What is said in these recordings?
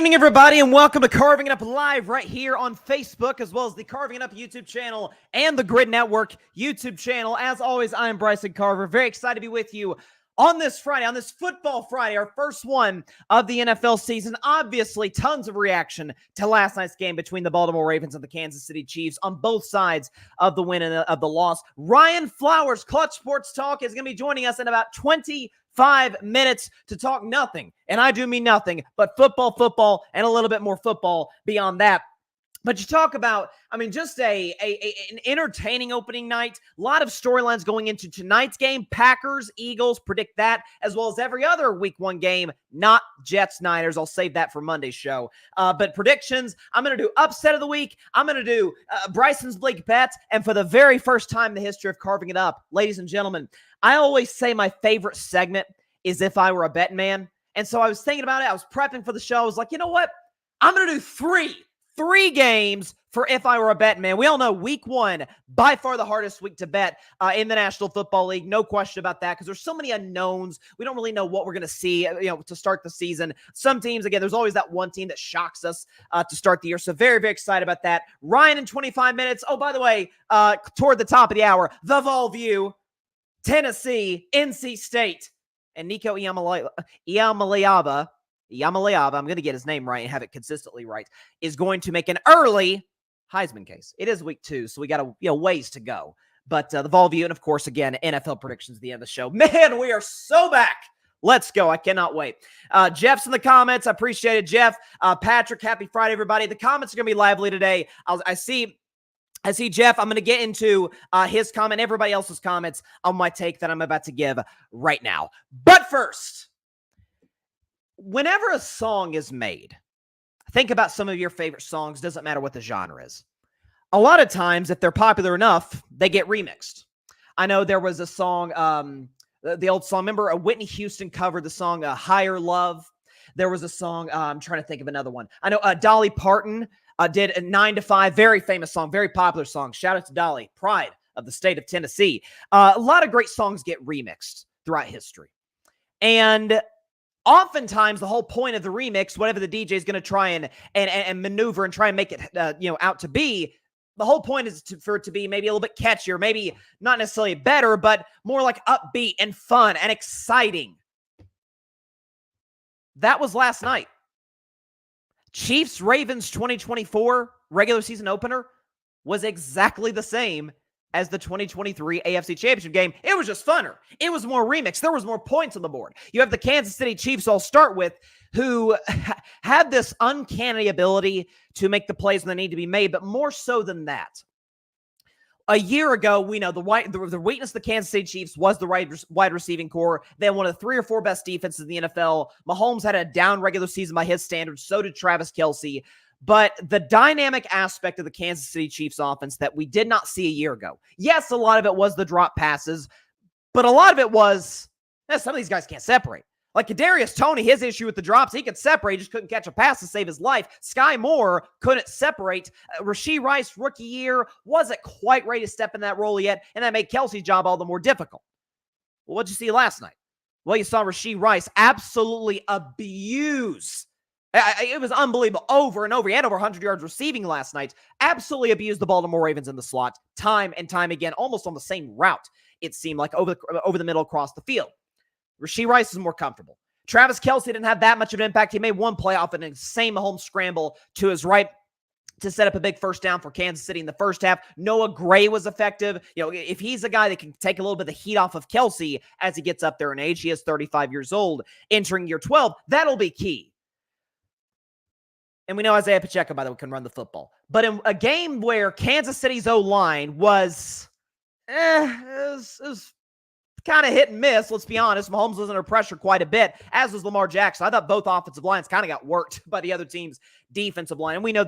Good evening, everybody, and welcome to Carving It Up Live right here on Facebook, as well as the Carving It Up YouTube channel and the Grid Network YouTube channel. As always, I am Bryson Carver. Very excited to be with you on this Friday, on this Football Friday, our first one of the NFL season. Obviously, tons of reaction to last night's game between the Baltimore Ravens and the Kansas City Chiefs on both sides of the win and of the loss. Ryan Flowers, Clutch Sports Talk, is going to be joining us in about 25 minutes to talk nothing, and I do mean nothing, but football, and a little bit more football beyond that. But you talk about, just an entertaining opening night. A lot of storylines going into tonight's game. Packers, Eagles, predict that, as well as every other Week 1 game, not Jets, Niners. I'll save that for Monday's show. But predictions, I'm going to do upset of the week. I'm going to do Bryson's Bleak bets. And for the very first time in the history of Carving It Up, ladies and gentlemen, I always say my favorite segment is If I Were a Bettin Man. And so I was thinking about it. I was prepping for the show. I was like, you know what? I'm going to do three games for If I Were a Bettin Man. We all know Week 1, by far the hardest week to bet in the National Football League. No question about that, because there's so many unknowns. We don't really know what we're going to see, to start the season. Some teams, again, there's always that one team that shocks us to start the year. So very, very excited about that. Ryan in 25 minutes. Oh, by the way, toward the top of the hour, the Vol View, Tennessee, NC State, and Nico Iamaleava, I'm going to get his name right and have it consistently right, is going to make an early Heisman case. It is Week 2, so we got a ways to go. But the Vol View, and of course, again, NFL predictions at the end of the show. Man, we are so back. Let's go. I cannot wait. Jeff's in the comments. I appreciate it, Jeff. Patrick, happy Friday, everybody. The comments are going to be lively today. I see Jeff. I'm going to get into his comment, everybody else's comments on my take that I'm about to give right now. But first, whenever a song is made, think about some of your favorite songs. Doesn't matter what the genre is. A lot of times, if they're popular enough, they get remixed. I know there was a song, the old song. Remember, Whitney Houston covered the song Higher Love. There was a song, I'm trying to think of another one. I know Dolly Parton did a 9 to 5, very famous song, very popular song. Shout out to Dolly, pride of the state of Tennessee. A lot of great songs get remixed throughout history. And oftentimes, the whole point of the remix, whatever the DJ is going to try and maneuver and try and make it out to be, the whole point is for it to be maybe a little bit catchier, maybe not necessarily better, but more like upbeat and fun and exciting. That was last night. Chiefs-Ravens 2024 regular season opener was exactly the same as the 2023 AFC Championship game. It was just funner. It was more remix. There was more points on the board. You have the Kansas City Chiefs, I'll start with, who had this uncanny ability to make the plays when they need to be made, but more so than that. A year ago, we know the weakness of the Kansas City Chiefs was the wide receiving core. They had one of the 3 or 4 best defenses in the NFL. Mahomes had a down regular season by his standards. So did Travis Kelce. But the dynamic aspect of the Kansas City Chiefs offense that we did not see a year ago. Yes, a lot of it was the drop passes, but a lot of it was, some of these guys can't separate. Like Kadarius Toney, his issue with the drops, he could separate, he just couldn't catch a pass to save his life. Sky Moore couldn't separate. Rashee Rice, rookie year, wasn't quite ready to step in that role yet, and that made Kelce's job all the more difficult. Well, what'd you see last night? Well, you saw Rashee Rice absolutely abuse. It was unbelievable over and over. He had over 100 yards receiving last night. Absolutely abused the Baltimore Ravens in the slot time and time again, almost on the same route, it seemed like, over the middle across the field. Rashee Rice is more comfortable. Travis Kelce didn't have that much of an impact. He made one play off an insane Mahomes scramble to his right to set up a big first down for Kansas City in the first half. Noah Gray was effective. If he's a guy that can take a little bit of the heat off of Kelce as he gets up there in age, he is 35 years old, entering year 12, that'll be key. And we know Isaiah Pacheco, by the way, can run the football. But in a game where Kansas City's O-line was kind of hit and miss, let's be honest. Mahomes was under pressure quite a bit, as was Lamar Jackson. I thought both offensive lines kind of got worked by the other team's defensive line. And we know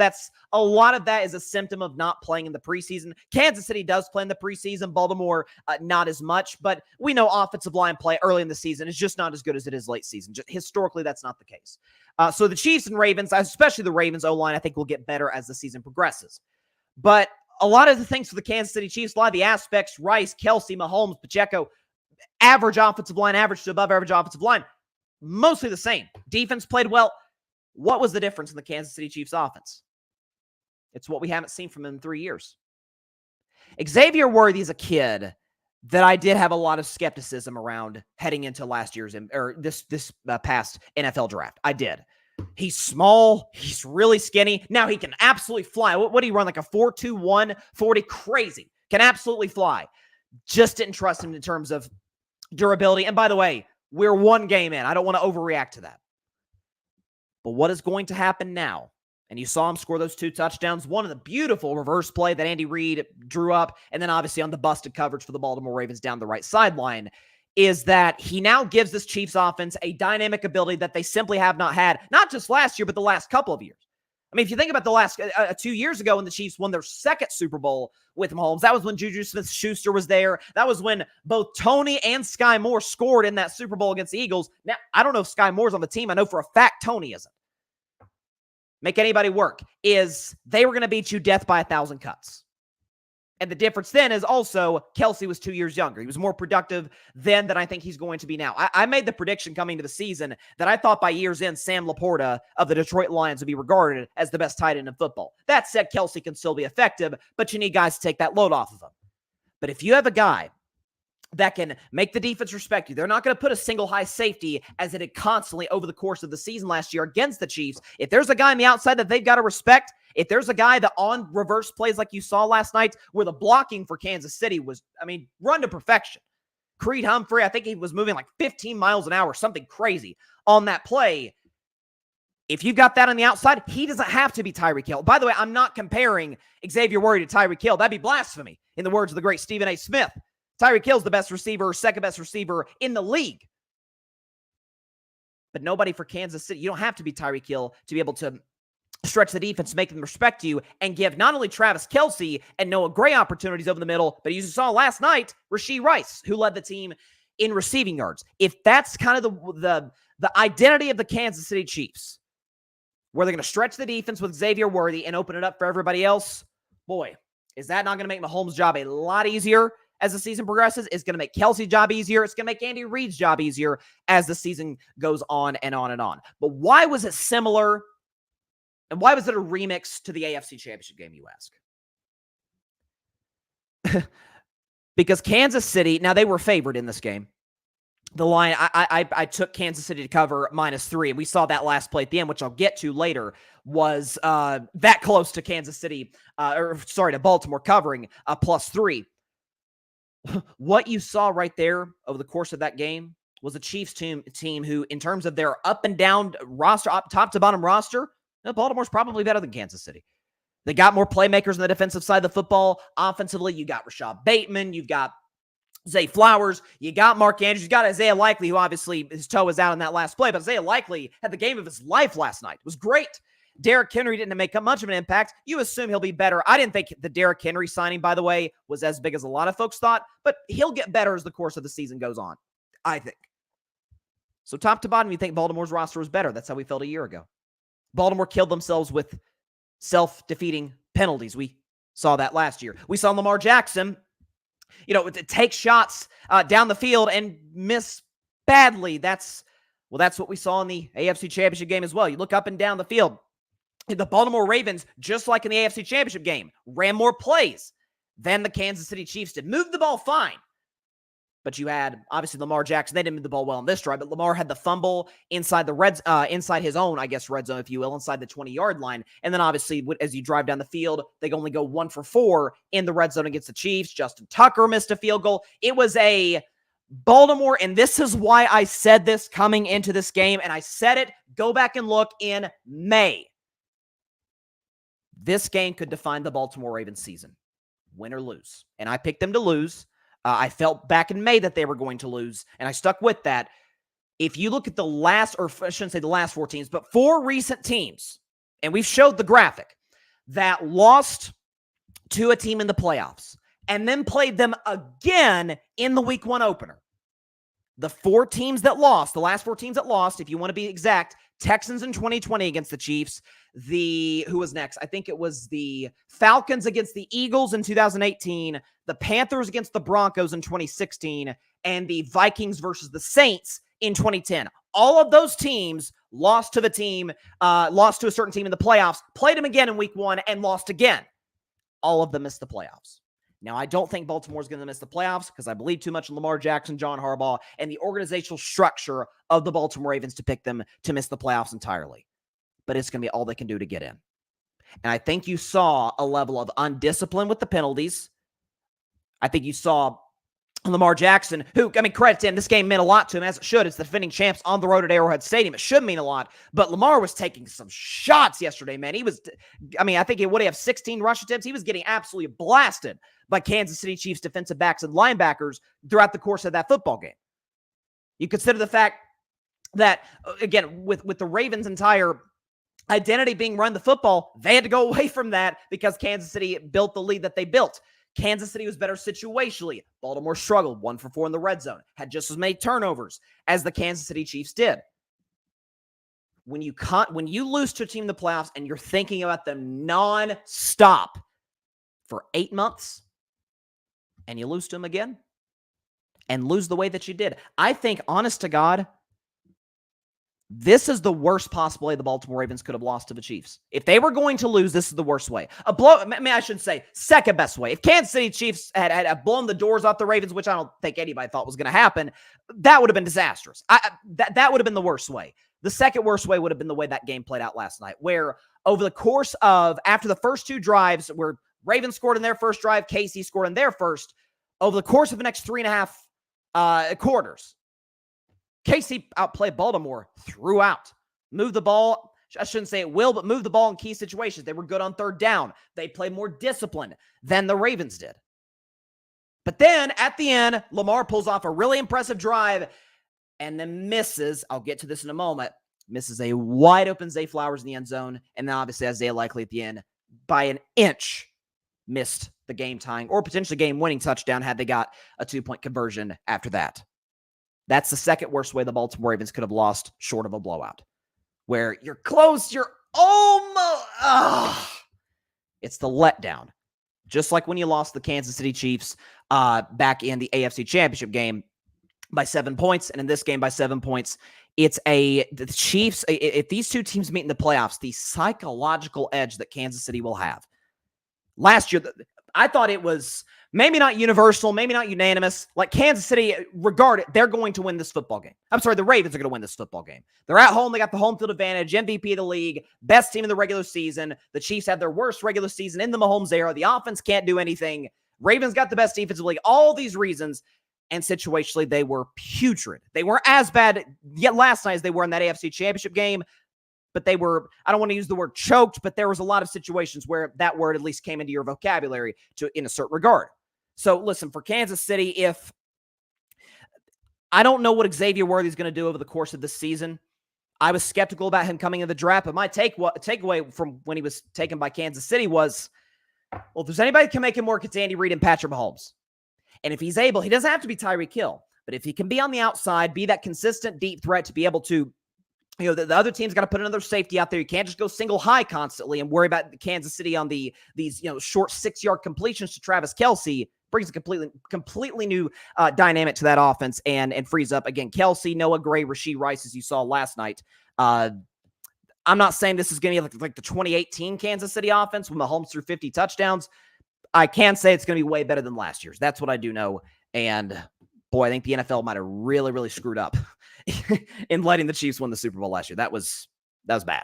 a lot of that is a symptom of not playing in the preseason. Kansas City does play in the preseason. Baltimore, not as much. But we know offensive line play early in the season is just not as good as it is late season. Historically, that's not the case. So the Chiefs and Ravens, especially the Ravens O-line, I think will get better as the season progresses. But a lot of the things for the Kansas City Chiefs, a lot of the aspects, Rice, Kelce, Mahomes, Pacheco, average offensive line, average to above average offensive line, mostly the same. Defense played well. What was the difference in the Kansas City Chiefs offense? It's what we haven't seen from him in 3 years. Xavier Worthy is a kid that I did have a lot of skepticism around heading into last year's or this past NFL draft. I did. He's small. He's really skinny. Now he can absolutely fly. What do you run? Like a 4.21 40? Crazy. Can absolutely fly. Just didn't trust him in terms of durability. And by the way, we're one game in. I don't want to overreact to that. But what is going to happen now? And you saw him score those 2 touchdowns. One of the beautiful reverse play that Andy Reid drew up, and then obviously on the busted coverage for the Baltimore Ravens down the right sideline, is that he now gives this Chiefs offense a dynamic ability that they simply have not had, not just last year, but the last couple of years. I mean, if you think about the last 2 years ago when the Chiefs won their second Super Bowl with Mahomes, that was when Juju Smith-Schuster was there. That was when both Tony and Sky Moore scored in that Super Bowl against the Eagles. Now, I don't know if Sky Moore's on the team. I know for a fact Tony isn't. Make anybody work, is they were going to beat you death by 1,000 cuts. And the difference then is also Kelce was 2 years younger. He was more productive then than I think he's going to be now. I made the prediction coming to the season that I thought by year's end, Sam Laporta of the Detroit Lions would be regarded as the best tight end in football. That said, Kelce can still be effective, but you need guys to take that load off of him. But if you have a guy that can make the defense respect you, they're not going to put a single high safety as it did constantly over the course of the season last year against the Chiefs. If there's a guy on the outside that they've got to respect, if there's a guy that on reverse plays like you saw last night where the blocking for Kansas City was, run to perfection. Creed Humphrey, I think he was moving like 15 miles an hour, something crazy on that play. If you've got that on the outside, he doesn't have to be Tyreek Hill. By the way, I'm not comparing Xavier Worthy to Tyreek Hill. That'd be blasphemy, in the words of the great Stephen A. Smith. Tyreek Hill's the best receiver, second best receiver in the league. But nobody for Kansas City. You don't have to be Tyreek Hill to be able to stretch the defense, make them respect you, and give not only Travis Kelce and Noah Gray opportunities over the middle, but you saw last night, Rashee Rice, who led the team in receiving yards. If that's kind of the identity of the Kansas City Chiefs, where they're going to stretch the defense with Xavier Worthy and open it up for everybody else, boy, is that not going to make Mahomes' job a lot easier as the season progresses? It's going to make Kelce's job easier. It's going to make Andy Reid's job easier as the season goes on and on and on. But why was it similar? And why was it a remix to the AFC Championship game, you ask? Because Kansas City, now they were favored in this game. The line, I took Kansas City to cover -3, and we saw that last play at the end, which I'll get to later, was that close to Kansas City, to Baltimore covering +3. What you saw right there over the course of that game was a Chiefs team who, in terms of their up and down roster, top to bottom roster, Baltimore's probably better than Kansas City. They got more playmakers on the defensive side of the football. Offensively, you got Rashad Bateman, you've got Zay Flowers, you got Mark Andrews, you got Isaiah Likely, who obviously his toe was out in that last play, but Isaiah Likely had the game of his life last night. It was great. Derrick Henry didn't make much of an impact. You assume he'll be better. I didn't think the Derrick Henry signing, by the way, was as big as a lot of folks thought, but he'll get better as the course of the season goes on, I think. So top to bottom, you think Baltimore's roster was better. That's how we felt a year ago. Baltimore killed themselves with self-defeating penalties. We saw that last year. We saw Lamar Jackson, take shots down the field and miss badly. That's what we saw in the AFC Championship game as well. You look up and down the field. The Baltimore Ravens, just like in the AFC Championship game, ran more plays than the Kansas City Chiefs did. Moved the ball fine. But you had, obviously, Lamar Jackson. They didn't move the ball well in this drive, but Lamar had the fumble inside the inside his own, red zone, if you will, inside the 20-yard line. And then, obviously, as you drive down the field, they only go 1 for 4 in the red zone against the Chiefs. Justin Tucker missed a field goal. It was a Baltimore, and this is why I said this coming into this game, and I said it, go back and look in May. This game could define the Baltimore Ravens season, win or lose. And I picked them to lose. I felt back in May that they were going to lose, and I stuck with that. If you look at the last, or I shouldn't say the last 4 teams, but 4 recent teams, and we've showed the graphic, that lost to a team in the playoffs and then played them again in the week 1 opener. The 4 teams that lost, the last 4 teams that lost, if you want to be exact, Texans in 2020 against the Chiefs. Who was next? I think it was the Falcons against the Eagles in 2018, the Panthers against the Broncos in 2016, and the Vikings versus the Saints in 2010. All of those teams lost to a certain team in the playoffs, played them again in week 1, and lost again. All of them missed the playoffs. Now, I don't think Baltimore's going to miss the playoffs because I believe too much in Lamar Jackson, John Harbaugh, and the organizational structure of the Baltimore Ravens to pick them to miss the playoffs entirely. But it's going to be all they can do to get in. And I think you saw a level of undiscipline with the penalties. I think you saw Lamar Jackson, who, credit to him, this game meant a lot to him, as it should. It's the defending champs on the road at Arrowhead Stadium. It should mean a lot. But Lamar was taking some shots yesterday, man. He was, I think he would have 16 rush attempts. He was getting absolutely blasted by Kansas City Chiefs defensive backs and linebackers throughout the course of that football game. You consider the fact that, again, with the Ravens' entire identity being run the football, they had to go away from that because Kansas City built the lead that they built. Kansas City was better situationally. Baltimore struggled, 1 for 4 in the red zone, had just as many turnovers as the Kansas City Chiefs did. When you lose to a team in the playoffs and you're thinking about them non-stop for 8 months, and you lose to them again, and lose the way that you did, I think, honest to God, this is the worst possible way the Baltimore Ravens could have lost to the Chiefs. If they were going to lose, this is the worst way. I should say second best way. If Kansas City Chiefs had blown the doors off the Ravens, which I don't think anybody thought was going to happen, that would have been disastrous. That would have been the worst way. The second worst way would have been the way that game played out last night, where over the course of, after the first 2 drives, where Ravens scored in their first drive, KC scored in their first, over the course of the next 3.5 quarters, KC outplayed Baltimore throughout. Moved the ball. I shouldn't say it will, but moved the ball in key situations. They were good on third down. They played more disciplined than the Ravens did. But then at the end, Lamar pulls off a really impressive drive and then misses. I'll get to this in a moment. Misses a wide open Zay Flowers in the end zone. And then obviously Isaiah Likely at the end by an inch missed the game tying or potentially game winning touchdown had they got a 2-point conversion after that. That's the second worst way the Baltimore Ravens could have lost short of a blowout. Where you're close, you're almost... It's the letdown. Just like when you lost the Kansas City Chiefs back in the AFC Championship game by 7 points, and in this game by 7 points. The Chiefs, if these two teams meet in the playoffs, the psychological edge that Kansas City will have. Last year, I thought it was maybe not universal, maybe not unanimous. Like Kansas City, they're going to win this football game. I'm sorry, the Ravens are going to win this football game. They're at home. They got the home field advantage, MVP of the league, best team in the regular season. The Chiefs had their worst regular season in the Mahomes era. The offense can't do anything. Ravens got the best defense in the league. All these reasons, and situationally, they were putrid. They weren't as bad yet last night as they were in that AFC Championship game. But they were, I don't want to use the word choked, but there was a lot of situations where that word at least came into your vocabulary in a certain regard. So listen, for Kansas City, I don't know what Xavier Worthy's going to do over the course of this season. I was skeptical about him coming in the draft, but my takeaway from when he was taken by Kansas City was, well, if there's anybody that can make him work, it's Andy Reid and Patrick Mahomes. And if he's able, he doesn't have to be Tyreek Hill, but if he can be on the outside, be that consistent deep threat to be able to, the other team's got to put another safety out there. You can't just go single high constantly and worry about Kansas City on these short 6-yard completions to Travis Kelce. Brings a completely new dynamic to that offense and frees up, again, Kelce, Noah Gray, Rashee Rice, as you saw last night. I'm not saying this is going to be like the 2018 Kansas City offense when Mahomes threw 50 touchdowns. I can say it's going to be way better than last year's. That's what I do know. And boy, I think the NFL might have really, really screwed up in letting the Chiefs win the Super Bowl last year. That was bad.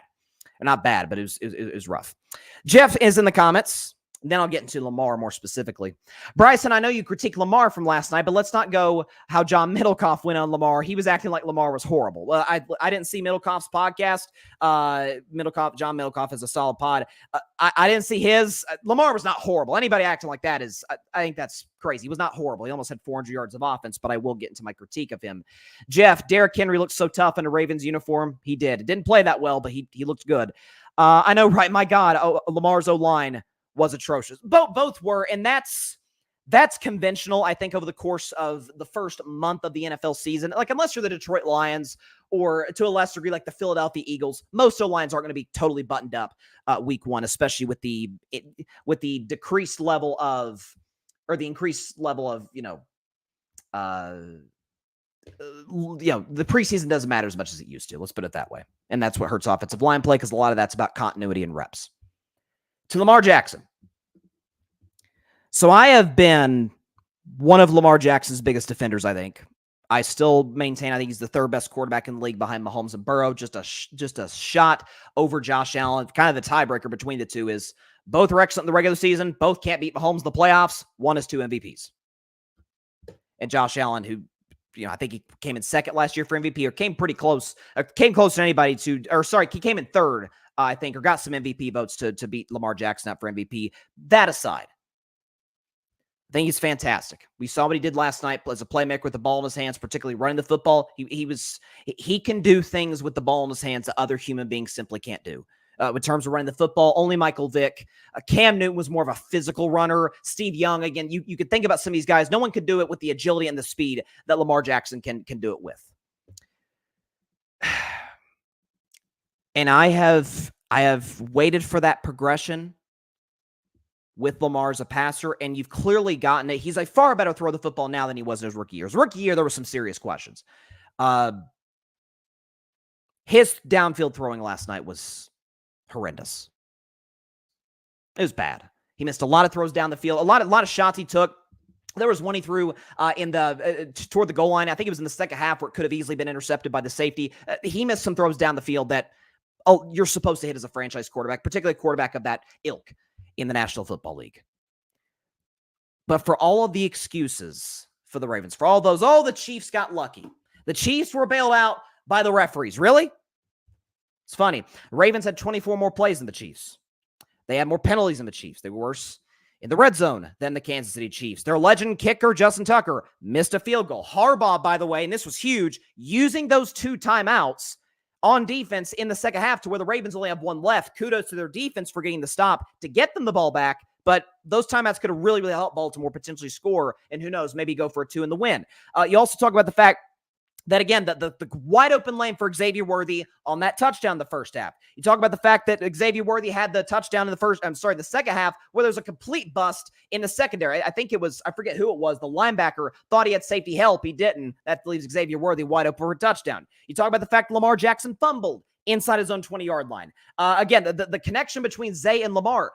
Not bad, but it was rough. Jeff is in the comments. Then I'll get into Lamar more specifically. Bryson, I know you critique Lamar from last night, but let's not go how John Middlecoff went on Lamar. He was acting like Lamar was horrible. Well, I didn't see Middlecoff's podcast. John Middlecoff is a solid pod. I didn't see his. Lamar was not horrible. Anybody acting like that is, I think that's crazy. He was not horrible. He almost had 400 yards of offense, but I will get into my critique of him. Jeff, Derrick Henry looked so tough in a Ravens uniform. He did. It didn't play that well, but he looked good. I know, right? My God, Lamar's O-line was atrocious. Both were, and that's conventional, I think, over the course of the first month of the NFL season. Like, unless you're the Detroit Lions or, to a lesser degree, like the Philadelphia Eagles, most O-lines aren't going to be totally buttoned up week one, especially with the decreased level of, or the increased level of, the preseason doesn't matter as much as it used to. Let's put it that way. And that's what hurts offensive line play, because a lot of that's about continuity and reps. To Lamar Jackson. So I have been one of Lamar Jackson's biggest defenders, I think. I still maintain I think he's the third best quarterback in the league behind Mahomes and Burrow. Just a shot over Josh Allen. Kind of the tiebreaker between the two is both are excellent in the regular season. Both can't beat Mahomes in the playoffs. One is 2 MVPs. And Josh Allen, who, I think he came in second last year for MVP, or came pretty close. Came close to anybody to, or sorry, he came in third, I think, or got some MVP votes to beat Lamar Jackson out for MVP. That aside, I think he's fantastic. We saw what he did last night as a playmaker with the ball in his hands, particularly running the football. He can do things with the ball in his hands that other human beings simply can't do. In terms of running the football, only Michael Vick. Cam Newton was more of a physical runner. Steve Young, again, you could think about some of these guys. No one could do it with the agility and the speed that Lamar Jackson can do it with. And I have waited for that progression with Lamar as a passer, and you've clearly gotten it. He's a far better throw the football now than he was in his rookie year. His rookie year, there were some serious questions. His downfield throwing last night was horrendous. It was bad. He missed a lot of throws down the field, a lot of shots he took. There was one he threw toward the goal line. I think it was in the second half where it could have easily been intercepted by the safety. He missed some throws down the field that you're supposed to hit as a franchise quarterback, particularly a quarterback of that ilk in the National Football League. But for all of the excuses for the Ravens, for all those, the Chiefs got lucky. The Chiefs were bailed out by the referees. Really? It's funny. Ravens had 24 more plays than the Chiefs. They had more penalties than the Chiefs. They were worse in the red zone than the Kansas City Chiefs. Their legend kicker, Justin Tucker, missed a field goal. Harbaugh, by the way, and this was huge, using those 2 timeouts on defense in the second half to where the Ravens only have 1 left. Kudos to their defense for getting the stop to get them the ball back. But those timeouts could have really, really helped Baltimore potentially score. And who knows, maybe go for a 2 in the win. You also talk about the fact that, again, the wide open lane for Xavier Worthy on that touchdown in the first half. You talk about the fact that Xavier Worthy had the touchdown in the second half, where there was a complete bust in the secondary. I think it was, I forget who it was, the linebacker thought he had safety help. He didn't. That leaves Xavier Worthy wide open for a touchdown. You talk about the fact Lamar Jackson fumbled inside his own 20-yard line. Again, the connection between Zay and Lamar.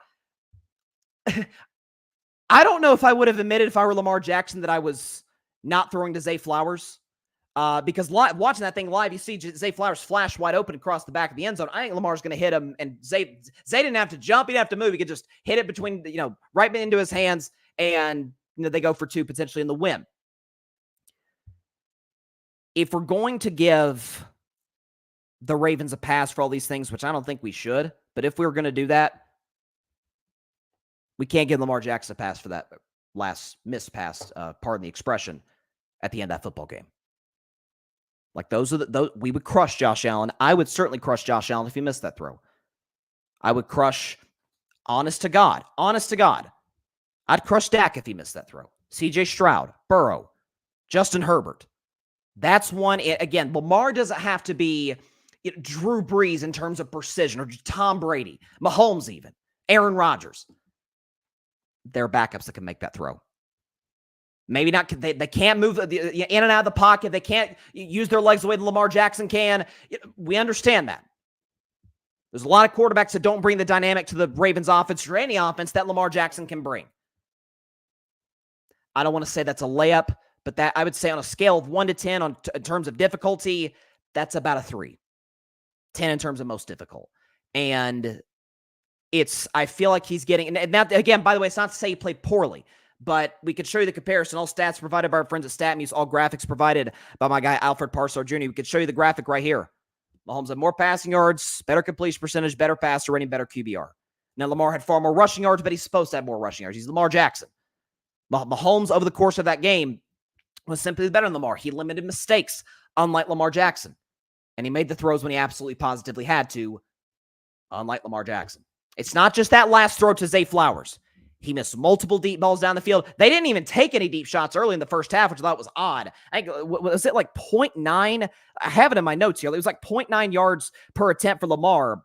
I don't know if I would have admitted if I were Lamar Jackson that I was not throwing to Zay Flowers. Because watching that thing live, you see Zay Flowers flash wide open across the back of the end zone. I think Lamar's going to hit him, and Zay didn't have to jump. He didn't have to move. He could just hit it between, right into his hands, and they go for 2 potentially in the win. If we're going to give the Ravens a pass for all these things, which I don't think we should, but if we were going to do that, we can't give Lamar Jackson a pass for that last missed pass, pardon the expression, at the end of that football game. Like those we would crush Josh Allen. I would certainly crush Josh Allen if he missed that throw. I would crush, honest to God, I'd crush Dak if he missed that throw. CJ Stroud, Burrow, Justin Herbert. That's one. Again, Lamar doesn't have to be Drew Brees in terms of precision, or Tom Brady, Mahomes even, Aaron Rodgers. There are backups that can make that throw. Maybe not. They can't move in and out of the pocket. They can't use their legs the way that Lamar Jackson can. We understand that. There's a lot of quarterbacks that don't bring the dynamic to the Ravens offense or any offense that Lamar Jackson can bring. I don't want to say that's a layup, but that I would say on a scale of 1 to 10 in terms of difficulty, that's about a 3. 10 in terms of most difficult. And I feel like he's getting, and that, again, by the way, it's not to say he played poorly, but we could show you the comparison. All stats provided by our friends at StatMuse, all graphics provided by my guy, Alfred Parsar Jr. We could show you the graphic right here. Mahomes had more passing yards, better completion percentage, better passer rating, better QBR. Now, Lamar had far more rushing yards, but he's supposed to have more rushing yards. He's Lamar Jackson. Mahomes, over the course of that game, was simply better than Lamar. He limited mistakes, unlike Lamar Jackson. And he made the throws when he absolutely positively had to, unlike Lamar Jackson. It's not just that last throw to Zay Flowers. He missed multiple deep balls down the field. They didn't even take any deep shots early in the first half, which I thought was odd. Was it like 0.9? I have it in my notes here. It was like 0.9 yards per attempt for Lamar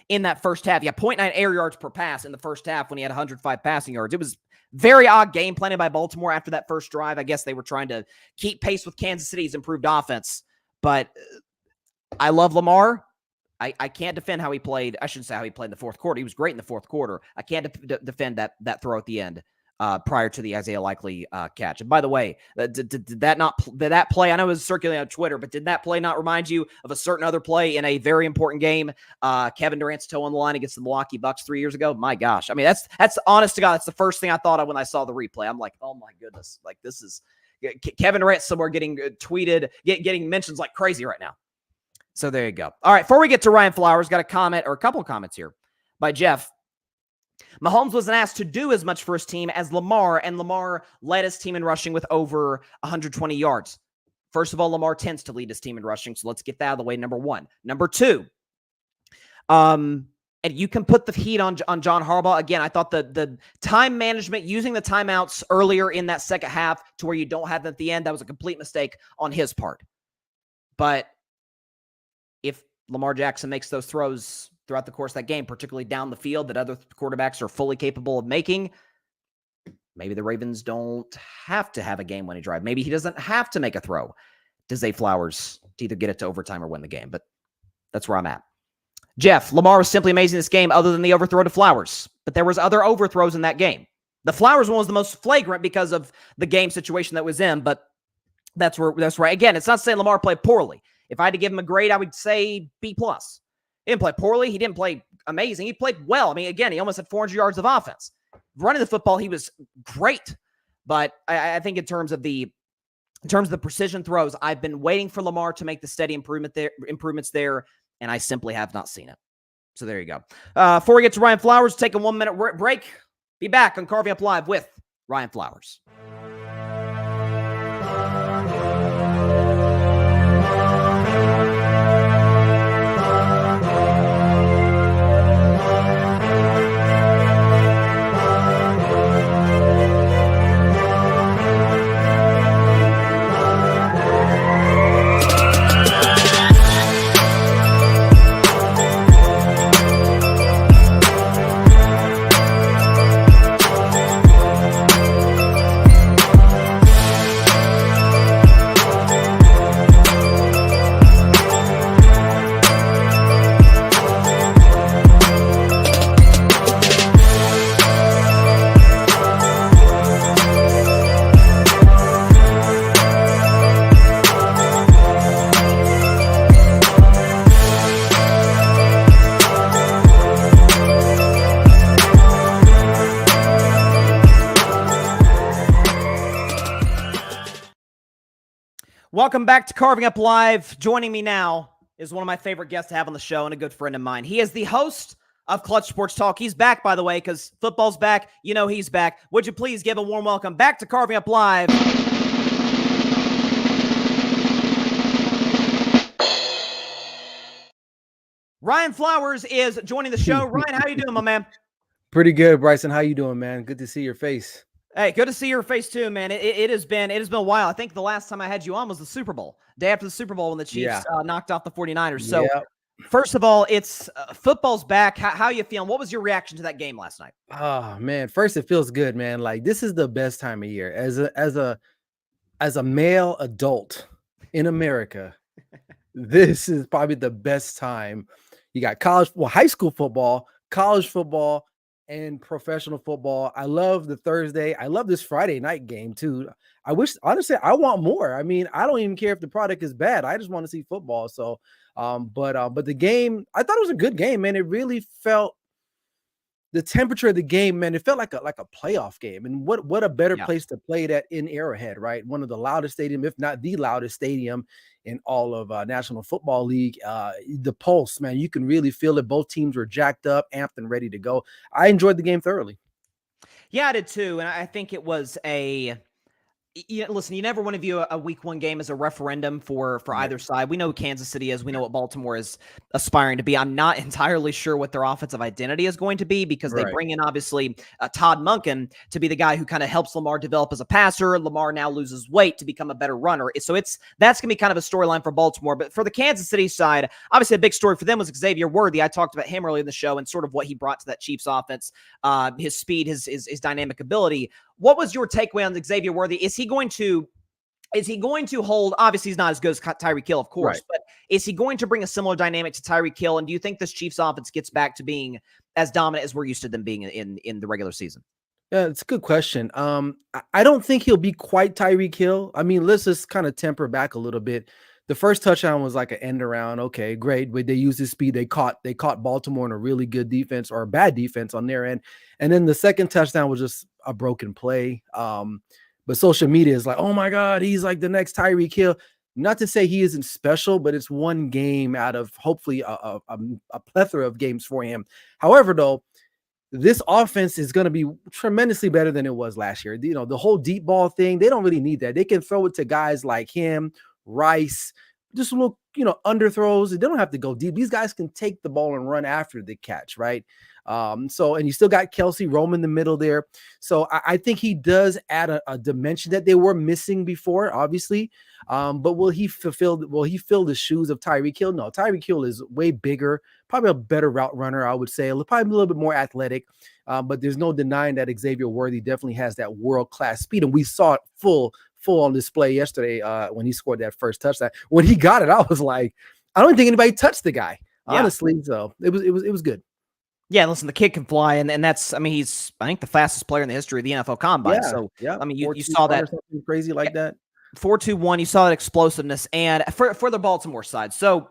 in that first half. Yeah, 0.9 air yards per pass in the first half when he had 105 passing yards. It was Very odd game planning by Baltimore after that first drive. I guess they were trying to keep pace with Kansas City's improved offense. But I love Lamar. I can't defend how he played. I shouldn't say how he played in the fourth quarter. He was great in the fourth quarter. I can't defend that throw at the end prior to the Isaiah Likely catch. And by the way, did that play, I know it was circulating on Twitter, but did that play not remind you of a certain other play in a very important game? Kevin Durant's toe on the line against the Milwaukee Bucks 3 years ago. My gosh. I mean, that's honest to God. That's the first thing I thought of when I saw the replay. I'm like, oh my goodness. Like, this is Kevin Durant somewhere getting tweeted, getting mentions like crazy right now. So there you go. All right, before we get to Ryan Flowers, got a comment or a couple of comments here by Jeff. Mahomes wasn't asked to do as much for his team as Lamar, and Lamar led his team in rushing with over 120 yards. First of all, Lamar tends to lead his team in rushing, so let's get that out of the way, number one. Number two, and you can put the heat on John Harbaugh. Again, I thought the time management, using the timeouts earlier in that second half to where you don't have them at the end, that was a complete mistake on his part. But if Lamar Jackson makes those throws throughout the course of that game, particularly down the field that other quarterbacks are fully capable of making, maybe the Ravens don't have to have a game-winning drive. Maybe he doesn't have to make a throw to Zay Flowers to either get it to overtime or win the game. But that's where I'm at. Jeff, Lamar was simply amazing this game other than the overthrow to Flowers. But there was other overthrows in that game. The Flowers one was the most flagrant because of the game situation that was in, but that's right. Again, it's not saying Lamar played poorly. If I had to give him a grade, I would say B+. He didn't play poorly. He didn't play amazing. He played well. I mean, again, he almost had 400 yards of offense. Running the football, he was great. But I think in terms of the precision throws, I've been waiting for Lamar to make the steady improvements there, and I simply have not seen it. So there you go. Before we get to Ryan Flowers, take a 1 minute break. Be back on Carving Up Live with Ryan Flowers. Welcome back to Carving Up Live. Joining me now is one of my favorite guests to have on the show and a good friend of mine. He is the host of Clutch Sports Talk. He's back, by the way, because football's back. You know he's back. Would you please give a warm welcome back to Carving Up Live? Ryan Flowers is joining the show. Ryan, how you doing, my man? Pretty good, Bryson. How you doing, man? Good to see your face. Hey, good to see your face too, man. It has been a while. I think the last time I had you on was the Super Bowl, day after the Super Bowl when the Chiefs knocked off the 49ers. So, First of all, it's football's back. How you feeling? What was your reaction to that game last night? Oh man, first it feels good, man. Like this is the best time of year as a male adult in America. This is probably the best time. You got high school football, college football, and professional football. I love the Thursday. I love this Friday night game too. Honestly, I want more. I mean, I don't even care if the product is bad. I just want to see football. So, but the game, I thought it was a good game, man. It really felt the temperature of the game, man. It felt like a playoff game. And what a better place to play that in Arrowhead, right? One of the loudest stadium, if not the loudest stadium in all of National Football League. The pulse, man, you can really feel it. Both teams were jacked up, amped, and ready to go. I enjoyed the game thoroughly. Yeah, I did too. And I think it was listen, you never want to view a week one game as a referendum for either side. We know who Kansas City is. We know what Baltimore is aspiring to be. I'm not entirely sure what their offensive identity is going to be because they bring in, obviously, Todd Monken to be the guy who kind of helps Lamar develop as a passer. Lamar now loses weight to become a better runner. So that's going to be kind of a storyline for Baltimore. But for the Kansas City side, obviously a big story for them was Xavier Worthy. I talked about him earlier in the show and sort of what he brought to that Chiefs offense, his speed, his dynamic ability. What was your takeaway on Xavier Worthy? Is he going to hold? Obviously, he's not as good as Tyreek Hill, of course, but is he going to bring a similar dynamic to Tyreek Hill? And do you think this Chiefs offense gets back to being as dominant as we're used to them being in the regular season? Yeah, it's a good question. I don't think he'll be quite Tyreek Hill. I mean, let's just kind of temper back a little bit. The first touchdown was like an end around. Okay, great. But they used his speed. They caught Baltimore in a really good defense or a bad defense on their end. And then the second touchdown was just a broken play. But social media is like, oh my God, he's like the next Tyreek Hill. Not to say he isn't special, but it's one game out of hopefully a plethora of games for him. However, though, this offense is going to be tremendously better than it was last year. You know, the whole deep ball thing, they don't really need that. They can throw it to guys like him, Rice, just look, underthrows. They don't have to go deep. These guys can take the ball and run after the catch, right? And you still got Kelsey roaming the middle there. So I think he does add a dimension that they were missing before, obviously. But will he fill the shoes of Tyreek Hill? No, Tyreek Hill is way bigger, probably a better route runner, I would say, probably a little bit more athletic. But there's no denying that Xavier Worthy definitely has that world-class speed. And we saw it full on display yesterday when he scored that first touchdown. When he got it, I was like, I don't think anybody touched the guy, honestly. So it was good. Yeah, listen, the kid can fly, and that's, I mean, he's, I think, the fastest player in the history of the NFL Combine. So, I mean, you saw that. Something crazy like that. 4.21, you saw that explosiveness. And for the Baltimore side. So,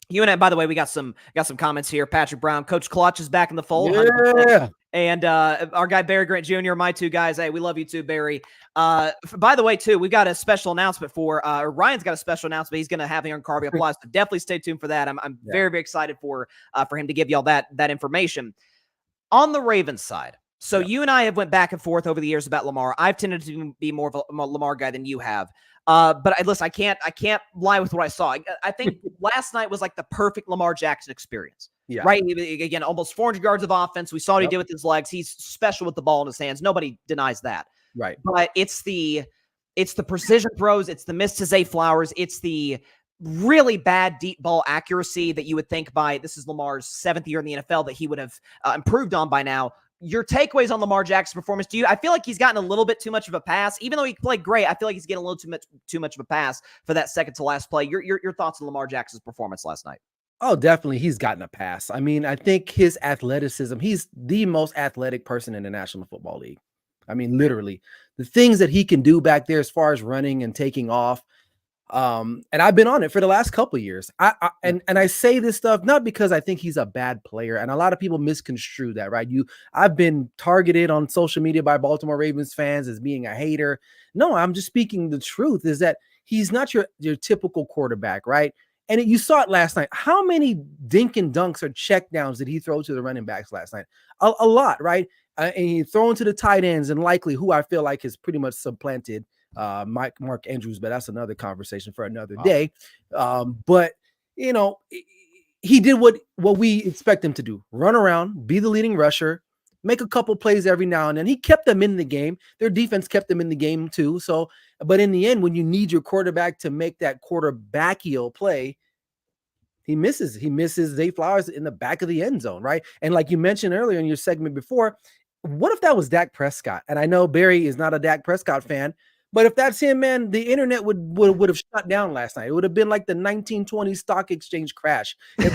you and I, by the way, we got some comments here. Patrick Brown, Coach Clutch is back in the fold. Yeah. 100%. And our guy, Barry Grant Jr., my two guys. Hey, we love you too, Barry. By the way, too, we've got a special announcement Ryan's got a special announcement he's going to have here on Carving Up Live. So definitely stay tuned for that. I'm very, very excited for him to give y'all that information. On the Ravens side, so you and I have went back and forth over the years about Lamar. I've tended to be more of a Lamar guy than you have. But listen, I can't lie with what I saw. I think last night was like the perfect Lamar Jackson experience. Yeah. Right. Again, almost 400 yards of offense. We saw what he did with his legs. He's special with the ball in his hands. Nobody denies that. Right. But it's the precision throws. It's the missed to Zay Flowers. It's the really bad deep ball accuracy that you would think this is Lamar's 7th year in the NFL that he would have improved on by now. Your takeaways on Lamar Jackson's performance? I feel like he's gotten a little bit too much of a pass, even though he played great. I feel like he's getting a little too much of a pass for that second to last play. Your thoughts on Lamar Jackson's performance last night? Oh, definitely. He's gotten a pass. I mean, I think his athleticism, he's the most athletic person in the National Football League. I mean, literally the things that he can do back there as far as running and taking off. And I've been on it for the last couple of years. And I say this stuff not because I think he's a bad player, and a lot of people misconstrue that, right? I've been targeted on social media by Baltimore Ravens fans as being a hater. No, I'm just speaking the truth, is that he's not your typical quarterback, right? And you saw it last night. How many dink and dunks or check downs did he throw to the running backs last night? A lot, right? And he thrown to the tight ends, and likely who I feel like has pretty much supplanted Mark Andrews, but that's another conversation for another day. But he did what we expect him to do: run around, be the leading rusher, make a couple plays every now and then. He kept them in the game. Their defense kept them in the game too. So, but in the end, when you need your quarterback to make that quarterbackial play, he misses Zay Flowers in the back of the end zone, right? And like you mentioned earlier in your segment before, what if that was Dak Prescott? And I know Barry is not a Dak Prescott fan, but if that's him, man, the internet would have shut down last night. It would have been like the 1920 stock exchange crash if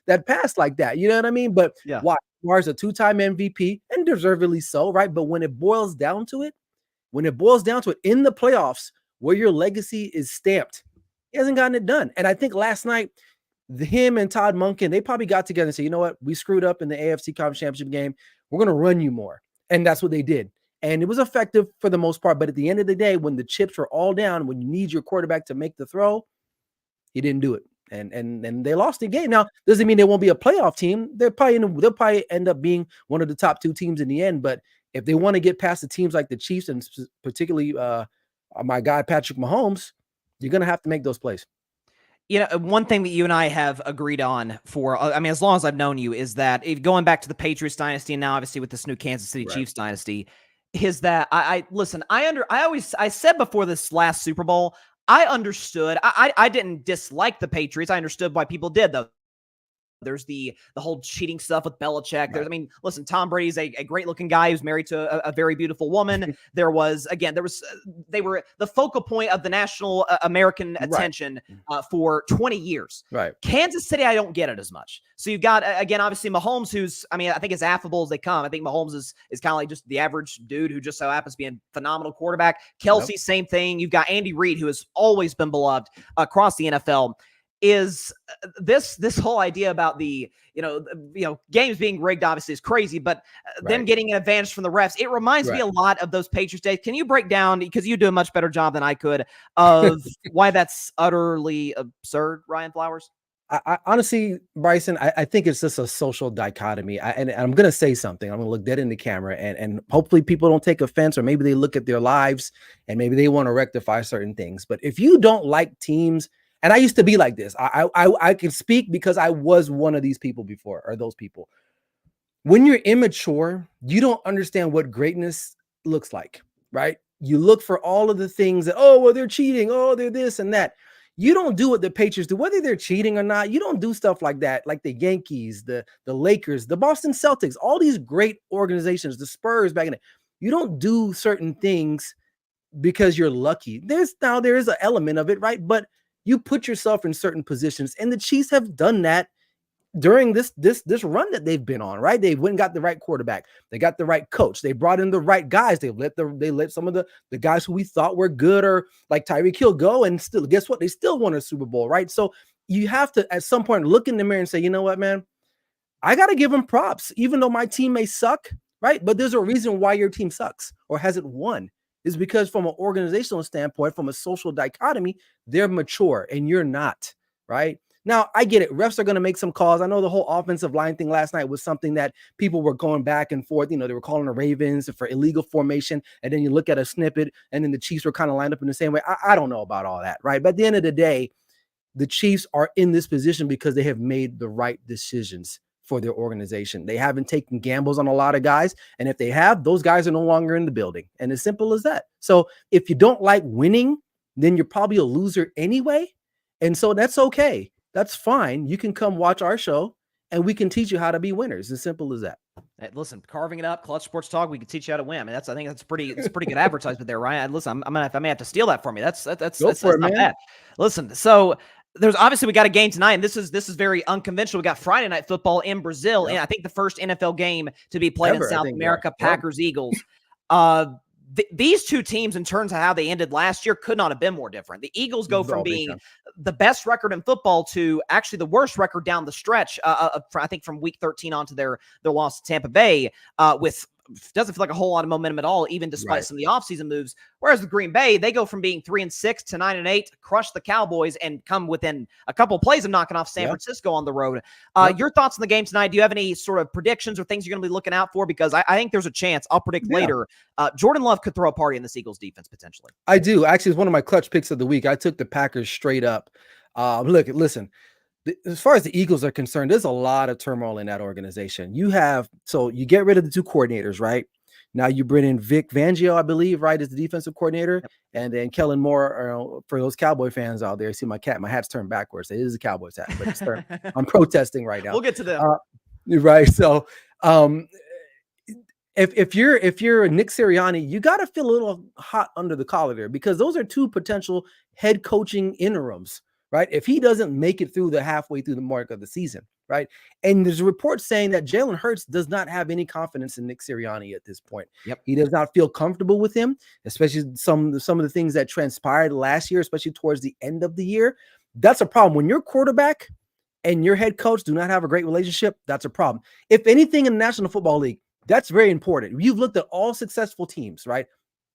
that passed like that. You know what I mean? But why? Lamar's a 2-time MVP and deservedly so, right? But when it boils down to it, in the playoffs where your legacy is stamped, he hasn't gotten it done. And I think last night, him and Todd Monken, they probably got together and said, you know what? We screwed up in the AFC Championship game. We're going to run you more. And that's what they did. And it was effective for the most part. But at the end of the day, when the chips are all down, when you need your quarterback to make the throw, he didn't do it. And they lost the game. Now, doesn't mean they won't be a playoff team. They'll probably end up being one of the top 2 teams in the end. But If they want to get past the teams like the Chiefs and particularly my guy Patrick Mahomes, you're going to have to make those plays. You know, one thing that you and I have agreed on for, I mean, as long as I've known you, is that if going back to the Patriots dynasty and now obviously with this new Kansas City Chiefs dynasty, is that I listen, I said before this last Super Bowl, I understood. I didn't dislike the Patriots. I understood why people did, though. There's the whole cheating stuff with Belichick. There's, I mean, listen, Tom Brady's a great looking guy who's married to a very beautiful woman. They were the focal point of the national American attention for 20 years. Right. Kansas City, I don't get it as much. So you've got, again, obviously Mahomes, who's, I mean, I think as affable as they come. I think Mahomes is kind of like just the average dude who just so happens to be a phenomenal quarterback. Kelsey, same thing. You've got Andy Reid, who has always been beloved across the NFL. Is this whole idea about the games being rigged obviously is crazy, but them getting an advantage from the refs, it reminds me a lot of those Patriots days. Can you break down, because you do a much better job than I could, of why that's utterly absurd, Ryan Flowers? I honestly, Bryson, I think it's just a social dichotomy. And I'm going to say something. I'm going to look dead in the camera, and hopefully people don't take offense, or maybe they look at their lives and maybe they want to rectify certain things. But if you don't like teams, and I used to be like this, I can speak because I was one of these people before, or those people. When you're immature, you don't understand what greatness looks like, right? You look for all of the things that, oh, well, they're cheating. Oh, they're this and that. You don't do what the Patriots do, whether they're cheating or not. You don't do stuff like that, like the Yankees, the Lakers, the Boston Celtics, all these great organizations, the Spurs back in it. You don't do certain things because you're lucky. There is an element of it, right? But you put yourself in certain positions, and the Chiefs have done that during this run that they've been on, right? They went and got the right quarterback. They got the right coach. They brought in the right guys. They let some of the guys who we thought were good, or like Tyreek Hill, go, and still, guess what? They still won a Super Bowl, right? So you have to, at some point, look in the mirror and say, you know what, man? I got to give them props, even though my team may suck, right? But there's a reason why your team sucks or hasn't won. Is because from an organizational standpoint, from a social dichotomy, they're mature and you're not, right? Now, I get it. Refs are going to make some calls. I know the whole offensive line thing last night was something that people were going back and forth. You know, they were calling the Ravens for illegal formation, and then you look at a snippet, and then the Chiefs were kind of lined up in the same way. I don't know about all that, right? But at the end of the day, the Chiefs are in this position because they have made the right decisions for their organization. They haven't taken gambles on a lot of guys. And if they have, those guys are no longer in the building. And as simple as that. So if you don't like winning, then you're probably a loser anyway. And so that's okay. That's fine. You can come watch our show and we can teach you how to be winners. As simple as that. Hey, listen, carving it up, Clutch Sports Talk. We can teach you how to win. I mean, I think that's pretty good advertisement there, Ryan. Listen, I may have to steal that from you. That's not bad. Listen, so there's obviously, we got a game tonight, and this is very unconventional. We got Friday Night Football in Brazil, and I think the first NFL game to be played in South America, Packers, Eagles. These two teams, in terms of how they ended last year, could not have been more different. The Eagles go from being the best record in football to actually the worst record down the stretch, I think from week 13 on to their loss to Tampa Bay, with doesn't feel like a whole lot of momentum at all, even despite some of the offseason moves. Whereas with Green Bay, they go from being 3-6 to 9-8, crush the Cowboys, and come within a couple of plays of knocking off San Francisco on the road. Your thoughts on the game tonight? Do you have any sort of predictions or things you're going to be looking out for? Because I think there's a chance, I'll predict later, Jordan Love could throw a party in this Eagles defense potentially. I do. Actually, it's one of my clutch picks of the week. I took the Packers straight up. Listen. As far as the Eagles are concerned, there's a lot of turmoil in that organization. You get rid of the two coordinators, right? Now you bring in Vic Fangio, I believe, right, as the defensive coordinator. And then Kellen Moore, for those Cowboy fans out there, see my hat's turned backwards. It is a Cowboys hat, but it's turned. I'm protesting right now. We'll get to them. Right. So if you're Nick Sirianni, you got to feel a little hot under the collar there, because those are two potential head coaching interims. Right. If he doesn't make it through the halfway through the mark of the season. Right. And there's a report saying that Jalen Hurts does not have any confidence in Nick Sirianni at this point. He does not feel comfortable with him, especially some of the things that transpired last year, especially towards the end of the year. That's a problem. When your quarterback and your head coach do not have a great relationship, that's a problem. If anything in the National Football League, that's very important. You've looked at all successful teams, right,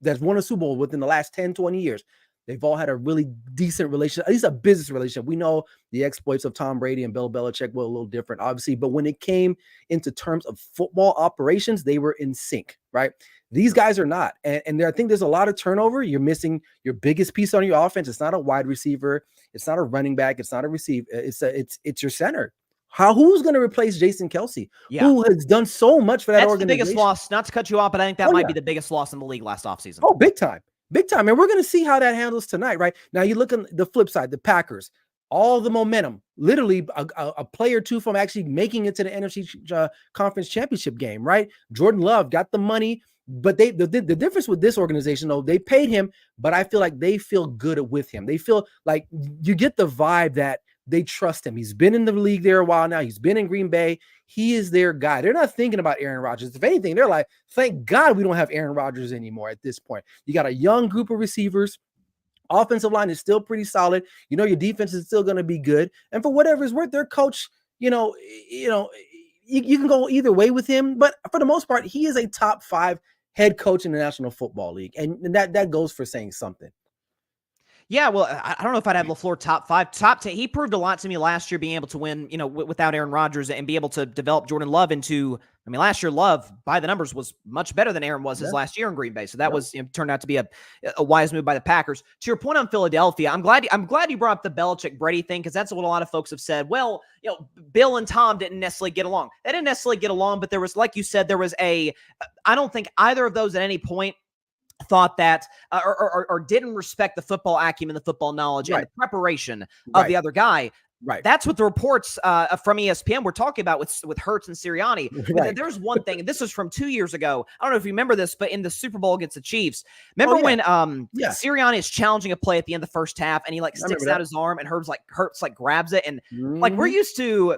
that's won a Super Bowl within the last 10, 20 years. They've all had a really decent relationship, at least a business relationship. We know the exploits of Tom Brady and Bill Belichick were a little different, obviously, but when it came into terms of football operations, they were in sync, right? These guys are not. And I think there's a lot of turnover. You're missing your biggest piece on your offense. It's not a wide receiver. It's not a running back. It's not a receiver. It's your center. Who's going to replace Jason Kelsey, who has done so much for that organization? That's the biggest loss. Not to cut you off, but I think that might be the biggest loss in the league last offseason. Oh, big time. Big time. And we're going to see how that handles tonight, right? Now, you look on the flip side, the Packers, all the momentum, literally a play or two from actually making it to the NFC Conference Championship game, right? Jordan Love got the money, but the difference with this organization, though, they paid him, but I feel like they feel good with him. They feel like you get the vibe that they trust him. He's been in the league there a while now. He's been in Green Bay. He is their guy. They're not thinking about Aaron Rodgers. If anything, they're like, thank God we don't have Aaron Rodgers anymore at this point. You got a young group of receivers. Offensive line is still pretty solid. You know, your defense is still going to be good. And for whatever it's worth, their coach, you can go either way with him. But for the most part, he is a top 5 head coach in the National Football League. And that goes for saying something. Yeah, well, I don't know if I'd have LaFleur top 5. Top 10. He proved a lot to me last year being able to win, without Aaron Rodgers and be able to develop Jordan Love into, last year Love, by the numbers, was much better than Aaron was his last year in Green Bay. So that was turned out to be a wise move by the Packers. To your point on Philadelphia, I'm glad you brought up the Belichick-Brady thing, because that's what a lot of folks have said. Well, Bill and Tom didn't necessarily get along. They didn't necessarily get along, but there was, like you said, I don't think either of those at any point thought that or didn't respect the football acumen, the football knowledge, and the preparation of the other guy. Right. That's what the reports from ESPN were talking about with Hurts and Sirianni. Right. There's one thing, and this was from 2 years ago. I don't know if you remember this, but in the Super Bowl against the Chiefs, remember when Sirianni is challenging a play at the end of the first half, and he sticks out his arm, and Hurts grabs it, and we're used to,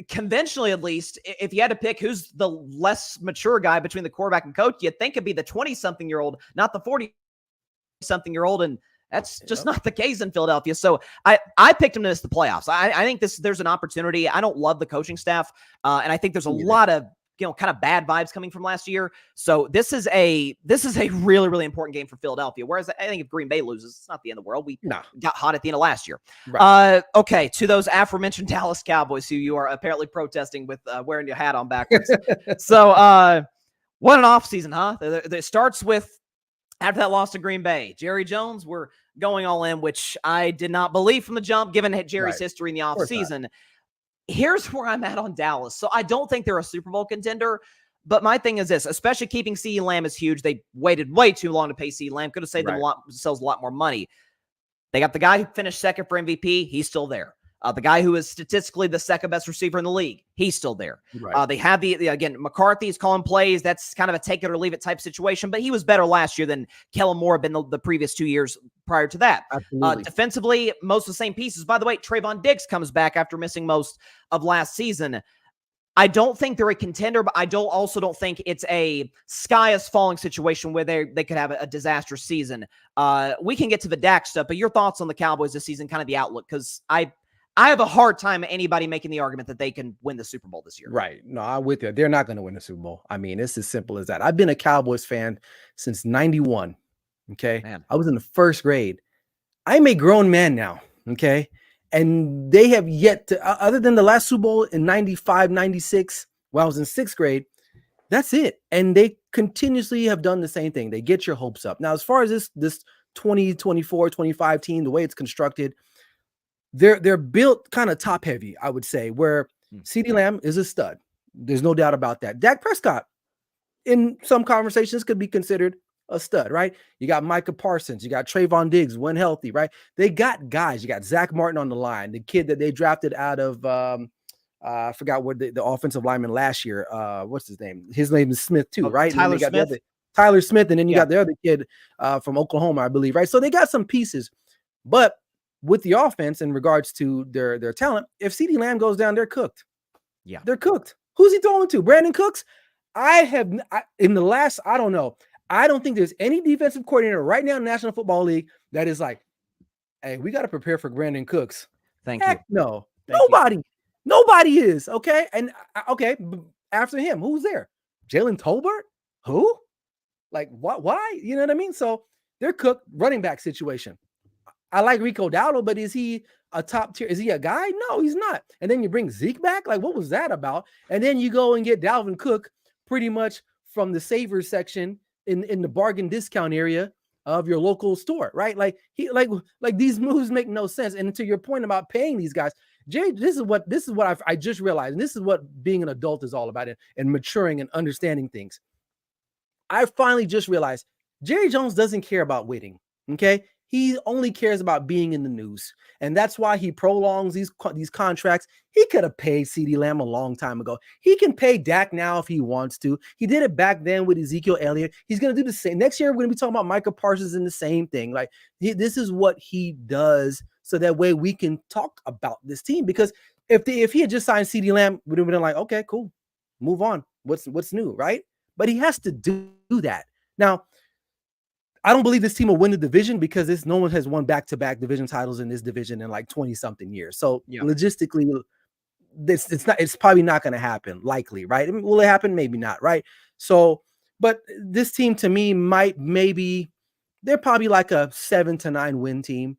conventionally at least, if you had to pick who's the less mature guy between the quarterback and coach, you'd think it'd be the 20-something-year-old, not the 40-something-year-old, and that's just not the case in Philadelphia. So I picked him to miss the playoffs. I think there's an opportunity. I don't love the coaching staff, and I think there's a lot of kind of bad vibes coming from last year. So this is a really, really important game for Philadelphia. Whereas I think if Green Bay loses, it's not the end of the world. We got hot at the end of last year. Right. Okay, to those aforementioned Dallas Cowboys, who you are apparently protesting with wearing your hat on backwards. So what an offseason, huh? It starts with, after that loss to Green Bay, Jerry Jones, we're going all in, which I did not believe from the jump, given Jerry's history in the offseason. Here's where I'm at on Dallas. So I don't think they're a Super Bowl contender, but my thing is this, especially keeping CeeDee Lamb is huge. They waited way too long to pay CeeDee Lamb. Could have saved them themselves a lot more money. They got the guy who finished second for MVP. He's still there. The guy who is statistically the second best receiver in the league, he's still there. Right. They have again, McCarthy is calling plays. That's kind of a take it or leave it type situation, but he was better last year than Kellen Moore had been the previous 2 years prior to that. Defensively, most of the same pieces. By the way, Trayvon Diggs comes back after missing most of last season. I don't think they're a contender, but I also don't think it's a sky is falling situation where they could have a disastrous season. We can get to the Dak stuff, but your thoughts on the Cowboys this season, kind of the outlook, because I have a hard time anybody making the argument that they can win the Super Bowl this year. Right. No, I'm with you. They're not going to win the Super Bowl. It's as simple as that. I've been a Cowboys fan since 91. Okay. Man. I was in the first grade. I'm a grown man now. Okay. And they have yet to, other than the last Super Bowl in 95, 96, when I was in sixth grade, that's it. And they continuously have done the same thing. They get your hopes up. Now, as far as this 2024, 25 team, the way it's constructed, they're built kind of top heavy, I would say, where CeeDee Lamb is a stud. There's no doubt about that. Dak Prescott, in some conversations, could be considered a stud, right? You got Micah Parsons, you got Trayvon Diggs when healthy, right? They got guys. You got Zach Martin on the line, the kid that they drafted out of I forgot what the offensive lineman last year. What's his name? His name is Smith too, right? Tyler Smith. Tyler Smith, and then you got the other kid from Oklahoma, I believe, right? So they got some pieces, but with the offense in regards to their talent, if CeeDee Lamb goes down, they're cooked. Yeah, they're cooked. Who's he throwing to? Brandon Cooks? I don't know. I don't think there's any defensive coordinator right now in the National Football League that is like, hey, we got to prepare for Brandon Cooks. Thank you. No, nobody is. Okay. And okay, after him, who's there? Jalen Tolbert? Who? Like what? Why? You know what I mean? So they're cooked. Running back situation. I like Rico Dowdle, but is he a top tier? Is he a guy? No, he's not. And then you bring Zeke back. Like, what was that about? And then you go and get Dalvin Cook pretty much from the savers section in the bargain discount area of your local store, right? Like these moves make no sense. And to your point about paying these guys, Jay, this is what I just realized, and this is what being an adult is all about, and maturing and understanding things. I finally just realized Jerry Jones doesn't care about winning. Okay. He only cares about being in the news. And that's why he prolongs these contracts. He could have paid CeeDee Lamb a long time ago. He can pay Dak now if he wants to. He did it back then with Ezekiel Elliott. He's going to do the same. Next year, we're going to be talking about Micah Parsons and the same thing. Like, this is what he does. So that way we can talk about this team. Because if he had just signed CeeDee Lamb, we would have been like, okay, cool. Move on. What's new, right? But he has to do that. Now, I don't believe this team will win the division because no one has won back-to-back division titles in this division in like 20-something years. So logistically, it's probably not going to happen, likely, right? I mean, will it happen? Maybe not, right? So, but this team to me they're probably like a 7 to 9 win team.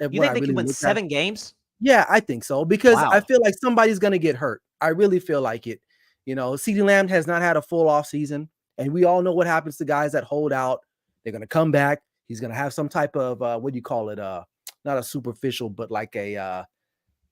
You think they can win 7 games? Yeah, I think so, because I feel like somebody's going to get hurt. I really feel like it. You know, CeeDee Lamb has not had a full off season, and we all know what happens to guys that hold out. They're going to come back. He's going to have some type of, what do you call it? Not a superficial, but like a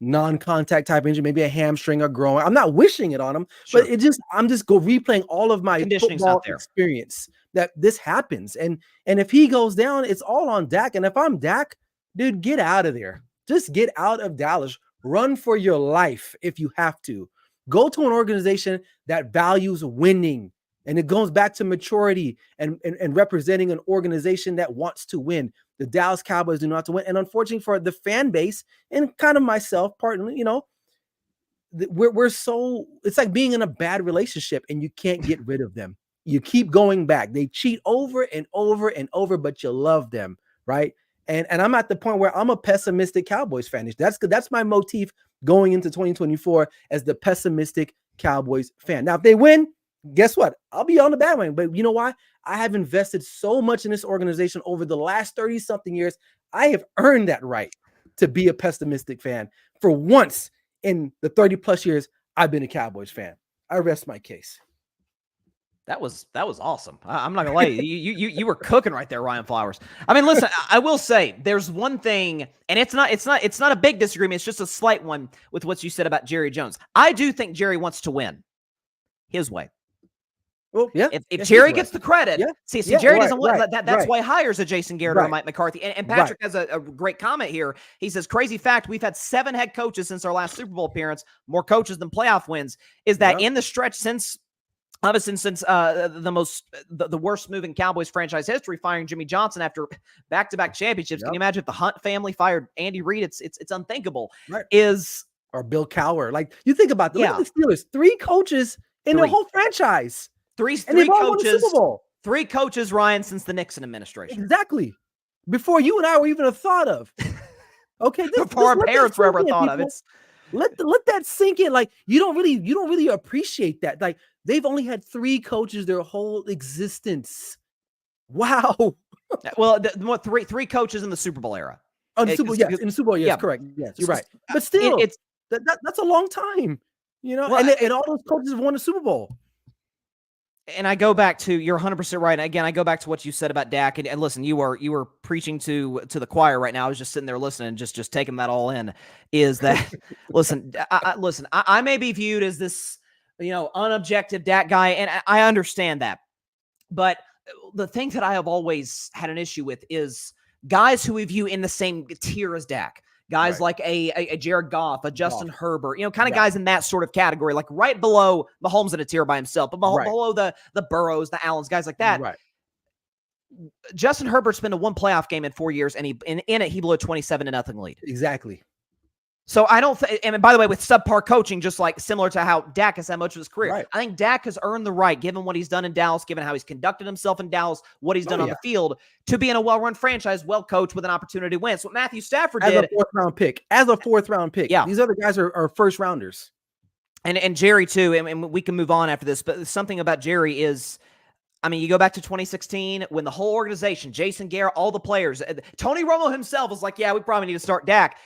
non-contact type injury, maybe a hamstring or growing. I'm not wishing it on him, but I'm just replaying all of my football experience that this happens. And if he goes down, it's all on Dak. And if I'm Dak, dude, get out of there. Just get out of Dallas. Run for your life if you have to. Go to an organization that values winning. And it goes back to maturity and representing an organization that wants to win. The Dallas Cowboys do not want to win. And unfortunately for the fan base and kind of myself, partly, you know, it's like being in a bad relationship and you can't get rid of them. You keep going back. They cheat over and over and over, but you love them, right? And I'm at the point where I'm a pessimistic Cowboys fan. That's my motif going into 2024 as the pessimistic Cowboys fan. Now, if they win, guess what? I'll be on the bandwagon. But you know why? I have invested so much in this organization over the last 30-something years. I have earned that right to be a pessimistic fan. For once in the 30-plus years, I've been a Cowboys fan. I rest my case. That was awesome. I'm not gonna lie, you were cooking right there, Ryan Flowers. I mean, listen, I will say there's one thing, and it's not a big disagreement. It's just a slight one with what you said about Jerry Jones. I do think Jerry wants to win his way. Well, yeah. If Jerry gets the credit, Jerry doesn't want that's why he hires a Jason Garrett or Mike McCarthy. And Patrick has a great comment here. He says, crazy fact, we've had 7 head coaches since our last Super Bowl appearance, more coaches than playoff wins. Is that in the stretch since the worst move in Cowboys franchise history, firing Jimmy Johnson after back-to-back championships? Can you imagine if the Hunt family fired Andy Reid? It's unthinkable. Right. Or Bill Cowher. Like, you think about look at the Steelers, 3 coaches in their whole franchise. Three coaches, Ryan, since the Nixon administration. Exactly. Before you and I were even a thought of. Okay. Before our parents were ever thought of. Let that sink in. Like, you don't really appreciate that. Like, they've only had 3 coaches their whole existence. Wow. Well, three coaches in the Super Bowl era. In the Super Bowl, yes, correct. Yes, you're right. But still, that's a long time. You know, well, and all those coaches have won a Super Bowl. And I go back to, you're 100% right. And again, I go back to what you said about Dak. And listen, you were preaching to the choir right now. I was just sitting there listening, just taking that all in. Is that listen, I may be viewed as this, unobjective Dak guy, and I understand that. But the thing that I have always had an issue with is guys who we view in the same tier as Dak. Guys like a Jared Goff, a Justin Herbert, kind of guys in that sort of category, like right below Mahomes in a tier by himself, but below the Burrows, the Allens, guys like that. Right. Justin Herbert's been to 1 playoff game in 4 years, and in it he blew a 27-0 lead. Exactly. So I don't and by the way, with subpar coaching, just like similar to how Dak has had much of his career, I think Dak has earned the right, given what he's done in Dallas, given how he's conducted himself in Dallas, what he's done on the field, to be in a well-run franchise, well-coached with an opportunity to win. So what Matthew Stafford did. As a fourth round pick. Yeah. These other guys are first rounders. And Jerry too, and we can move on after this, but something about Jerry is, I mean, you go back to 2016 when the whole organization, Jason Garrett, all the players, Tony Romo himself was like, yeah, we probably need to start Dak.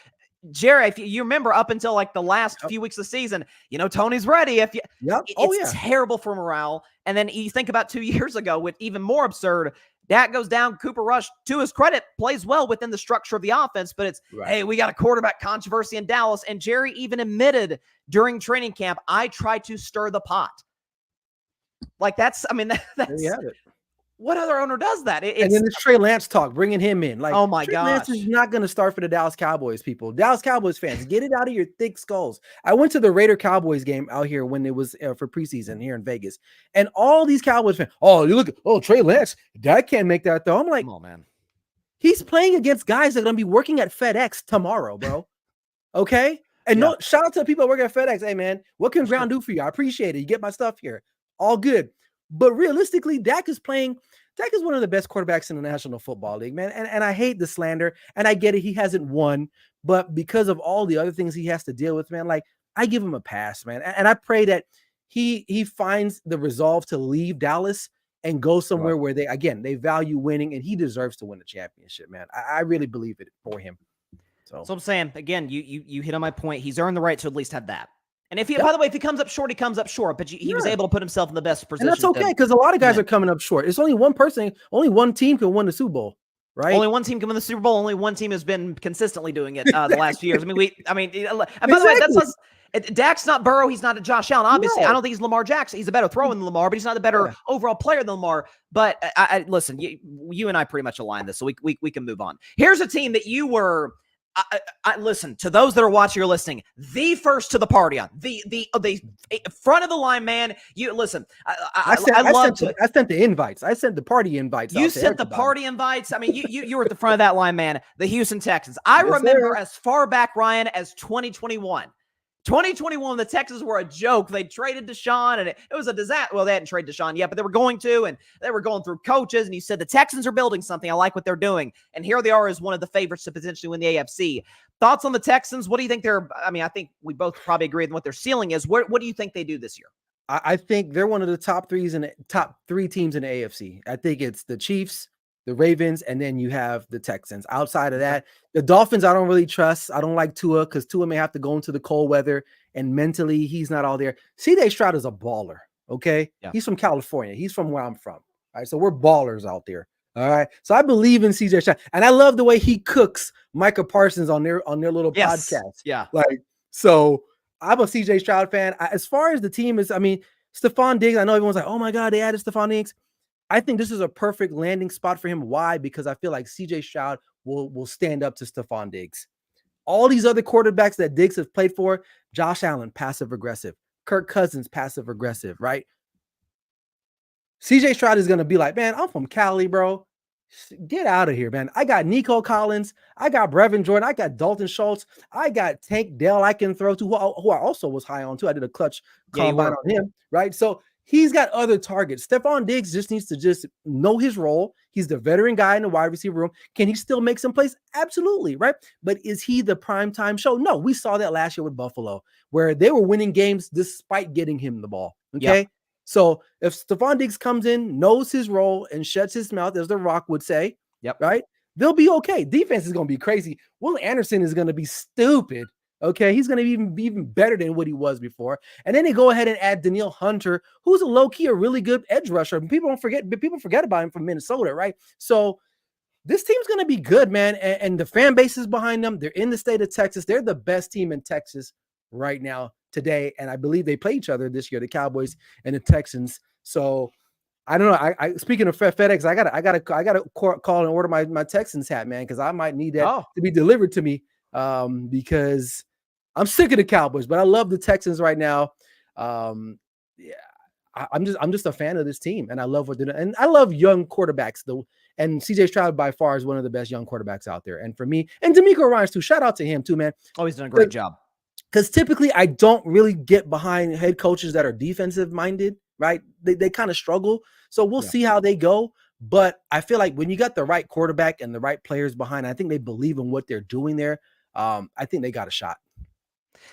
Jerry, if you remember up until like the last few weeks of the season, Tony's ready. It's terrible for morale. And then you think about 2 years ago with even more absurd, Dak goes down, Cooper Rush, to his credit, plays well within the structure of the offense, but it's, hey, we got a quarterback controversy in Dallas. And Jerry even admitted during training camp, I tried to stir the pot. Like that's what other owner does that? And then this Trey Lance talk, bringing him in. Like, oh my Trey Lance is not going to start for the Dallas Cowboys, people. Dallas Cowboys fans, get it out of your thick skulls. I went to the Raider Cowboys game out here when it was for preseason here in Vegas, and all these Cowboys fans, Trey Lance, Dak can't make that throw. I'm like, come on, man. He's playing against guys that are going to be working at FedEx tomorrow, bro. Okay? And no, shout out to the people that work at FedEx. Hey, man, what can Brown do for you? I appreciate it. You get my stuff here. All good. But realistically, Dak is one of the best quarterbacks in the National Football League, man. And I hate the slander, and I get it. He hasn't won, but because of all the other things he has to deal with, man, like, I give him a pass, man. And I pray that he finds the resolve to leave Dallas and go somewhere where they value winning, and he deserves to win the championship, man. I really believe it for him. So I'm saying, again, you hit on my point. He's earned the right to at least have that. And by the way, if he comes up short, he comes up short. But he was able to put himself in the best position. And that's okay, because a lot of guys are coming up short. It's only one team can win the Super Bowl, right? Only one team can win the Super Bowl. Only one team has been consistently doing it the last few years. By the way, that's us. Dak's not Burrow. He's not a Josh Allen. Obviously, I don't think he's Lamar Jackson. He's a better thrower than Lamar, but he's not a better overall player than Lamar. But listen, you and I pretty much align this, so we can move on. Here's a team that you were. Listen, to those that are watching or listening, the first to the party on the front of the line, man. You listen. I sent the invites. I sent the party invites. You sent the party invites. I mean, you were at the front of that line, man. The Houston Texans. I remember as far back, Ryan, as 2021. 2021, the Texans were a joke. They traded Deshaun, and it was a disaster. Well, they hadn't traded Deshaun yet, but they were going to, and they were going through coaches, and you said the Texans are building something. I like what they're doing. And here they are as one of the favorites to potentially win the AFC. Thoughts on the Texans? What do you think I think we both probably agree on what their ceiling is. What do you think they do this year? I think they're one of the top three teams in the AFC. I think it's the Chiefs, the Ravens, and then you have the Texans. Outside of that, the Dolphins, I don't really trust. I don't like Tua because Tua may have to go into the cold weather, and mentally he's not all there. C.J. Stroud is a baller, okay? Yeah. He's from California. He's from where I'm from, all right? So we're ballers out there, all right? So I believe in C.J. Stroud, and I love the way he cooks Micah Parsons on their little podcast. Yeah. So I'm a C.J. Stroud fan. As far as the team is, Stephon Diggs, I know everyone's like, oh, my God, they added Stephon Diggs. I think this is a perfect landing spot for him. Why? Because I feel like C.J. Stroud will stand up to Stephon Diggs. All these other quarterbacks that Diggs has played for, Josh Allen, passive-aggressive. Kirk Cousins, passive-aggressive, right? C.J. Stroud is going to be like, man, I'm from Cali, bro. Get out of here, man. I got Nico Collins. I got Brevin Jordan. I got Dalton Schultz. I got Tank Dell I can throw to, who I also was high on, too. I did a clutch combine on him, right? So he's got other targets. Stephon Diggs just needs to just know his role. He's the veteran guy in the wide receiver room. Can he still make some plays? Absolutely, right? But is he the primetime show? No, we saw that last year with Buffalo, where they were winning games despite getting him the ball, okay? Yep. So if Stephon Diggs comes in, knows his role, and shuts his mouth, as The Rock would say, right? They'll be okay. Defense is going to be crazy. Will Anderson is going to be stupid. Okay, he's going to be even better than what he was before. And then they go ahead and add Danielle Hunter, who's a low-key, a really good edge rusher. People forget about him from Minnesota, right? So this team's going to be good, man. And the fan base is behind them. They're in the state of Texas. They're the best team in Texas right now today. And I believe they play each other this year, the Cowboys and the Texans. So I don't know. I speaking of FedEx, I gotta call and order my Texans hat, man, because I might need that to be delivered to me. Because I'm sick of the Cowboys, but I love the Texans right now. I'm just a fan of this team, and I love what they're doing. And I love young quarterbacks, though. And CJ Stroud by far is one of the best young quarterbacks out there. And for me, and D'Amico Ryans too. Shout out to him too, man. Oh, he's done a great job. Because typically I don't really get behind head coaches that are defensive minded, right? They kind of struggle. So we'll see how they go. But I feel like when you got the right quarterback and the right players behind, I think they believe in what they're doing there. I think they got a shot.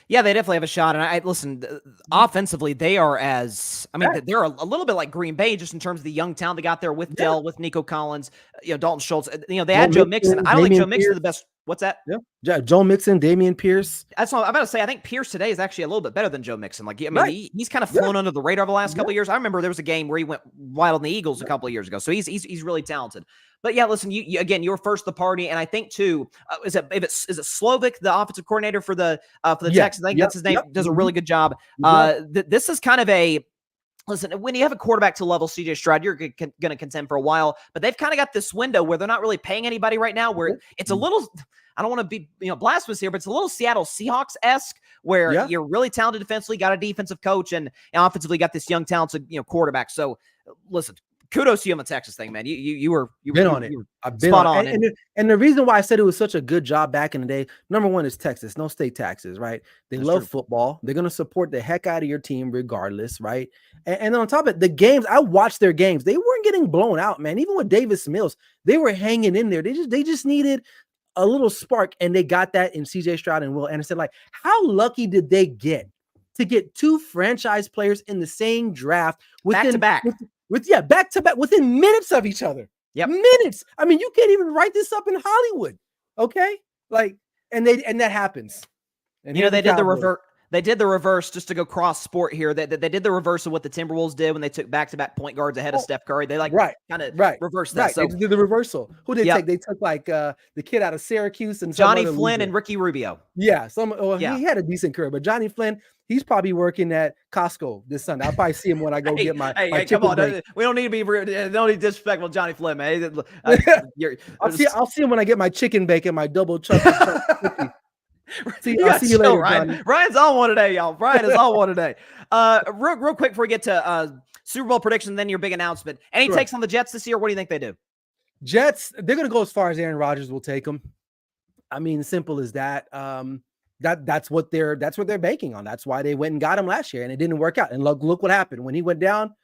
Yeah, they definitely have a shot. And I listen, offensively, they are they're a little bit like Green Bay just in terms of the young talent they got there with Yeah. Dell, with Nico Collins, Dalton Schultz. They Joe had Joe Mixon. Mixon, I don't think Joe Dameon Mixon is the Pierce. best. What's that? Yeah. Joe Mixon, Dameon Pierce. That's what I'm about to say. I think Pierce today is actually a little bit better than Joe Mixon. Like, I mean, Right. he's kind of flown under the radar the last couple of years. I remember there was a game where he went wild on the Eagles a couple of years ago. So he's really talented. But yeah, listen, you again, you were first to the party, and I think too, is it Slovic, the offensive coordinator for the Texans? I think that's his name. Does a really good job. This is kind of a. Listen, when you have a quarterback to level CJ Stroud, you're going to contend for a while, but they've kind of got this window where they're not really paying anybody right now, where it's a little, I don't want to be, blasphemous here, but it's a little Seattle Seahawks-esque where you're really talented defensively, got a defensive coach, and offensively got this young talented, quarterback. So listen, kudos to you on the Texas thing, man. You were on it. I've been spot on. And the reason why I said it was such a good job back in the day, number one is Texas, no state taxes, right? They love football. They're going to support the heck out of your team regardless, right? And on top of it, the games, I watched their games. They weren't getting blown out, man. Even with Davis Mills, they were hanging in there. They just needed a little spark, and they got that in CJ Stroud and Will Anderson. Like, how lucky did they get to get two franchise players in the same draft back to back? Back to back within minutes of each other. Yep. Minutes. I mean, you can't even write this up in Hollywood. Okay. Like, and that happens. And they did the reverse. They did the reverse just to go cross sport here. They did the reverse of what the Timberwolves did when they took back-to-back point guards ahead of Steph Curry. They kind of reversed that. Right. So they did the reversal. Who did they take? They took like the kid out of Syracuse and Johnny Flynn and Ricky Rubio. Yeah. He had a decent career, but Johnny Flynn, he's probably working at Costco this Sunday. I'll probably see him when I go get my come on. We don't need to be don't need disrespectful Johnny Flynn, man. I'll see him when I get my chicken bacon, my double chocolate. I'll see you later, Ryan. Johnny. Ryan's on one today, y'all. Ryan is on one today. Real quick before we get to Super Bowl prediction, then your big announcement. Any takes on the Jets this year? What do you think they do? Jets, they're going to go as far as Aaron Rodgers will take them. I mean, simple as that. That's what they're banking on. That's why they went and got him last year, and it didn't work out. And look what happened when he went down.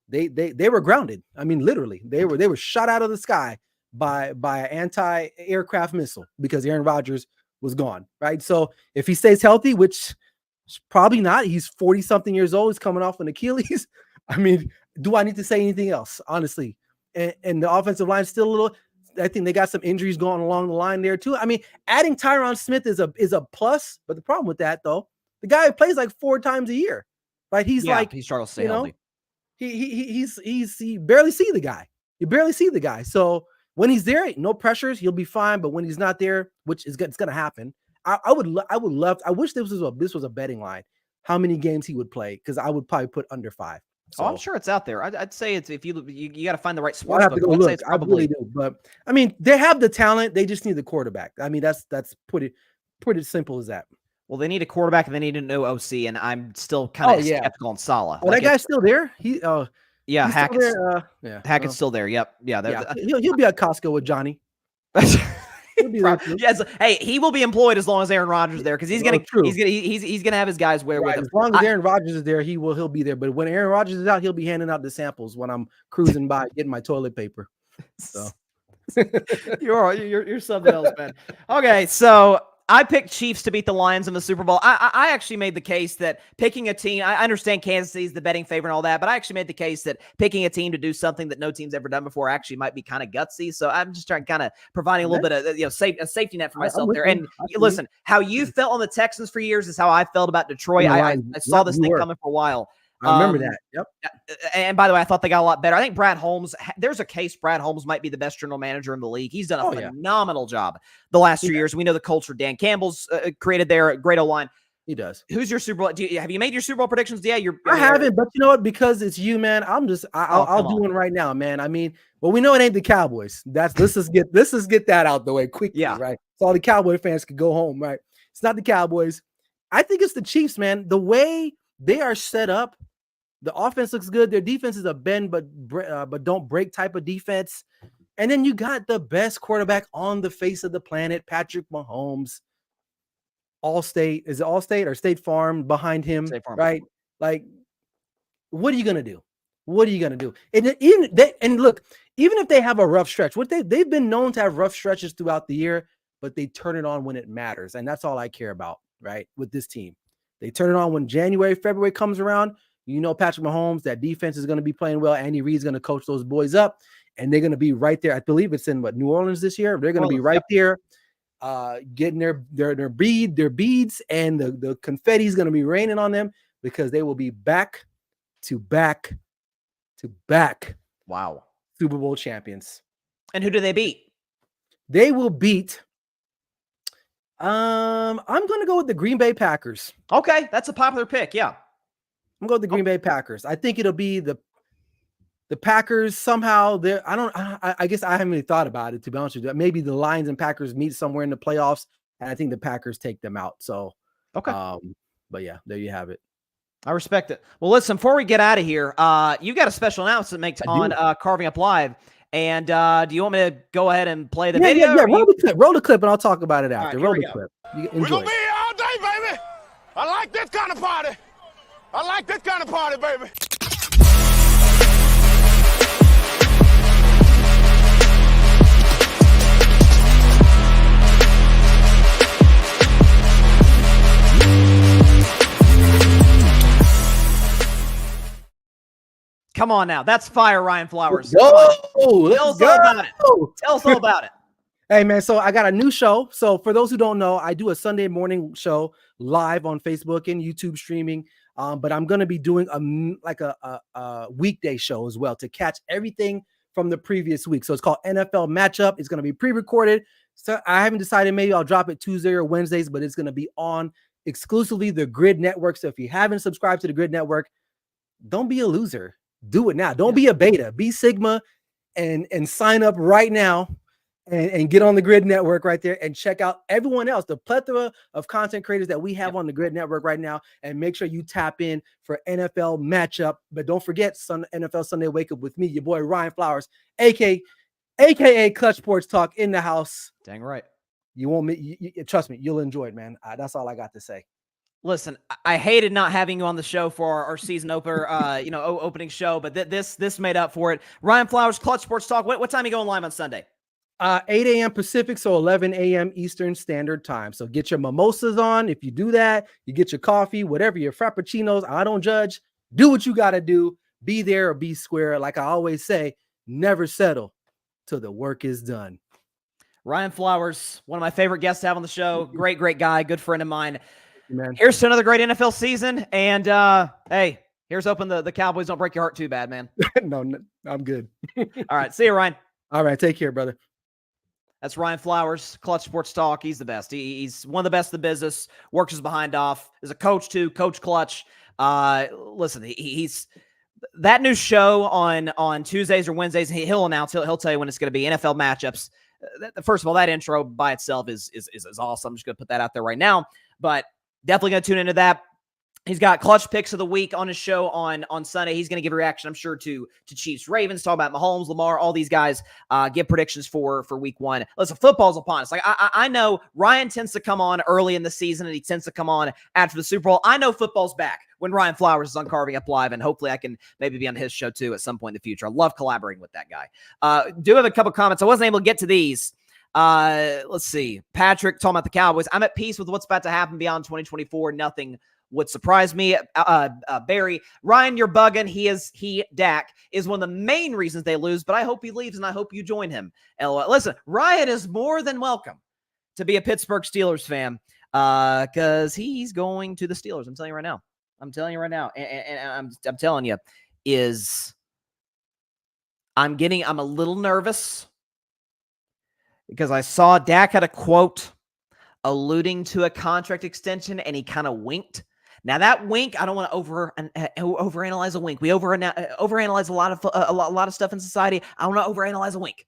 They were grounded. I mean, literally, they were shot out of the sky by an anti-aircraft missile because Aaron Rodgers was gone, right? So if he stays healthy, which probably not, he's 40-something years old, he's coming off an Achilles. I mean, do I need to say anything else, honestly? And the offensive line is still a little, I think they got some injuries going along the line there too. I mean, adding Tyron Smith is a plus, but the problem with that though, the guy plays like 4 times a year, right? He struggles to stay healthy. He barely see the guy. You barely see the guy. So when he's there, no pressures, he'll be fine. But when he's not there, which is it's going to happen, I would love. I wish this was a betting line. How many games he would play? Because I would probably put under 5. So, I'm sure it's out there. I'd say it's if you got to find the right sports book. I'd say it's probably, I really do. But I mean, they have the talent. They just need the quarterback. I mean, that's pretty simple as that. Well, they need a quarterback and they need a new OC, and I'm still kind of skeptical on Saleh. Oh, that guy's still there. Hackett's Hackett's still there. Yep. Yeah. He'll be at Costco with Johnny. Hey, he will be employed as long as Aaron Rodgers is there because he's gonna have his guys with him. As long as Aaron Rodgers is there, he'll be there. But when Aaron Rodgers is out, he'll be handing out the samples when I'm cruising by getting my toilet paper. So you're something else, man. Okay, so I picked Chiefs to beat the Lions in the Super Bowl. I actually made the case that picking a team, I understand Kansas City's the betting favorite and all that, but I actually made the case that picking a team to do something that no team's ever done before actually might be kind of gutsy. So I'm just trying kind of providing a little bit of a safety net for myself there. And listen, how you felt on the Texans for years is how I felt about Detroit. I saw this thing coming for a while. I remember that. Yep. And by the way, I thought they got a lot better. I think Brad Holmes, there's a case Brad Holmes might be the best general manager in the league. He's done a phenomenal job the last 2 years. We know the culture Dan Campbell's created there, great O-line. He does. Who's your Super Bowl? Have you made your Super Bowl predictions? Yeah, I haven't, but you know what? Because it's you, man. I'll do one right now, man. I mean, well, we know it ain't the Cowboys. Let's just get that out the way quickly, right? So all the Cowboy fans could go home, right? It's not the Cowboys. I think it's the Chiefs, man. The way they are set up. The offense looks good. Their defense is a bend but don't break type of defense. And then you got the best quarterback on the face of the planet, Patrick Mahomes. Allstate, is it Allstate or State Farm behind him, right? Like, what are you gonna do? What are you gonna do? And look, even if they have a rough stretch, they've been known to have rough stretches throughout the year, but they turn it on when it matters, and that's all I care about. right, with this team. They turn it on when January, February comes around. You know, Patrick Mahomes, that defense is going to be playing well. Andy Reid's going to coach those boys up, and they're going to be right there. I believe it's in New Orleans this year. They're going to be right there, getting their beads, and the confetti is going to be raining on them because they will be back to back to back. Wow. Super Bowl champions. And who do they beat? They will beat. I'm going to go with the Green Bay Packers. Okay, that's a popular pick. Yeah. I'm going with the Green Bay Packers. I think it'll be the Packers somehow. I guess I haven't really thought about it, to be honest with you. Maybe the Lions and Packers meet somewhere in the playoffs, and I think the Packers take them out. So, okay. But yeah, there you have it. I respect it. Well, listen, before we get out of here, you got a special announcement to make on Carving Up Live. And do you want me to go ahead and play the video? Yeah. Roll the clip, and I'll talk about it after. Right, roll the clip. We're going to be here all day, baby. I like this kind of party. I like this kind of party, baby. Come on now. That's fire, Ryan Flowers. Tell us all about it. Hey, man, so I got a new show. So for those who don't know, I do a Sunday morning show live on Facebook and YouTube streaming. But I'm going to be doing a weekday show as well to catch everything from the previous week. So it's called NFL Matchup. It's going to be pre-recorded. So I haven't decided. Maybe I'll drop it Tuesday or Wednesdays, but it's going to be on exclusively the Grid Network. So if you haven't subscribed to the Grid Network, don't be a loser. Do it now. Don't be a beta. Be Sigma and sign up right now and get on the Grid Network right there and check out everyone else, the plethora of content creators that we have on the Grid Network right now, and make sure you tap in for NFL Matchup. But don't forget NFL Sunday Wake Up with me, your boy Ryan Flowers, aka Clutch Sports Talk in the house. Dang right. You won't trust me, you'll enjoy it, man. That's all I got to say. Listen, I hated not having you on the show for our season opener, opening show, but this made up for it. Ryan Flowers, Clutch Sports Talk. What time are you going live on Sunday? 8 a.m. Pacific, so 11 a.m. Eastern Standard Time. So get your mimosas on. If you do that, you get your coffee, whatever, your frappuccinos. I don't judge. Do what you got to do. Be there or be square. Like I always say, never settle till the work is done. Ryan Flowers, one of my favorite guests to have on the show. Great guy, good friend of mine. Man. Here's to another great NFL season. And hey, here's hoping the Cowboys don't break your heart too bad, man. No, I'm good. All right. See you, Ryan. All right. Take care, brother. That's Ryan Flowers, Clutch Sports Talk. He's the best. He's one of the best in the business. Works his behind off. Is a coach too. Coach Clutch. Listen, he's that new show on Tuesdays or Wednesdays. He'll announce. He'll tell you when it's going to be NFL matchups. First of all, that intro by itself is awesome. I'm just going to put that out there right now. But definitely going to tune into that. He's got clutch picks of the week on his show on Sunday. He's going to give a reaction, I'm sure, to Chiefs, Ravens, talk about Mahomes, Lamar, all these guys, give predictions for week one. Listen, football's upon us. Like I know Ryan tends to come on early in the season and he tends to come on after the Super Bowl. I know football's back when Ryan Flowers is on Carving Up Live, and hopefully I can maybe be on his show too at some point in the future. I love collaborating with that guy. Do have a couple comments. I wasn't able to get to these. Let's see. Patrick talking about the Cowboys. I'm at peace with what's about to happen beyond 2024. Nothing would surprise me. Barry, Ryan, you're bugging. Dak is one of the main reasons they lose, but I hope he leaves and I hope you join him. LOL. Listen, Ryan is more than welcome to be a Pittsburgh Steelers fan because he's going to the Steelers. I'm telling you right now. And I'm telling you I'm a little nervous because I saw Dak had a quote alluding to a contract extension and he kind of winked. Now that wink, I don't want to overanalyze a wink. We overanalyze a lot of stuff in society. I don't want to overanalyze a wink.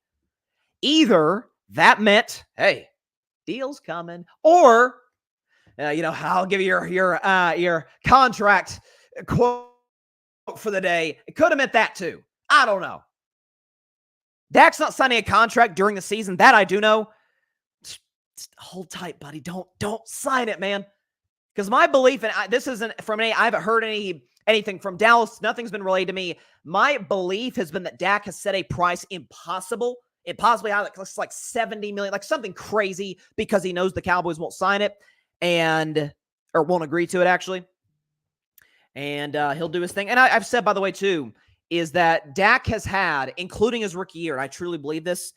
Either that meant, hey, deal's coming, or I'll give you your contract quote for the day. It could have meant that too. I don't know. Dak's not signing a contract during the season. That I do know. Just hold tight, buddy. Don't sign it, man. Because my belief, and this isn't from me, I haven't heard anything from Dallas. Nothing's been relayed to me. My belief has been that Dak has set a price impossibly high, like $70 million, like something crazy, because he knows the Cowboys won't sign it. And or won't agree to it, actually. And he'll do his thing. And I've said, by the way, too, is that Dak has had, including his rookie year, and I truly believe this,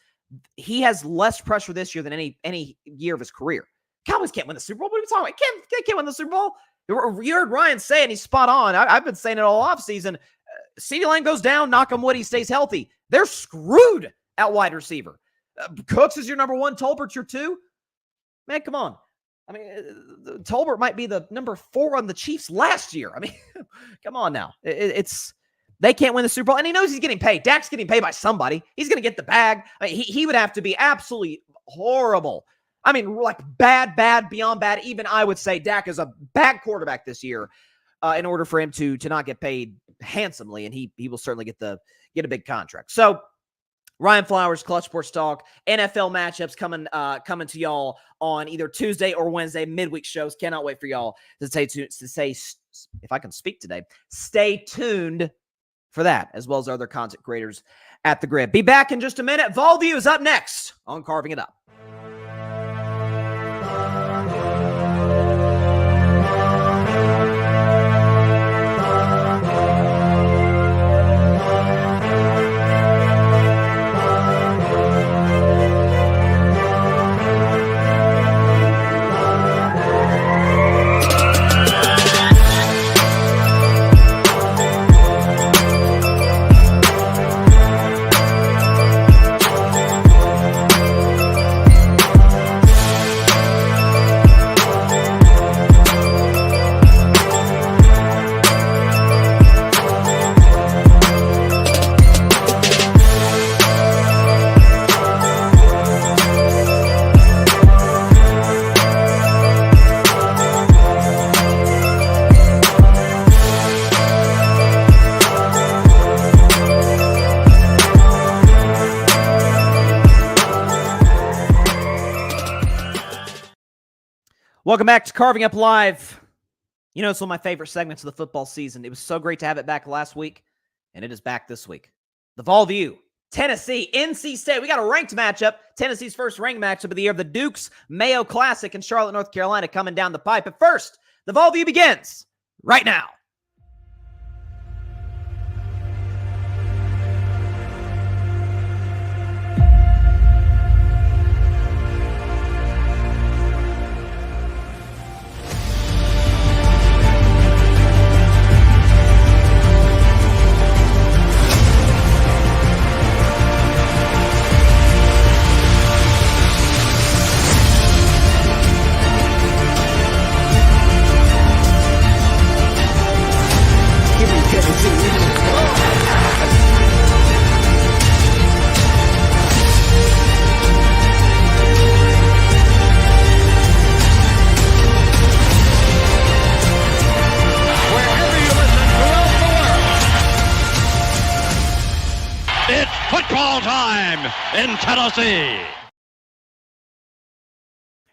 he has less pressure this year than any year of his career. Cowboys can't win the Super Bowl. What are we talking about? Can't win the Super Bowl. You heard Ryan say, and he's spot on. I've been saying it all offseason. CeeDee Lamb goes down, knock on wood, he stays healthy. They're screwed at wide receiver. Cooks is your number one. Tolbert's your two. Man, come on. I mean, Tolbert might be the number 4 on the Chiefs last year. I mean, come on now. They can't win the Super Bowl, and he knows he's getting paid. Dak's getting paid by somebody. He's going to get the bag. I mean, he would have to be absolutely horrible. I mean, like bad, beyond bad. Even I would say Dak is a bad quarterback this year in order for him to not get paid handsomely, and he will certainly get a big contract. So, Ryan Flowers, Clutch Sports Talk, NFL matchups coming to y'all on either Tuesday or Wednesday, midweek shows. Cannot wait for y'all to say, if I can speak today, stay tuned for that, as well as other content creators at the Grid. Be back in just a minute. Vol View is up next on Carving It Up. Welcome back to Carving Up Live. You know, it's one of my favorite segments of the football season. It was so great to have it back last week, and it is back this week. The Vol View, Tennessee, NC State. We got a ranked matchup. Tennessee's first ranked matchup of the year, the Dukes Mayo Classic in Charlotte, North Carolina, coming down the pipe. But first, the Vol View begins right now. In Tennessee.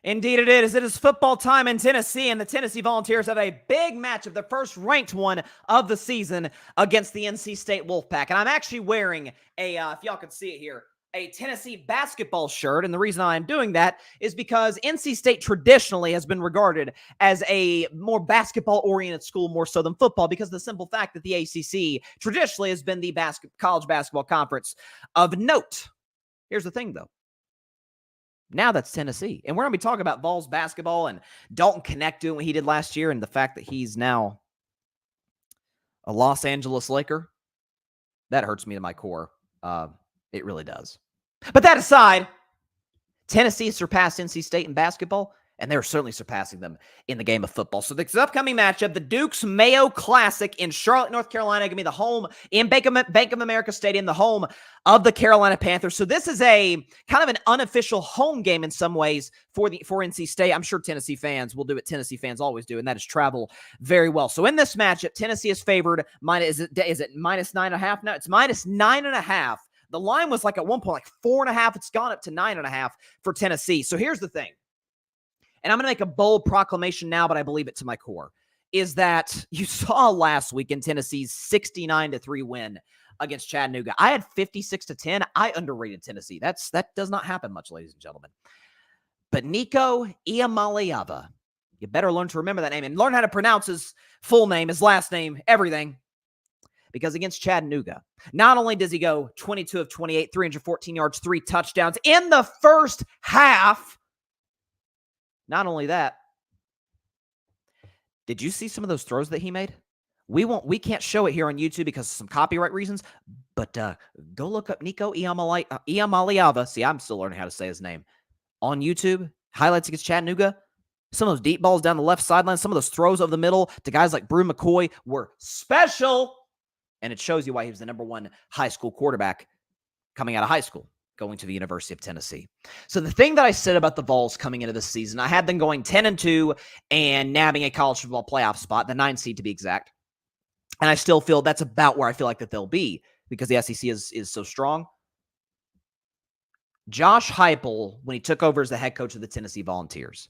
Indeed it is. It is football time in Tennessee, and the Tennessee Volunteers have a big matchup, the first ranked one of the season against the NC State Wolfpack. And I'm actually wearing if y'all can see it here, a Tennessee basketball shirt. And the reason I'm doing that is because NC State traditionally has been regarded as a more basketball-oriented school, more so than football, because of the simple fact that the ACC traditionally has been the college basketball conference of note. Here's the thing, though. Now that's Tennessee. And we're going to be talking about Vols basketball and Dalton Knecht doing what he did last year and the fact that he's now a Los Angeles Laker. That hurts me to my core. It really does. But that aside, Tennessee surpassed NC State in basketball, and they're certainly surpassing them in the game of football. So this upcoming matchup, the Dukes Mayo Classic in Charlotte, North Carolina, going to be the home in Bank of America Stadium, the home of the Carolina Panthers. So this is a kind of an unofficial home game in some ways for NC State. I'm sure Tennessee fans will do what Tennessee fans always do, and that is travel very well. So in this matchup, Tennessee is favored. Is it minus 9.5 now? It's minus 9.5. The line was like at one point like 4.5. It's gone up to 9.5 for Tennessee. So here's the thing. And I'm going to make a bold proclamation now, but I believe it to my core, is that you saw last week in Tennessee's 69-3 win against Chattanooga. I had 56-10. I underrated Tennessee. That does not happen much, ladies and gentlemen. But Nico Iamaleava You better learn to remember that name and learn how to pronounce his full name, his last name, everything. Because against Chattanooga, not only does he go 22 of 28, 314 yards, 3 touchdowns in the first half, not only that, did you see some of those throws that he made? We can't show it here on YouTube because of some copyright reasons, but go look up Nico Iamaleava. See, I'm still learning how to say his name. On YouTube, highlights against Chattanooga. Some of those deep balls down the left sideline, some of those throws over the middle to guys like Brew McCoy were special. And it shows you why he was the #1 high school quarterback coming out of high school, going to the University of Tennessee. So the thing that I said about the Vols coming into this season, I had them going 10-2 and nabbing a college football playoff spot, the 9 seed to be exact. And I still feel that's about where I feel like that they'll be because the SEC is so strong. Josh Heupel, when he took over as the head coach of the Tennessee Volunteers,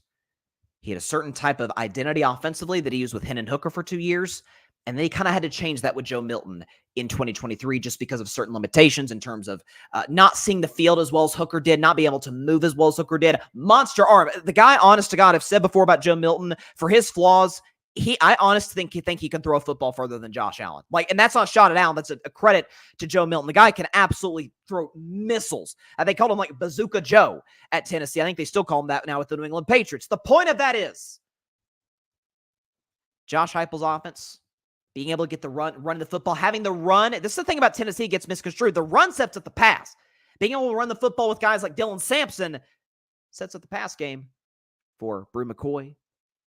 he had a certain type of identity offensively that he used with Hendon Hooker for 2 years. And they kind of had to change that with Joe Milton in 2023 just because of certain limitations in terms of not seeing the field as well as Hooker did, not being able to move as well as Hooker did. Monster arm. The guy, honest to God, I've said before about Joe Milton, for his flaws, I honestly think he can throw a football further than Josh Allen. And that's not shot at Allen. That's a credit to Joe Milton. The guy can absolutely throw missiles. They called him like Bazooka Joe at Tennessee. I think they still call him that now with the New England Patriots. The point of that is Josh Heupel's offense, being able to get the run the football, having the run. This is the thing about Tennessee gets misconstrued. The run sets up the pass. Being able to run the football with guys like Dylan Sampson sets up the pass game for Brew McCoy,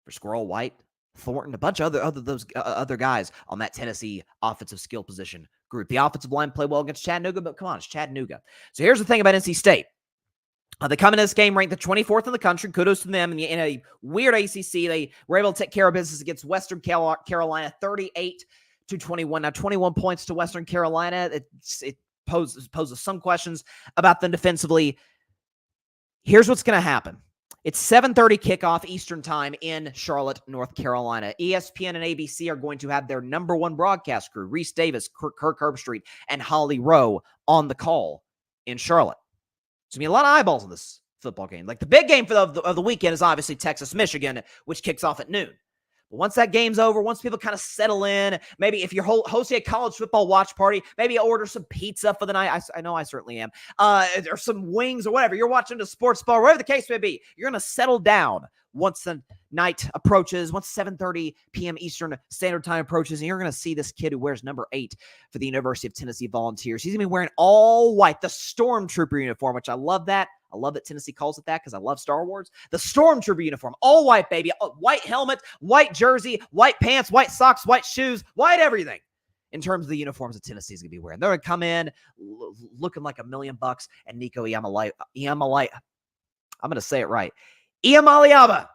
for Squirrel White, Thornton, a bunch of other guys on that Tennessee offensive skill position group. The offensive line played well against Chattanooga, but come on, it's Chattanooga. So here's the thing about NC State. They come into this game ranked the 24th in the country. Kudos to them. In a weird ACC, they were able to take care of business against Western Carolina, 38-21. Now, 21 points to Western Carolina. It poses some questions about them defensively. Here's what's going to happen. It's 7:30 kickoff Eastern time in Charlotte, North Carolina. ESPN and ABC are going to have their #1 broadcast crew, Reese Davis, Kirk Herbstreit, and Holly Rowe on the call in Charlotte. There's going to be a lot of eyeballs on this football game. Like the big game of the weekend is obviously Texas-Michigan, which kicks off at noon. But once that game's over, once people kind of settle in, maybe if you're hosting a college football watch party, maybe order some pizza for the night. I know I certainly am. Or some wings or whatever. You're watching the sports bar, whatever the case may be. You're going to settle down once the night approaches, once 7:30 p.m. Eastern Standard Time approaches, and you're going to see this kid who wears number 8 for the University of Tennessee Volunteers. He's going to be wearing all white, the Stormtrooper uniform, which I love that. I love that Tennessee calls it that because I love Star Wars. The Stormtrooper uniform, all white, baby. White helmet, white jersey, white pants, white socks, white shoes, white everything. In terms of the uniforms that Tennessee's going to be wearing. They're going to come in looking like $1 million, and Nico Iamaleava, I'm going to say it right, Iamaleava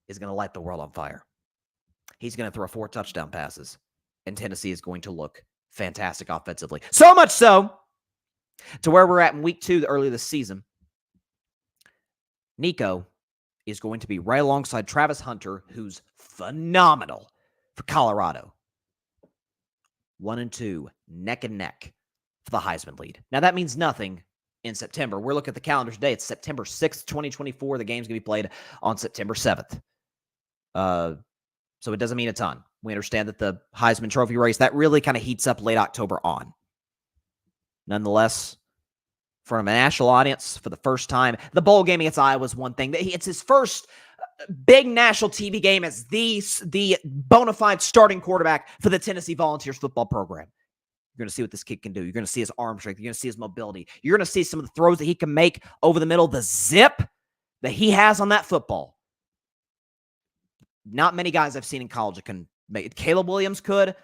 is going to light the world on fire. He's going to throw 4 touchdown passes, and Tennessee is going to look fantastic offensively. So much so to where we're at in week 2 early this season. Nico is going to be right alongside Travis Hunter, who's phenomenal for Colorado. 1 and 2, neck and neck for the Heisman lead. Now, that means nothing in September. We're looking at the calendar today. It's September 6th, 2024. The game's going to be played on September 7th. So it doesn't mean a ton. We understand that the Heisman Trophy race, that really kind of heats up late October on. Nonetheless, from a national audience for the first time, the bowl game against Iowa is one thing. It's his first big national TV game as the bona fide starting quarterback for the Tennessee Volunteers football program. You're going to see what this kid can do. You're going to see his arm strength. You're going to see his mobility. You're going to see some of the throws that he can make over the middle, the zip that he has on that football. Not many guys I've seen in college that can make it. Caleb Williams could.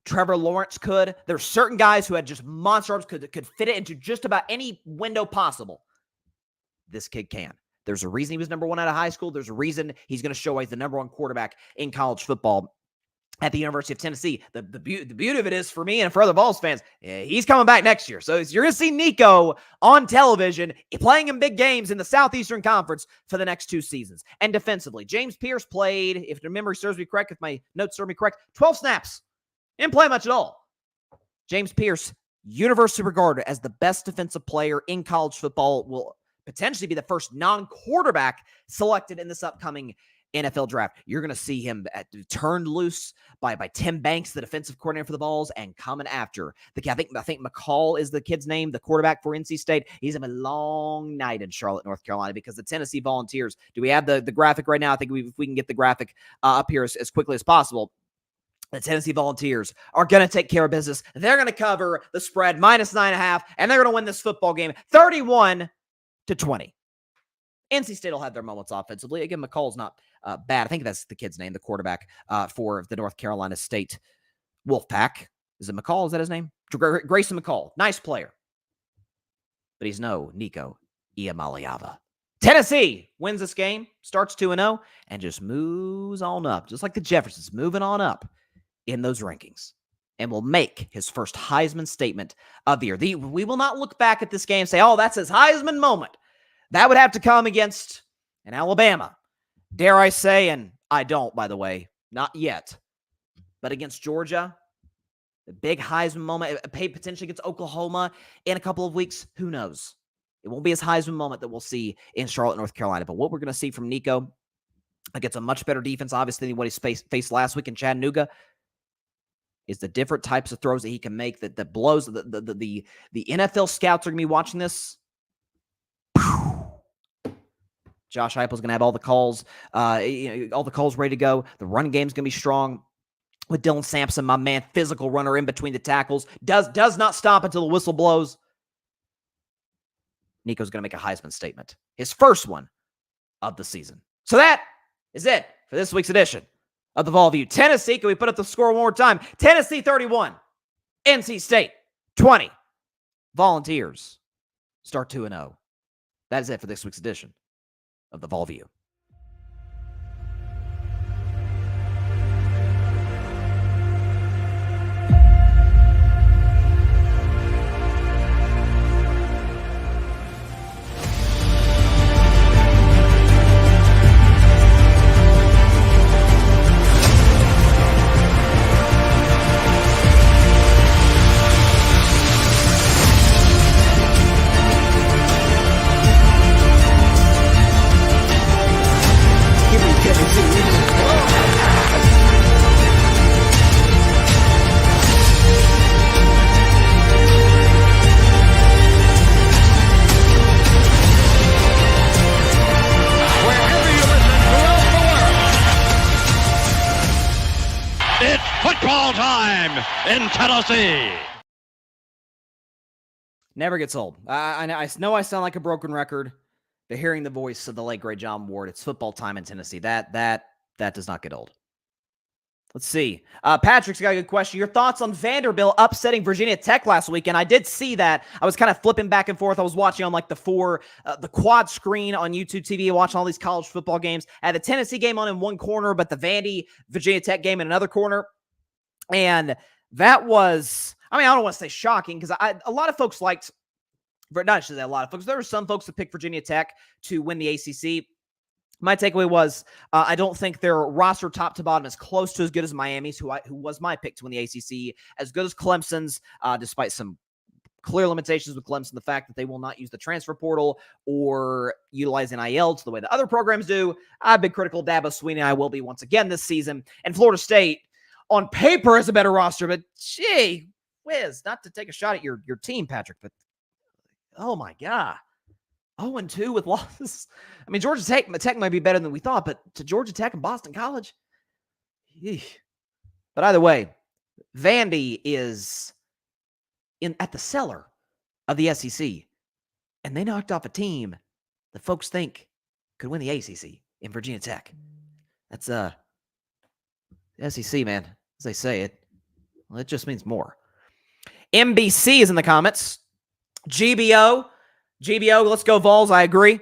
Trevor Lawrence could. There's certain guys who had just monster arms could fit it into just about any window possible. This kid can. There's a reason he was #1 out of high school. There's a reason he's going to show why he's the #1 quarterback in college football at the University of Tennessee. The beauty of it is, for me and for other Vols fans, he's coming back next year. So you're going to see Nico on television playing in big games in the Southeastern Conference for the next 2 seasons. And defensively, James Pierce played, if the memory serves me correct, if my notes serve me correct, 12 snaps. Didn't play much at all. James Pierce, universally regarded as the best defensive player in college football, will potentially be the first non-quarterback selected in this upcoming NFL draft. You're going to see him turned loose by Tim Banks, the defensive coordinator for the Vols, and coming after the kid. I think McCall is the kid's name, the quarterback for NC State. He's having a long night in Charlotte, North Carolina, because the Tennessee Volunteers. Do we have the graphic right now? I think if we can get the graphic up here as quickly as possible. The Tennessee Volunteers are going to take care of business. They're going to cover the spread -9.5, and they're going to win this football game 31-20. NC State will have their moments offensively. Again, McCall's not bad. I think that's the kid's name, the quarterback for the North Carolina State Wolfpack. Is it McCall? Is that his name? Grayson McCall. Nice player. But he's no Nico Iamaleava. Tennessee wins this game, starts 2-0, and just moves on up, just like the Jeffersons, moving on up in those rankings, and will make his first Heisman statement of the year. We will not look back at this game and say, oh, that's his Heisman moment. That would have to come against an Alabama, dare I say, and I don't, by the way, not yet, but against Georgia, the big Heisman moment, potentially against Oklahoma in a couple of weeks, who knows? It won't be his Heisman moment that we'll see in Charlotte, North Carolina, but what we're going to see from Nico against a much better defense, obviously, than what he faced last week in Chattanooga, is the different types of throws that he can make that blows. The NFL scouts are going to be watching this. Josh Heupel's going to have all the calls, all the calls ready to go. The run game's going to be strong with Dylan Sampson, my man, physical runner in between the tackles. Does not stop until the whistle blows. Nico's going to make a Heisman statement, his first one of the season. So that is it for this week's edition of the Vol View. Tennessee, can we put up the score one more time? Tennessee 31, NC State 20. Volunteers start 2-0. That is it for this week's edition of the Vol View. It's football time in Tennessee. Never gets old. I know I sound like a broken record, but hearing the voice of the late great John Ward, it's football time in Tennessee. That does not get old. Let's see. Patrick's got a good question. Your thoughts on Vanderbilt upsetting Virginia Tech last weekend? I did see that. I was kind of flipping back and forth. I was watching on like the quad screen on YouTube TV, watching all these college football games. I had the Tennessee game on in one corner, but the Vandy Virginia Tech game in another corner. And that was, I don't want to say shocking, because a lot of folks liked, not just a lot of folks, there were some folks that picked Virginia Tech to win the ACC. My takeaway was I don't think their roster top to bottom is close to as good as Miami's, who was my pick to win the ACC, as good as Clemson's, despite some clear limitations with Clemson, the fact that they will not use the transfer portal or utilize NIL to the way that other programs do. I've been critical of Dabo Swinney. I will be once again this season. And Florida State, on paper, is a better roster, but gee whiz, not to take a shot at your team, Patrick, but oh my God. 0-2 with losses. Georgia Tech might be better than we thought, but to Georgia Tech and Boston College? Eesh. But either way, Vandy is at the cellar of the SEC, and they knocked off a team that folks think could win the ACC in Virginia Tech. That's the SEC, man. As they say it, well, it just means more. MBC is in the comments. GBO, let's go Vols. I agree.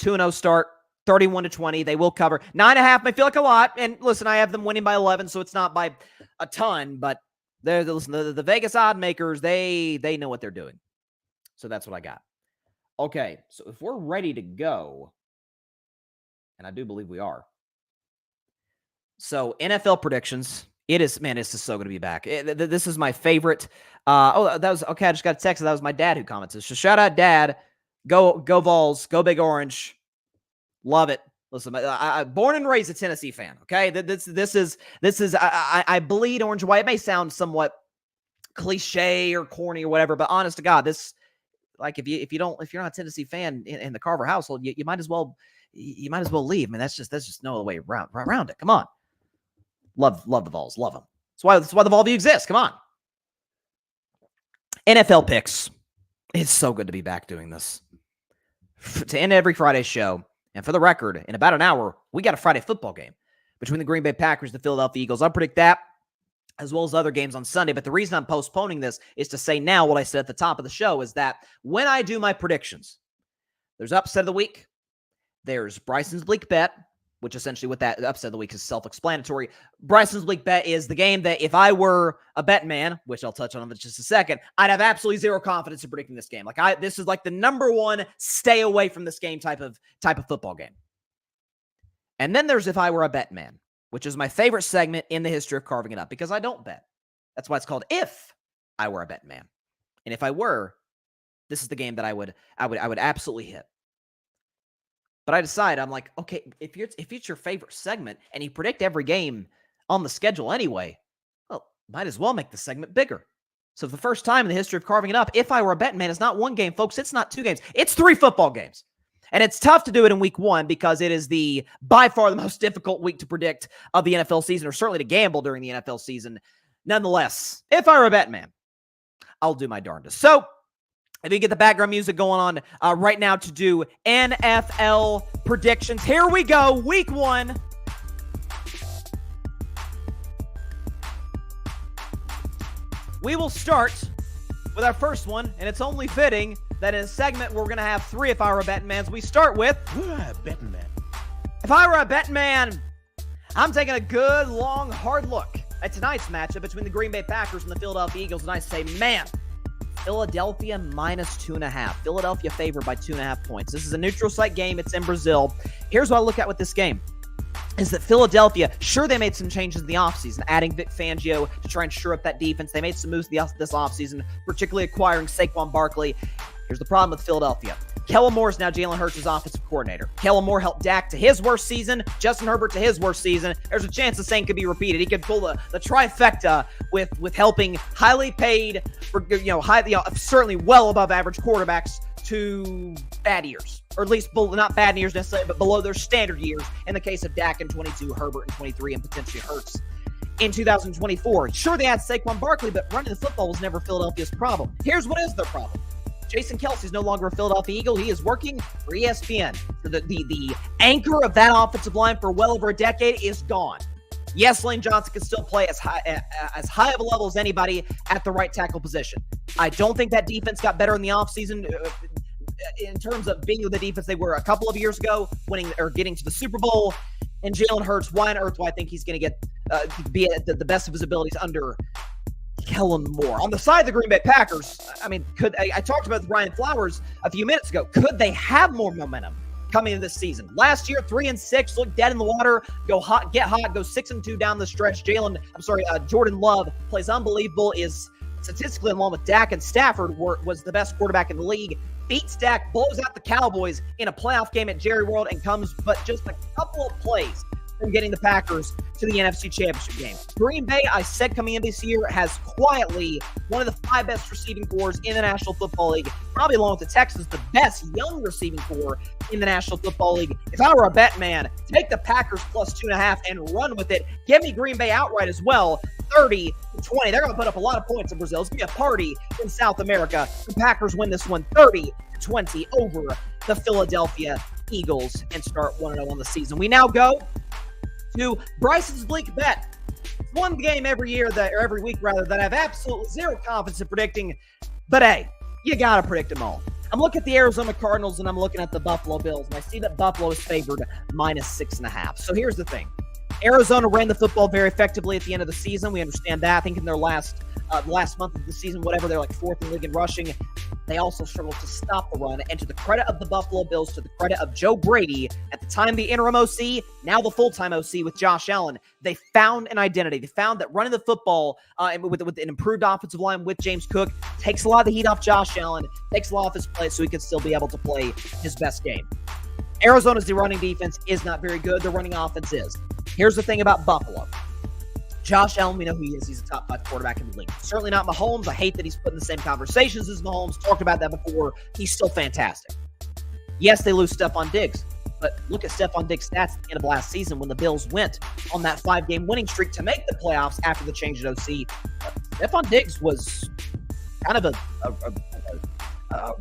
2-0 start, 31-20. They will cover. 9.5 may feel like a lot. And listen, I have them winning by 11, so it's not by a ton. But listen, the Vegas odd makers, they know what they're doing. So that's what I got. Okay, so if we're ready to go, and I do believe we are. So NFL predictions. It's just so going to be back. This is my favorite. That was okay. I just got a text. That was my dad who commented. So shout out, Dad. Go Vols. Go Big Orange. Love it. Listen, I born and raised a Tennessee fan. Okay, this is I bleed orange and white. It may sound somewhat cliche or corny or whatever, but honest to God, this, like, if you're not a Tennessee fan in the Carver household, you might as well leave. I mean, that's just no other way around it. Come on, love the Vols, love them. That's why the Vol View exists. Come on. NFL picks. It's so good to be back doing this. To end every Friday show, and for the record, in about an hour, we got a Friday football game between the Green Bay Packers and the Philadelphia Eagles. I'll predict that, as well as other games on Sunday. But the reason I'm postponing this is to say now what I said at the top of the show, is that when I do my predictions, there's upset of the week, there's Bryson's Bleak Bet, which essentially what that upset of the week is self-explanatory. Bryson's Bleak Bet is the game that if I were a Bettin Man, which I'll touch on in just a second, I'd have absolutely zero confidence in predicting this game. This is like the number one stay away from this game type of football game. And then there's If I Were a Bettin Man, which is my favorite segment in the history of carving it up, because I don't bet. That's why it's called If I Were a Bettin Man. And if I were, this is the game that I would absolutely hit. But I decide, I'm like, okay, if it's your favorite segment and you predict every game on the schedule anyway, well, might as well make the segment bigger. So for the first time in the history of carving it up, If I Were a Bettin Man, it's not one game, folks. It's not two games. It's 3 football games. And it's tough to do it in week 1 because it is by far the most difficult week to predict of the NFL season, or certainly to gamble during the NFL season. Nonetheless, If I Were a Bettin Man, I'll do my darndest. So if you get the background music going on right now to do NFL predictions. Here we go, week 1. We will start with our first one, and it's only fitting that in a segment we're going to have 3 If I Were a Bettin Mans. We start with Bettin Man. If I Were a Bettin Man, I'm taking a good, long, hard look at tonight's matchup between the Green Bay Packers and the Philadelphia Eagles, and I say, man, Philadelphia -2.5. Philadelphia favored by 2.5 points. This is a neutral site game. It's in Brazil. Here's what I look at with this game, is that Philadelphia, sure, they made some changes in the offseason, adding Vic Fangio to try and shore up that defense. They made some moves this offseason, particularly acquiring Saquon Barkley. Here's the problem with Philadelphia. Kellen Moore is now Jalen Hurts' offensive coordinator. Kellen Moore helped Dak to his worst season, Justin Herbert to his worst season. There's a chance the same could be repeated. He could pull the trifecta with helping highly paid, certainly well above average quarterbacks to bad years, or at least not bad years necessarily, but below their standard years. In the case of Dak in 22, Herbert in 23, and potentially Hurts in 2024. Sure, they had Saquon Barkley, but running the football was never Philadelphia's problem. Here's what is their problem. Jason Kelce's no longer a Philadelphia Eagle. He is working for ESPN. So the anchor of that offensive line for well over a decade is gone. Yes, Lane Johnson can still play as high of a level as anybody at the right tackle position. I don't think that defense got better in the offseason in terms of being the defense they were a couple of years ago, winning or getting to the Super Bowl. And Jalen Hurts, why on earth do I think he's going to be at the best of his abilities under Kellen Moore? On the side of the Green Bay Packers, I mean, I talked about Ryan Flowers a few minutes ago. Could they have more momentum coming into this season? Last year, 3-6, looked dead in the water, go 6-2 down the stretch. Jordan Love plays unbelievable, is statistically, along with Dak and Stafford, was the best quarterback in the league. Beats Dak, blows out the Cowboys in a playoff game at Jerry World, and comes but just a couple of plays from getting the Packers to the NFC Championship game. Green Bay, I said coming in this year, has quietly one of the 5 best receiving corps in the National Football League, probably along with the Texans, the best young receiving corps in the National Football League. If I were a bet man, take the Packers plus 2.5 and run with it. Give me Green Bay outright as well, 30-20. They're going to put up a lot of points in Brazil. It's going to be a party in South America. The Packers win this one 30-20 over the Philadelphia Eagles and start 1-0 on the season. We now go to Bryson's Bleak Bet. It's one game every week that I have absolutely zero confidence in predicting. But hey, you got to predict them all. I'm looking at the Arizona Cardinals and I'm looking at the Buffalo Bills, and I see that Buffalo is favored -6.5. So here's the thing. Arizona ran the football very effectively at the end of the season. We understand that. I think in their last month of the season, they're like 4th in the league in rushing. They also struggled to stop the run. And to the credit of the Buffalo Bills, to the credit of Joe Brady, at the time the interim OC, now the full-time OC with Josh Allen, they found an identity. They found that running the football with an improved offensive line with James Cook takes a lot of the heat off Josh Allen, takes a lot of his play so he can still be able to play his best game. Arizona's running defense is not very good. The running offense is. Here's the thing about Buffalo. Josh Allen, we know who he is. He's a top 5 quarterback in the league. Certainly not Mahomes. I hate that he's put in the same conversations as Mahomes. Talked about that before. He's still fantastic. Yes, they lose Stephon Diggs, but look at Stephon Diggs' stats at the end of last season when the Bills went on that 5-game winning streak to make the playoffs after the change at OC. Stephon Diggs was kind of a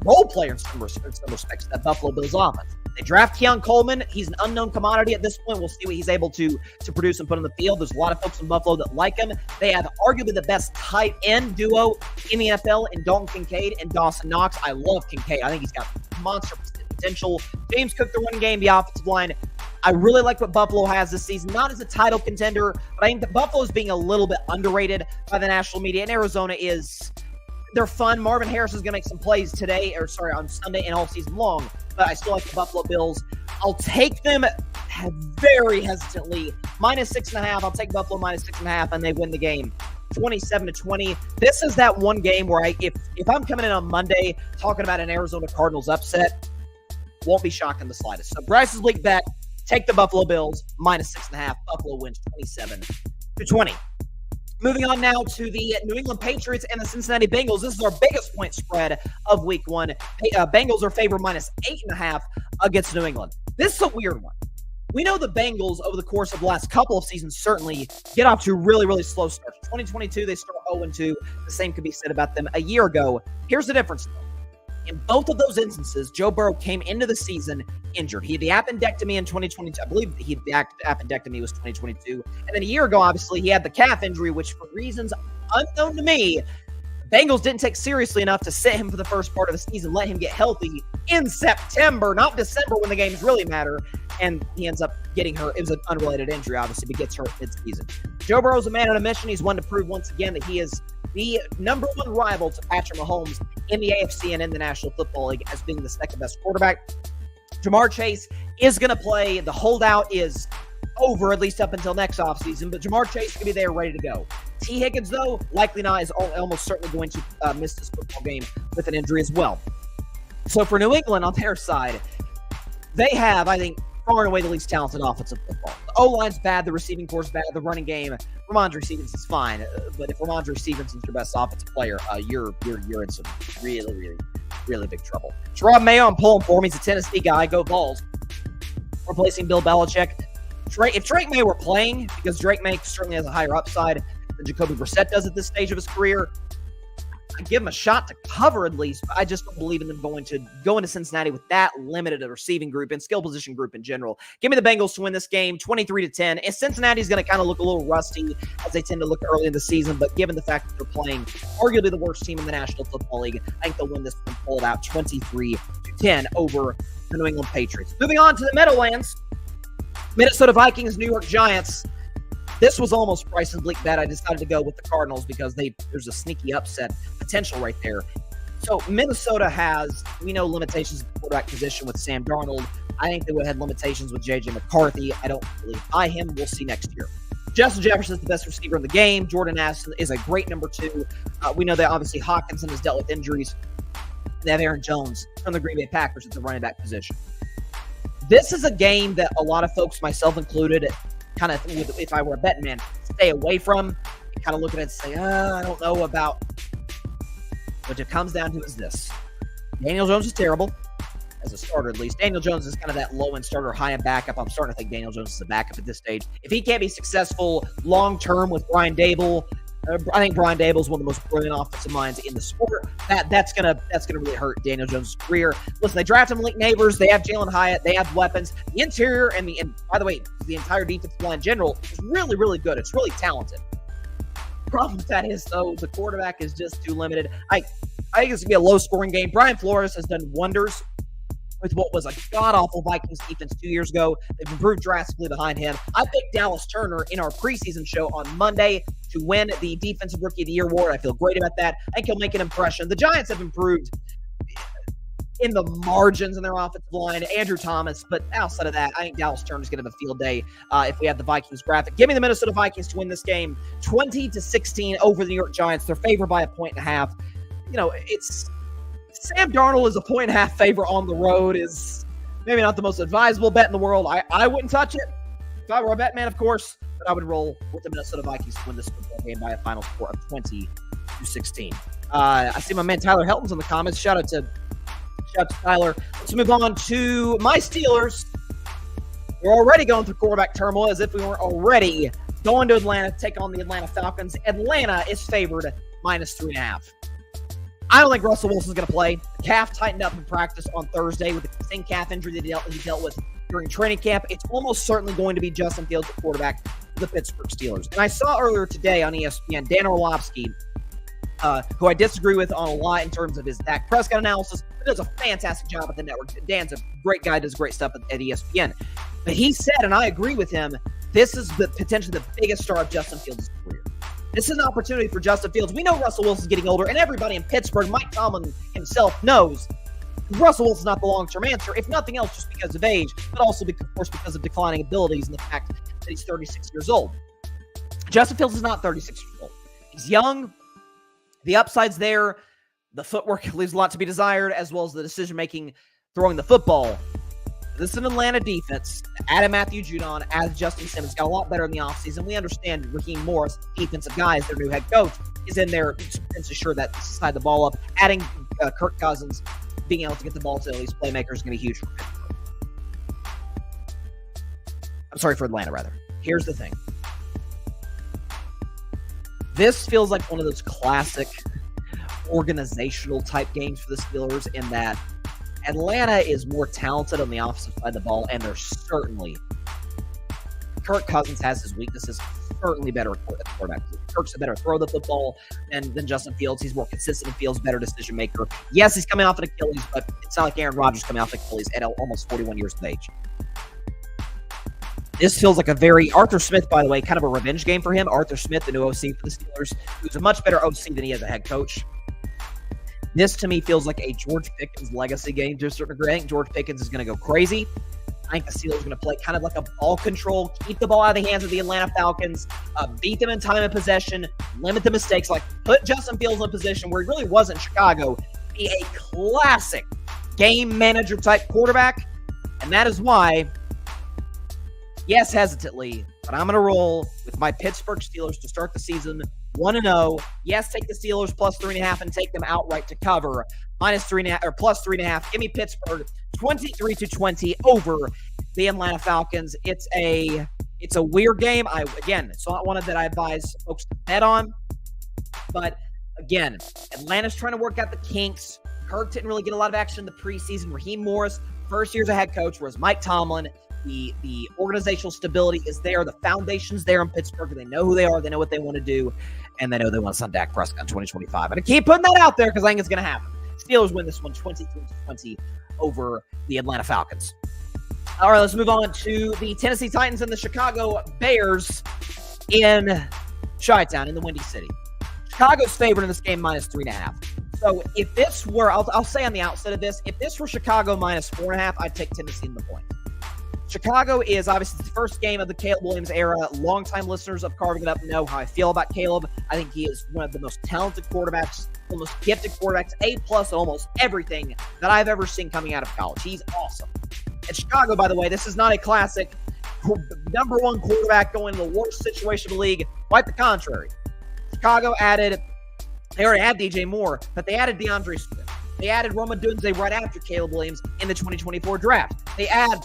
role player in some respects to that Buffalo Bills offense. They draft Keon Coleman. He's an unknown commodity at this point. We'll see what he's able to produce and put on the field. There's a lot of folks in Buffalo that like him. They have arguably the best tight end duo in the NFL in Dalton Kincaid and Dawson Knox. I love Kincaid. I think he's got monster potential. James Cook, the running game, the offensive line. I really like what Buffalo has this season. Not as a title contender, but I think that Buffalo is being a little bit underrated by the national media, and Arizona is... They're fun. Marvin Harris is going to make some plays on Sunday and all season long, but I still like the Buffalo Bills. I'll take them very hesitantly. -6.5. I'll take Buffalo -6.5, and they win the game 27-20. This is that one game where if I'm coming in on Monday talking about an Arizona Cardinals upset, won't be shocked in the slightest. So Bryce's league bet, take the Buffalo Bills, -6.5. Buffalo wins 27-20. Moving on now to the New England Patriots and the Cincinnati Bengals. This is our biggest point spread of week 1. Bengals are favored -8.5 against New England. This is a weird one. We know the Bengals over the course of the last couple of seasons certainly get off to really, really slow starts. 2022, they start 0-2. The same could be said about them a year ago. Here's the difference, though. In both of those instances, Joe Burrow came into the season injured. He had the appendectomy in 2022. I believe the appendectomy was 2022. And then a year ago, obviously, he had the calf injury, which for reasons unknown to me, Bengals didn't take seriously enough to sit him for the first part of the season, let him get healthy in September, not December when the games really matter. And he ends up getting hurt. It was an unrelated injury, obviously, but gets hurt mid-season. Joe Burrow's a man on a mission. He's one to prove once again that he is the number 1 rival to Patrick Mahomes in the AFC and in the National Football League as being the second best quarterback. Jamar Chase is going to play. The holdout is over, at least up until next offseason, but Jamar Chase is going to be there ready to go. T. Higgins, though, likely not, is almost certainly going to miss this football game with an injury as well. So for New England on their side, they have, I think, far and away the least talented offensive football. The O-line's bad, the receiving core's bad, the running game, Ramondre Stevenson's fine, but if Ramondre Stevenson's your best offensive player, you're in some really, really, really big trouble. Sherrod Mayo, I'm pulling for him. He's a Tennessee guy. Go Vols. Replacing Bill Belichick. If Drake May were playing, because Drake May certainly has a higher upside than Jacoby Brissett does at this stage of his career, I'd give him a shot to cover at least, but I just don't believe in them going into Cincinnati with that limited a receiving group and skill position group in general. Give me the Bengals to win this game 23-10. And Cincinnati's going to kind of look a little rusty as they tend to look early in the season, but given the fact that they're playing arguably the worst team in the National Football League, I think they'll win this one, pull it out 23-10 over the New England Patriots. Moving on to the Meadowlands, Minnesota Vikings, New York Giants. This was almost Bryson Bleak bet. I decided to go with the Cardinals because there's a sneaky upset potential right there. So Minnesota has, we know, limitations at the quarterback position with Sam Darnold. I think they would have had limitations with J.J. McCarthy. I don't really buy him. We'll see next year. Justin Jefferson is the best receiver in the game. Jordan Addison is a great number 2. We know that obviously Hawkinson has dealt with injuries. They have Aaron Jones from the Green Bay Packers at the running back position. This is a game that a lot of folks, myself included, kind of, if I were a betting man, stay away from and kind of look at it and say, I don't know about. What it comes down to is this. Daniel Jones is terrible, as a starter at least. Daniel Jones is kind of that low-end starter, high-end backup. I'm starting to think Daniel Jones is a backup at this stage. If he can't be successful long-term with Brian Dable, I think Brian Dable is one of the most brilliant offensive minds in the sport. That's gonna really hurt Daniel Jones' career. Listen, they drafted Malik Neighbors. They have Jalen Hyatt. They have weapons. The interior and by the way, the entire defensive line in general is really, really good. It's really talented. The problem with that is, though, the quarterback is just too limited. I think it's gonna be a low-scoring game. Brian Flores has done wonders with what was a god-awful Vikings defense 2 years ago. They've improved drastically behind him. I picked Dallas Turner in our preseason show on Monday to win the Defensive Rookie of the Year award. I feel great about that. I think he'll make an impression. The Giants have improved in the margins in their offensive line. Andrew Thomas, but outside of that, I think Dallas Turner's going to have a field day if we have the Vikings graphic. Give me the Minnesota Vikings to win this game 20-16 over the New York Giants. They're favored by 1.5. You know, it's Sam Darnold is a 1.5 favorite on the road is Maybe not the most advisable bet in the world. I wouldn't touch it if I were a bet man, of course, but I would roll with the Minnesota Vikings to win this football game by a final score of 20-16. I see my man Tyler Helton's in the comments. Shout out to Tyler. Let's move on to my Steelers. We're already going through quarterback turmoil as if we weren't already going to Atlanta to take on the Atlanta Falcons. Atlanta is favored -3.5. I don't think Russell Wilson's going to play. The calf tightened up in practice on Thursday with the same calf injury that he dealt with during training camp. It's almost certainly going to be Justin Fields at quarterback for the Pittsburgh Steelers. And I saw earlier today on ESPN, Dan Orlovsky, who I disagree with on a lot in terms of his Dak Prescott analysis, but does a fantastic job at the network. Dan's a great guy, does great stuff at ESPN. But he said, and I agree with him, this is potentially the biggest star of Justin Fields' career. This is an opportunity for Justin Fields. We know Russell Wilson's getting older, and everybody in Pittsburgh, Mike Tomlin himself, knows Russell Wilson's not the long-term answer, if nothing else just because of age, but also, of course, because of declining abilities and the fact that he's 36 years old. Justin Fields is not 36 years old. He's young. The upside's there. The footwork leaves a lot to be desired, as well as the decision-making throwing the football. This is an Atlanta defense. Added Matthew Judon, added Justin Simmons, got a lot better in the offseason. We understand Raheem Morris, defensive guy, as their new head coach, is in there to ensure that they slide the ball up. Adding Kirk Cousins, being able to get the ball to these playmakers is going to be huge for Pittsburgh. I'm sorry, for Atlanta, rather. Here's the thing. This feels like one of those classic organizational type games for the Steelers in that Atlanta is more talented on the offensive side of the ball, and they're certainly Kirk Cousins has his weaknesses, certainly better at quarterback. Kirk's a better throw the football than Justin Fields. He's more consistent in Fields, better decision maker. Yes, he's coming off an Achilles, but it's not like Aaron Rodgers coming off an Achilles at almost 41 years of age. This feels like a very Arthur Smith, by the way, kind of a revenge game for him. Arthur Smith, the new OC for the Steelers, who's a much better OC than he is a head coach. This, to me, feels like a George Pickens legacy game to a certain degree. I think George Pickens is going to go crazy. I think the Steelers are going to play kind of like a ball control, keep the ball out of the hands of the Atlanta Falcons, beat them in time of possession, limit the mistakes, like put Justin Fields in a position where he really was in Chicago, be a classic game manager type quarterback. And that is why, yes, hesitantly, but I'm going to roll with my Pittsburgh Steelers to start the season 1-0. Yes, take the Steelers +3.5 and take them outright to cover -3.5 or +3.5. Give me Pittsburgh 23-20 over the Atlanta Falcons. It's a weird game. It's not one that I advise folks to bet on. But again, Atlanta's trying to work out the kinks. Kirk didn't really get a lot of action in the preseason. Raheem Morris, first year as a head coach, whereas Mike Tomlin, the organizational stability is there. The foundation's there in Pittsburgh. They know who they are. They know what they want to do. And they know they want to sign Dak Prescott in 2025. And I keep putting that out there because I think it's going to happen. Steelers win this one 23-20 over the Atlanta Falcons. All right, let's move on to the Tennessee Titans and the Chicago Bears in Chi-Town in the Windy City. Chicago's favored in this game -3.5. So if this were, I'll say on the outset of this, if this were Chicago -4.5, I'd take Tennessee in the point. Chicago is obviously the first game of the Caleb Williams era. Longtime listeners of Carving It Up know how I feel about Caleb. I think he is one of the most talented quarterbacks, the most gifted quarterbacks, A+ at almost everything that I've ever seen coming out of college. He's awesome. And Chicago, by the way, this is not a classic number one quarterback going to the worst situation of the league. Quite the contrary. Chicago they already had DJ Moore, but they added DeAndre Swift. They added Roma Dunze right after Caleb Williams in the 2024 draft. They add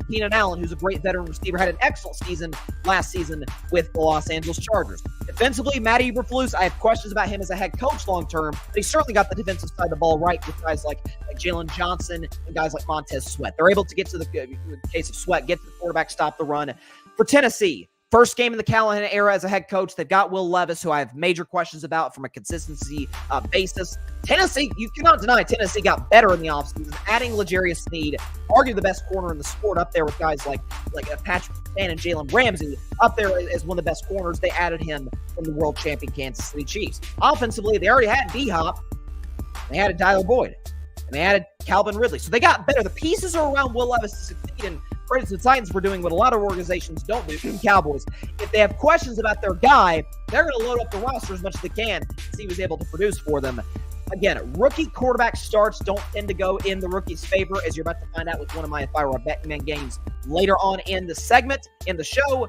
Keenan Allen, who's a great veteran receiver, had an excellent season last season with the Los Angeles Chargers. Defensively, Matty Eberflus, I have questions about him as a head coach long-term, but he certainly got the defensive side of the ball right with guys like Jalen Johnson and guys like Montez Sweat. They're able to get to in the case of Sweat, get to the quarterback, stop the run. For Tennessee, first game in the Callahan era as a head coach. They've got Will Levis, who I have major questions about from a consistency basis. Tennessee, you cannot deny Tennessee got better in the offseason, adding L'Jarius Sneed, arguably the best corner in the sport, up there with guys like Patrick Stan and Jalen Ramsey, up there as one of the best corners. They added him from the world champion Kansas City Chiefs. Offensively, they already had D-Hop. They added Tyler Boyd. And they added Calvin Ridley. So they got better. The pieces are around Will Levis to succeed, and credit to the Titans for doing what a lot of organizations don't do. Cowboys, if they have questions about their guy, they're going to load up the roster as much as they can. See who was able to produce for them. Again, rookie quarterback starts don't tend to go in the rookie's favor, as you're about to find out with one of my If I Were a Bettin Man games later on in the segment, in the show.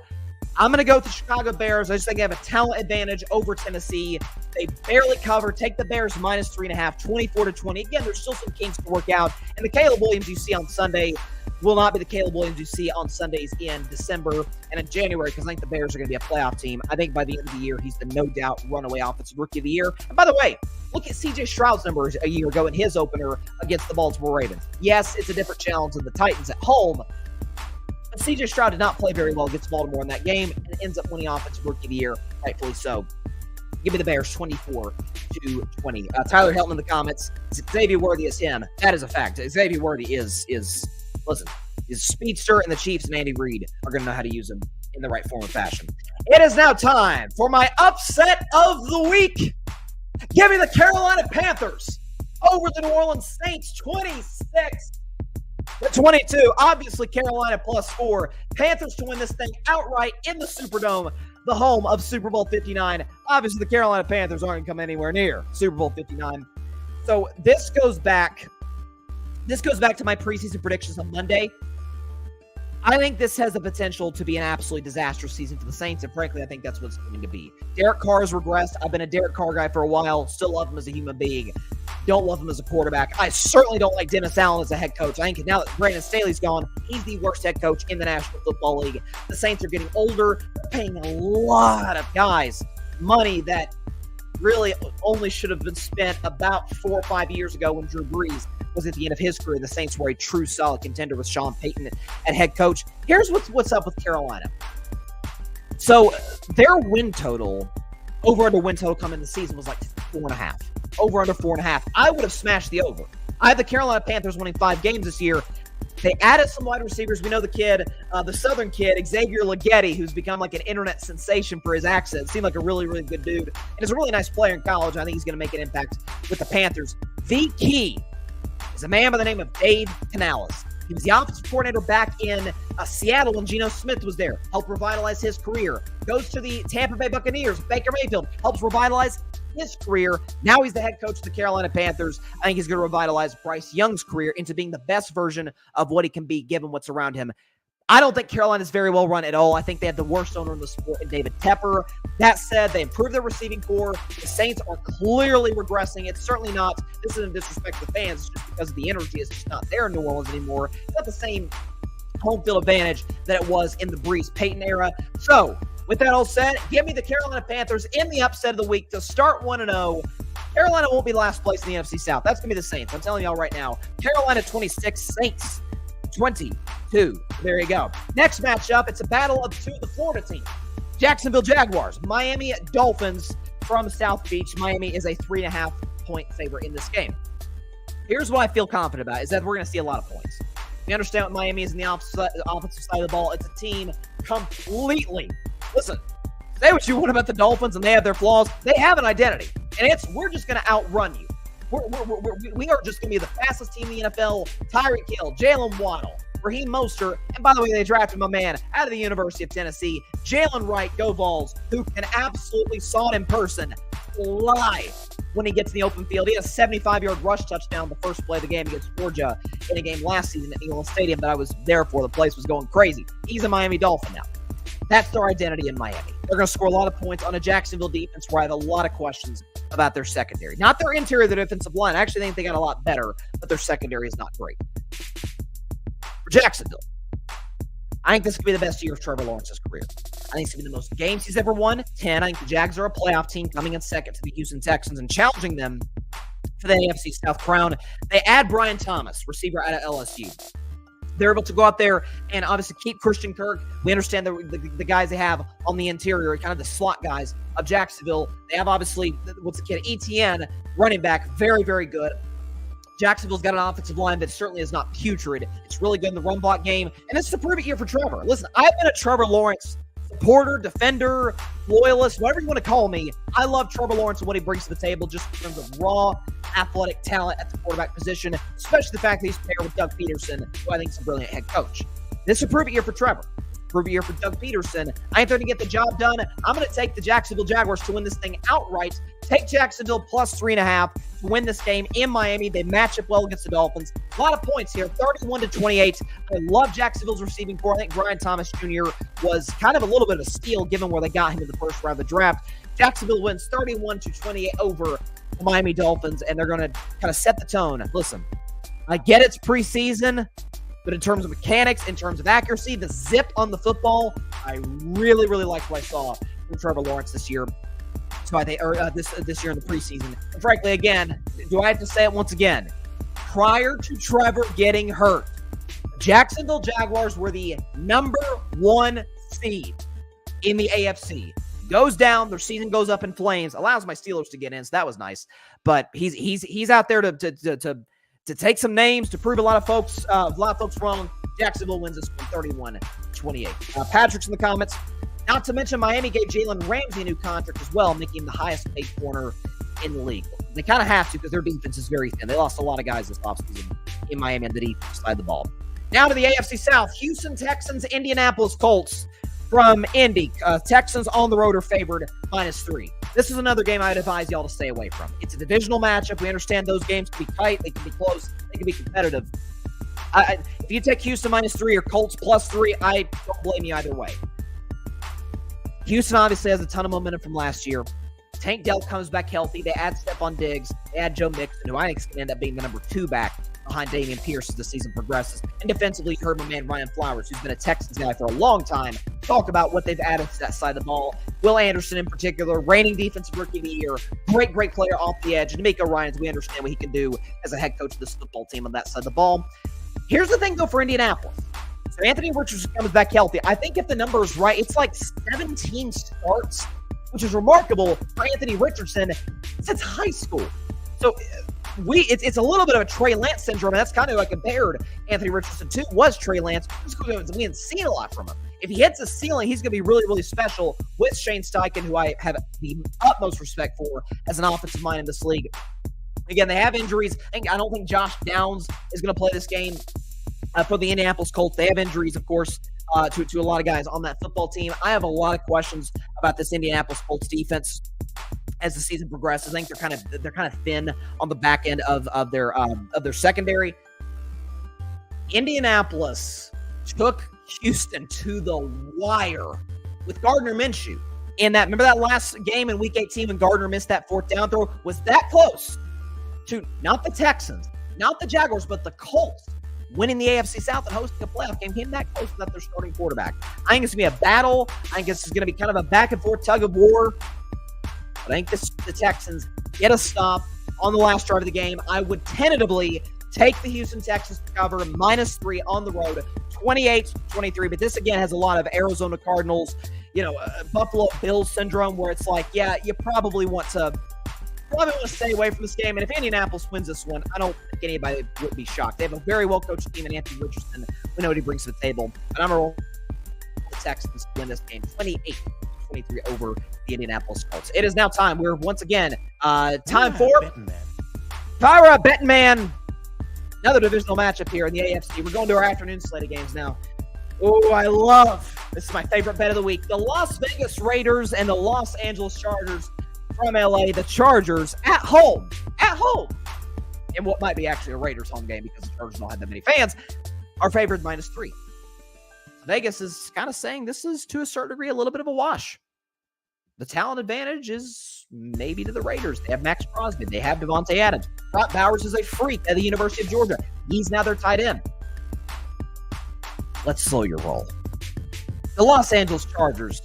I'm going to go with the Chicago Bears. I just think they have a talent advantage over Tennessee. They barely cover. Take the Bears minus 3.5, 24-20. Again, there's still some kinks to work out. And the Caleb Williams you see on Sunday will not be the Caleb Williams you see on Sundays in December and in January, because I think the Bears are going to be a playoff team. I think by the end of the year, he's the no-doubt runaway offensive rookie of the year. And by the way, look at C.J. Stroud's numbers a year ago in his opener against the Baltimore Ravens. Yes, it's a different challenge than the Titans at home, but C.J. Stroud did not play very well against Baltimore in that game and ends up winning offensive rookie of the year, rightfully so. Give me the Bears 24-20. Tyler Helton in the comments. Xavier Worthy is him. That is a fact. Xavier Worthy is listen, his speedster, and the Chiefs and Andy Reid are going to know how to use him in the right form and fashion. It is now time for my upset of the week. Give me the Carolina Panthers over the New Orleans Saints, 26-22. Obviously, Carolina +4. Panthers to win this thing outright in the Superdome, the home of Super Bowl 59. Obviously, the Carolina Panthers aren't going to come anywhere near Super Bowl 59. So this goes back to my preseason predictions on Monday. I think this has the potential to be an absolutely disastrous season for the Saints, and frankly, I think that's what it's going to be. Derek Carr has regressed. I've been a Derek Carr guy for a while. Still love him as a human being. Don't love him as a quarterback. I certainly don't like Dennis Allen as a head coach. I think now that Brandon Staley's gone, he's the worst head coach in the National Football League. The Saints are getting older, paying a lot of guys money that really only should have been spent about 4 or 5 years ago when Drew Brees was at the end of his career. The Saints were a true solid contender with Sean Payton at head coach. Here's what's up with Carolina. So their win total, over-under win total coming in the season was like 4.5. Over-under 4.5. I would have smashed the over. I have the Carolina Panthers winning 5 games this year. They added some wide receivers. We know the kid, the Southern kid, Xavier Leggetti, who's become like an internet sensation for his accent. Seemed like a really, really good dude. And is a really nice player in college. I think he's going to make an impact with the Panthers. The key is a man by the name of Dave Canales. He was the offensive coordinator back in Seattle when Geno Smith was there. Helped revitalize his career. Goes to the Tampa Bay Buccaneers. Baker Mayfield helps revitalize his career. Now he's the head coach of the Carolina Panthers. I think he's going to revitalize Bryce Young's career into being the best version of what he can be given what's around him. I don't think Carolina's very well run at all. I think they have the worst owner in the sport in David Tepper. That said, they improved their receiving core. The Saints are clearly regressing. It's certainly not, this isn't disrespect to the fans, it's just because the energy is just not there in New Orleans anymore. It's not the same home field advantage that it was in the Brees Payton era. So, with that all said, give me the Carolina Panthers in the upset of the week to start 1-0. Carolina won't be last place in the NFC South. That's going to be the Saints. I'm telling y'all right now. Carolina 26, Saints 22. There you go. Next matchup, it's a battle of 2 of the Florida teams. Jacksonville Jaguars, Miami Dolphins from South Beach. Miami is a 3.5-point favorite in this game. Here's what I feel confident about, is that we're going to see a lot of points. We understand what Miami is in the offensive side of the ball. It's a team completely, listen, say what you want about the Dolphins and they have their flaws. They have an identity, and we're just going to outrun you. We are just going to be the fastest team in the NFL. Tyreek Hill, Jalen Waddle, Raheem Mostert, and by the way, they drafted my man out of the University of Tennessee, Jalen Wright, go Vols, who can absolutely, saw it in person, live when he gets in the open field. He had a 75-yard rush touchdown the first play of the game against Georgia in a game last season at Eagle Stadium that I was there for. The place was going crazy. He's a Miami Dolphin now. That's their identity in Miami. They're going to score a lot of points on a Jacksonville defense where I have a lot of questions about their secondary. Not their interior, their defensive line. I actually think they got a lot better, but their secondary is not great. For Jacksonville, I think this could be the best year of Trevor Lawrence's career. I think it's going to be the most games he's ever won, 10. I think the Jags are a playoff team coming in second to the Houston Texans and challenging them for the AFC South crown. They add Brian Thomas, receiver out of LSU. They're able to go out there and obviously keep Christian Kirk. We understand the guys they have on the interior, kind of the slot guys of Jacksonville. They have obviously, ETN, running back, very, very good. Jacksonville's got an offensive line that certainly is not putrid. It's really good in the run block game, and it's a prove it year for Trevor. Listen, I've been a Trevor Lawrence supporter, defender, loyalist, whatever you want to call me. I love Trevor Lawrence and what he brings to the table just in terms of raw athletic talent at the quarterback position, especially the fact that he's paired with Doug Peterson, who I think is a brilliant head coach. This is a prove it year for Trevor. prove a year for Doug Peterson. I ain't there to get the job done. I'm going to take the Jacksonville Jaguars to win this thing outright. Take Jacksonville plus 3.5 to win this game in Miami. They match up well against the Dolphins. A lot of points here, 31-28. I love Jacksonville's receiving core. I think Brian Thomas Jr. was kind of a little bit of a steal given where they got him in the first round of the draft. Jacksonville wins 31-28 over the Miami Dolphins, and they're going to kind of set the tone. Listen, I get it's preseason, but in terms of mechanics, in terms of accuracy, the zip on the football, I really, really liked what I saw from Trevor Lawrence this year. So this year in the preseason. And frankly, again, do I have to say it once again? Prior to Trevor getting hurt, Jacksonville Jaguars were the number 1 seed in the AFC. Goes down, their season goes up in flames. Allows my Steelers to get in, so that was nice. But he's out there to take some names, to prove a lot of folks wrong. Jacksonville wins this one 31-28. Patrick's in the comments. Not to mention Miami gave Jalen Ramsey a new contract as well, making him the highest paid corner in the league. They kind of have to because their defense is very thin. They lost a lot of guys this offseason in Miami on the defensive side of the ball. Now to the AFC South. Houston Texans, Indianapolis Colts. From Indy, Texans on the road are favored -3. This is another game I'd advise y'all to stay away from. It's a divisional matchup. We understand those games can be tight. They can be close. They can be competitive. If you take Houston -3 or Colts +3, I don't blame you either way. Houston obviously has a ton of momentum from last year. Tank Dell comes back healthy. They add Stephon Diggs. They add Joe Mixon, who I think is going to end up being the number 2 back behind Dameon Pierce as the season progresses. And defensively, you heard my man Ryan Flowers, who's been a Texans guy for a long time, talk about what they've added to that side of the ball. Will Anderson in particular, reigning defensive rookie of the year, great player off the edge. And D'Amico Ryans, we understand what he can do as a head coach of this football team on that side of the ball. Here's the thing, though, for Indianapolis. So Anthony Richardson comes back healthy. I think if the number is right, it's like 17 starts, which is remarkable for Anthony Richardson since high school. So it's a little bit of a Trey Lance syndrome, and that's kind of who I compared Anthony Richardson to, was Trey Lance. We haven't seen a lot from him. If he hits the ceiling, he's going to be really, really special with Shane Steichen, who I have the utmost respect for as an offensive mind in this league. Again, they have injuries. I don't think Josh Downs is going to play this game for the Indianapolis Colts. They have injuries, of course, to a lot of guys on that football team. I have a lot of questions about this Indianapolis Colts defense as the season progresses. I think they're kind of thin on the back end of their secondary. Indianapolis took Houston to the wire with Gardner Minshew. Remember that last game in Week 18 when Gardner missed that 4th down throw? Was that close to not the Texans, not the Jaguars, but the Colts winning the AFC South and hosting a playoff game? Came that close without their starting quarterback. I think it's going to be a battle. I think this is going to be kind of a back-and-forth tug-of-war. But I think the Texans get a stop on the last drive of the game. I would tentatively take the Houston Texans to cover -3 on the road, 28-23. But this, again, has a lot of Arizona Cardinals, Buffalo Bills syndrome, where it's like, yeah, you probably want to stay away from this game. And if Indianapolis wins this one, I don't think anybody would be shocked. They have a very well-coached team in Anthony Richardson. We know what he brings to the table. But I'm going to roll the Texans to win this game 28-23 over the Indianapolis Colts. It is now time. We're once again time for Bettin Man. Another divisional matchup here in the AFC. We're going to our afternoon slate of games now. Oh, this is my favorite bet of the week. The Las Vegas Raiders and the Los Angeles Chargers from LA. The Chargers at home, in what might be actually a Raiders home game because the Chargers don't have that many fans, are favored -3. Vegas is kind of saying this is, to a certain degree, a little bit of a wash. The talent advantage is maybe to the Raiders. They have Max Crosby. They have Devontae Adams. Scott Bowers is a freak at the University of Georgia. He's now their tight end. Let's slow your roll. The Los Angeles Chargers,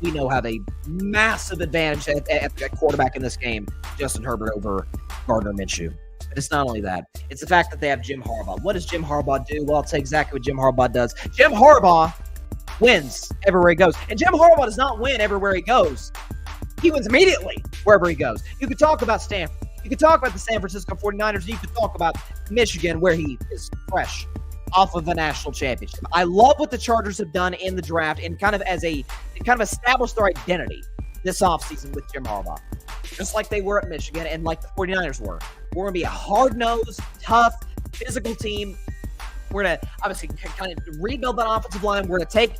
we know, have a massive advantage at quarterback in this game. Justin Herbert over Gardner Minshew. But it's not only that. It's the fact that they have Jim Harbaugh. What does Jim Harbaugh do? Well, I'll tell you exactly what Jim Harbaugh does. Jim Harbaugh wins everywhere he goes. And Jim Harbaugh does not win everywhere he goes. He wins immediately wherever he goes. You could talk about Stanford. You could talk about the San Francisco 49ers. You could talk about Michigan, where he is fresh off of a national championship. I love what the Chargers have done in the draft and kind of established their identity this offseason with Jim Harbaugh. Just like they were at Michigan and like the 49ers were. We're going to be a hard-nosed, tough, physical team. We're going to obviously kind of rebuild that offensive line. We're going to take,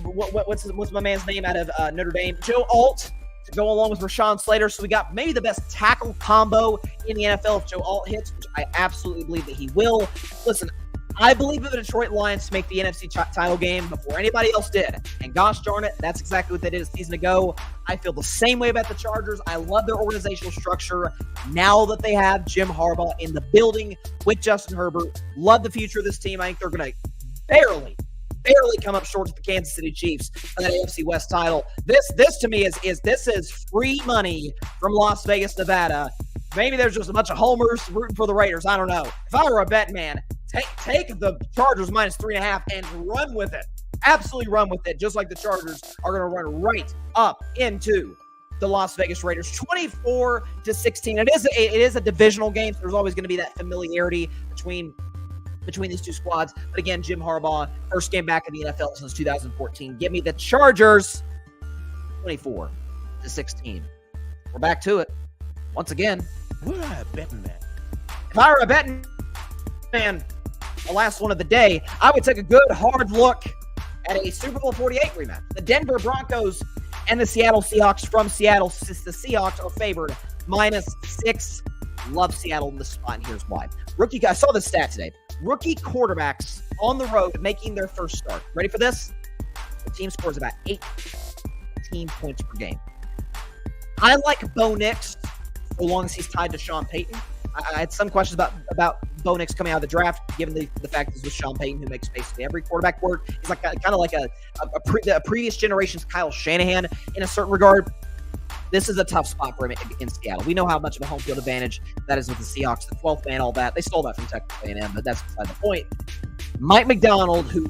what's my man's name out of Notre Dame? Joe Alt to go along with Rashawn Slater. So we got maybe the best tackle combo in the NFL if Joe Alt hits, which I absolutely believe that he will. Listen, I believe in the Detroit Lions to make the NFC title game before anybody else did. And gosh darn it, that's exactly what they did a season ago. I feel the same way about the Chargers. I love their organizational structure. Now that they have Jim Harbaugh in the building with Justin Herbert, love the future of this team. I think they're going to barely come up short to the Kansas City Chiefs for that AFC West title. This to me is free money from Las Vegas, Nevada. Maybe there's just a bunch of homers rooting for the Raiders. I don't know. If I were a bet man, take the Chargers minus 3.5 and run with it. Absolutely run with it, just like the Chargers are going to run right up into the Las Vegas Raiders. 24-16. It is a divisional game, so there's always going to be that familiarity between these two squads. But again, Jim Harbaugh, first game back in the NFL since 2014. Give me the Chargers 24-16. We're back to it. Once again, We're a betting man. if I were a betting man, the last one of the day, I would take a good hard look at a Super Bowl 48 rematch. The Denver Broncos and the Seattle Seahawks from Seattle. Since the Seahawks are favored -6. Love Seattle in this spot, and here's why. I saw this stat today. Rookie quarterbacks on the road making their first start. Ready for this? The team scores about 18 points per game. I like Bo Nix so long as he's tied to Sean Payton. I had some questions about Bo Nix coming out of the draft, given the fact this was Sean Payton, who makes basically every quarterback work. He's like kind of like a previous generation's Kyle Shanahan in a certain regard. This is a tough spot for him in Seattle. We know how much of a home field advantage that is with the Seahawks, the 12th man, all that. They stole that from Texas A&M, but that's beside the point. Mike McDonald, who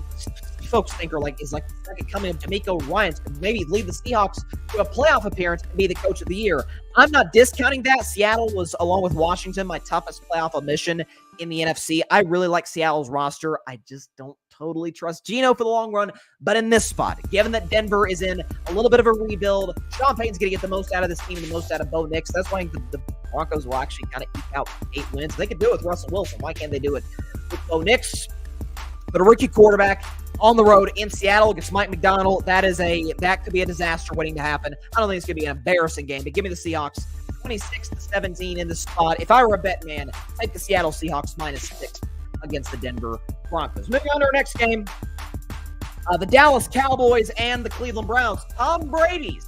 folks think is like the second coming of D'Amico Ryans, could maybe lead the Seahawks to a playoff appearance and be the coach of the year. I'm not discounting that. Seattle was, along with Washington, my toughest playoff omission in the NFC. I really like Seattle's roster. I just don't totally trust Geno for the long run. But in this spot, given that Denver is in a little bit of a rebuild, Sean Payton's going to get the most out of this team and the most out of Bo Nix. That's why the Broncos will actually kind of eke out 8 wins. They could do it with Russell Wilson. Why can't they do it with Bo Nix? But a rookie quarterback on the road in Seattle against Mike McDonald, that could be a disaster waiting to happen. I don't think it's going to be an embarrassing game, but give me the Seahawks 26-17 in the spot. If I were a bet man, take the Seattle Seahawks -6 against the Denver Broncos. Moving on to our next game, the Dallas Cowboys and the Cleveland Browns. Tom Brady's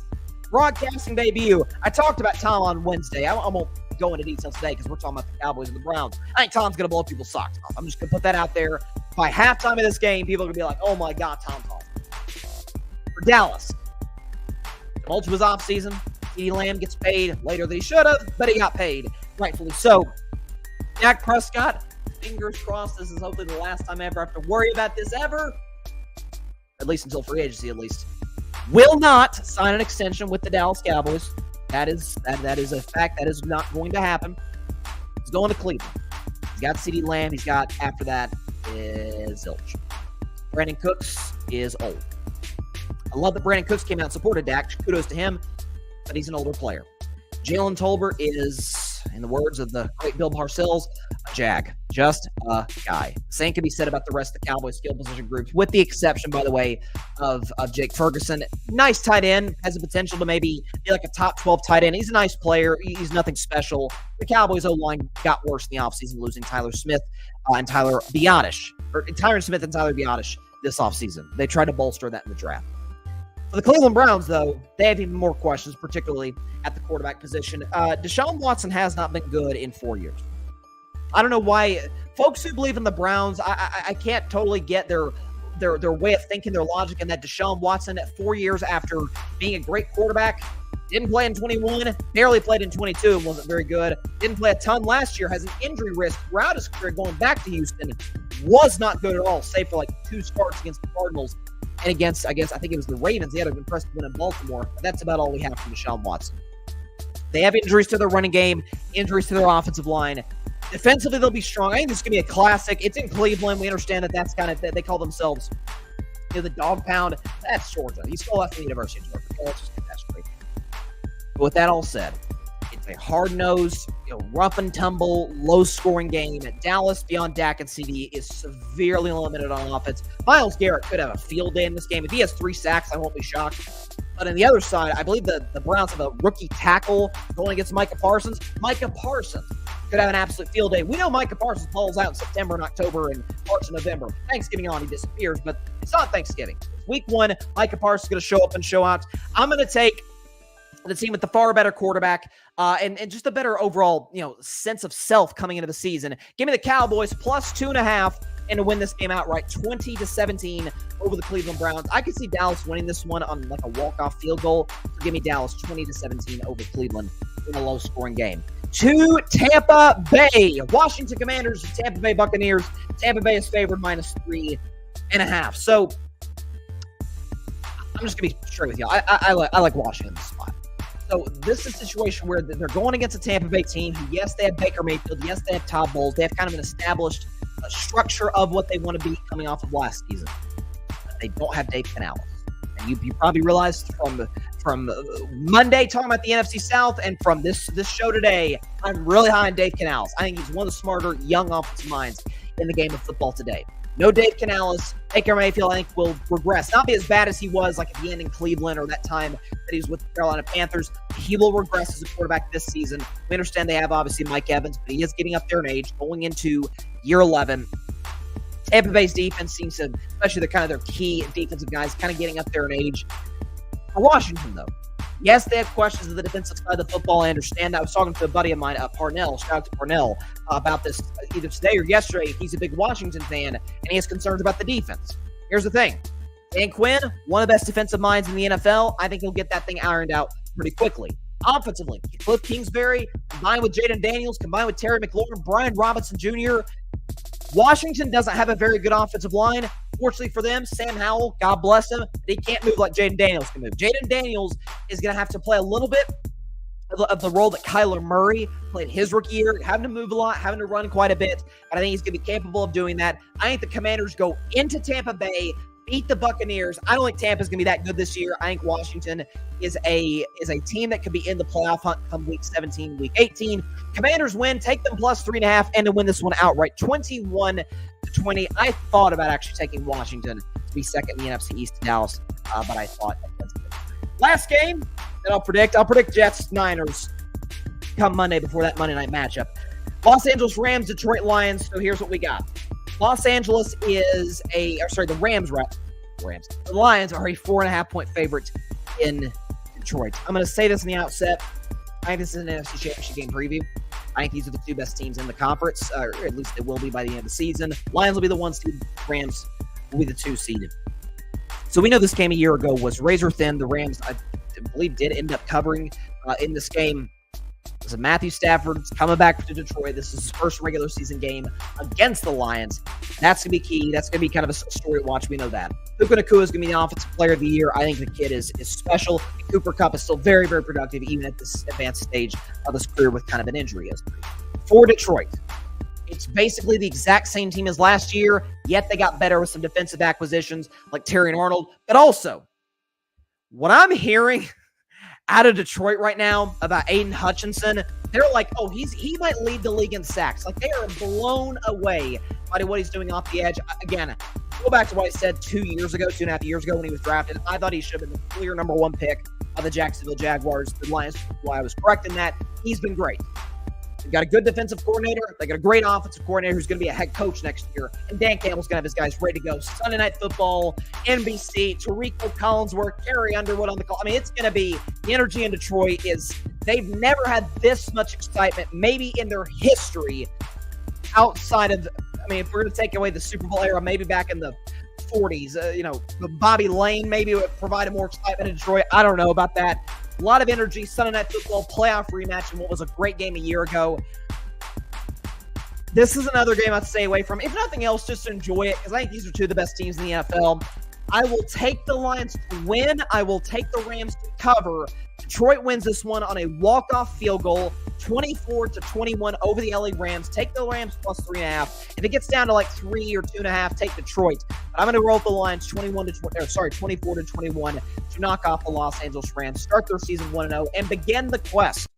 broadcasting debut. I talked about Tom on Wednesday. I won't go into details today because we're talking about the Cowboys and the Browns. I think Tom's going to blow people's socks off. I'm just going to put that out there. By halftime of this game, people are going to be like, oh my God, Tom's awesome. For Dallas, tumultuous offseason. CeeDee Lamb gets paid later than he should have, but he got paid, rightfully so. Dak Prescott, fingers crossed, this is hopefully the last time I ever have to worry about this ever, at least until free agency at least, will not sign an extension with the Dallas Cowboys. That is a fact. That is not going to happen. He's going to Cleveland. He's got CeeDee Lamb. He's got, after that, is Zilch. Brandon Cooks is old. I love that Brandon Cooks came out and supported Dak. Kudos to him, but he's an older player. Jalen Tolbert is, in the words of the great Bill Parcells, a jag. Just a guy. Same can be said about the rest of the Cowboys skill position groups, with the exception, by the way, of Jake Ferguson. Nice tight end. Has the potential to maybe be like a top 12 tight end. He's a nice player. He's nothing special. The Cowboys O-line got worse in the offseason, losing Tyler Smith and Tyler Biotish. Or Tyron Smith and Tyler Biotish this offseason. They tried to bolster that in the draft. For the Cleveland Browns, though, they have even more questions, particularly at the quarterback position. Deshaun Watson has not been good in 4 years. I don't know why. Folks who believe in the Browns, I can't totally get their way of thinking, their logic, and that Deshaun Watson at 4 years after being a great quarterback, didn't play in 21, barely played in 22 and wasn't very good, didn't play a ton last year, has an injury risk throughout his career going back to Houston, was not good at all, save for like 2 starts against the Cardinals and against, I think it was the Ravens. He had an impressive win in Baltimore, but that's about all we have from Deshaun Watson. They have injuries to their running game, injuries to their offensive line. Defensively, they'll be strong. I think this is going to be a classic. It's in Cleveland. We understand that that's kind of, they call themselves, the dog pound. That's Georgia. He's still left the University of Georgia. Okay, let's just get that straight. But with that all said, it A hard-nosed, rough and tumble, low-scoring game. Dallas, beyond Dak and CD, is severely limited on offense. Myles Garrett could have a field day in this game. If he has 3 sacks, I won't be shocked. But on the other side, I believe the Browns have a rookie tackle going against Micah Parsons. Micah Parsons could have an absolute field day. We know Micah Parsons balls out in September and October and March and November. Thanksgiving on, he disappears, but it's not Thanksgiving. Week 1, Micah Parsons is going to show up and show out. I'm going to take the team with the far better quarterback and just a better overall, sense of self coming into the season. Give me the Cowboys plus 2.5 and to win this game outright, 20-17 over the Cleveland Browns. I could see Dallas winning this one on like a walk-off field goal. So give me Dallas 20-17 over Cleveland in a low-scoring game. To Tampa Bay, Washington Commanders, Tampa Bay Buccaneers. Tampa Bay is favored -3.5. So I'm just gonna be straight with you. I like Washington in this spot. So this is a situation where they're going against a Tampa Bay team who, yes, they have Baker Mayfield. Yes, they have Todd Bowles. They have kind of an established structure of what they want to be coming off of last season. But they don't have Dave Canales. And you probably realized from Monday talking about the NFC South and from this show today, I'm really high on Dave Canales. I think he's one of the smarter young offensive minds in the game of football today. No Dave Canales. Baker Mayfield, I think, will regress. Not be as bad as he was like at the end in Cleveland or that time that he was with the Carolina Panthers. He will regress as a quarterback this season. We understand they have, obviously, Mike Evans, but he is getting up there in age, going into year 11. Tampa Bay's defense seems to, especially their key defensive guys, kind of getting up there in age. For Washington, though, yes, they have questions of the defensive side of the football. I understand that. I was talking to a buddy of mine, Parnell, shout out to Parnell, about this either today or yesterday. He's a big Washington fan, and he has concerns about the defense. Here's the thing. Dan Quinn, one of the best defensive minds in the NFL. I think he'll get that thing ironed out pretty quickly. Offensively, Cliff Kingsbury, combined with Jaden Daniels, combined with Terry McLaurin, Brian Robinson Jr., Washington doesn't have a very good offensive line. Fortunately for them, Sam Howell, God bless him, he can't move like Jaden Daniels can move. Jaden Daniels is going to have to play a little bit of the role that Kyler Murray played his rookie year, having to move a lot, having to run quite a bit, and I think he's going to be capable of doing that. I think the Commanders go into Tampa Bay, beat the Buccaneers. I don't think Tampa's going to be that good this year. I think Washington is a team that could be in the playoff hunt come week 17, week 18. Commanders win, take them plus 3.5, and to win this one outright, 21-20. I thought about actually taking Washington to be second in the NFC East to Dallas, but I thought against it. Last game that I'll predict Jets-Niners come Monday before that Monday night matchup. Los Angeles Rams, Detroit Lions. So here's what we got. Los Angeles is the Rams. The Lions are a 4.5-point favorite in Detroit. I'm going to say this in the outset. I think this is an NFC Championship Game preview. I think these are the two best teams in the conference, or at least they will be by the end of the season. Lions will be the 1 seed. Rams will be the 2 seed. So we know this game a year ago was razor thin. The Rams, I believe, did end up covering in this game. So Matthew Stafford's coming back to Detroit. This is his first regular season game against the Lions. That's going to be key. That's going to be kind of a story to watch. We know that. Puka Nacua is going to be the offensive player of the year. I think the kid is special. Cooper Kupp is still very, very productive, even at this advanced stage of his career with kind of an injury history. For Detroit, it's basically the exact same team as last year, yet they got better with some defensive acquisitions like Terry and Arnold. But also, what I'm hearing out of Detroit right now about Aiden Hutchinson, they're like, oh, he might lead the league in sacks. Like, they are blown away by what he's doing off the edge. Again, go back to what I said 2.5 years ago when he was drafted. I thought he should have been the clear number 1 pick of the Jacksonville Jaguars. The Lions, why I was correct in that. He's been great. They've got a good defensive coordinator. They got a great offensive coordinator who's going to be a head coach next year. And Dan Campbell's going to have his guys ready to go. Sunday Night Football, NBC, Tarico Collinsworth, Carrie Underwood on the call. I mean, it's going to be, the energy in Detroit is, they've never had this much excitement, maybe in their history, outside of, if we're going to take away the Super Bowl era, maybe back in the 40s, Bobby Lane maybe would provide more excitement in Detroit. I don't know about that. A lot of energy, Sunday Night Football, playoff rematch, and what was a great game a year ago. This is another game I'd stay away from. If nothing else, just enjoy it, because I think these are two of the best teams in the NFL. I will take the Lions to win. I will take the Rams to cover. Detroit wins this one on a walk-off field goal, 24-21 over the LA Rams. Take the Rams plus 3.5. If it gets down to like 3 or 2.5, take Detroit. But I'm going to roll with the Lions 24-21 to knock off the Los Angeles Rams, start their season 1-0, and begin the quest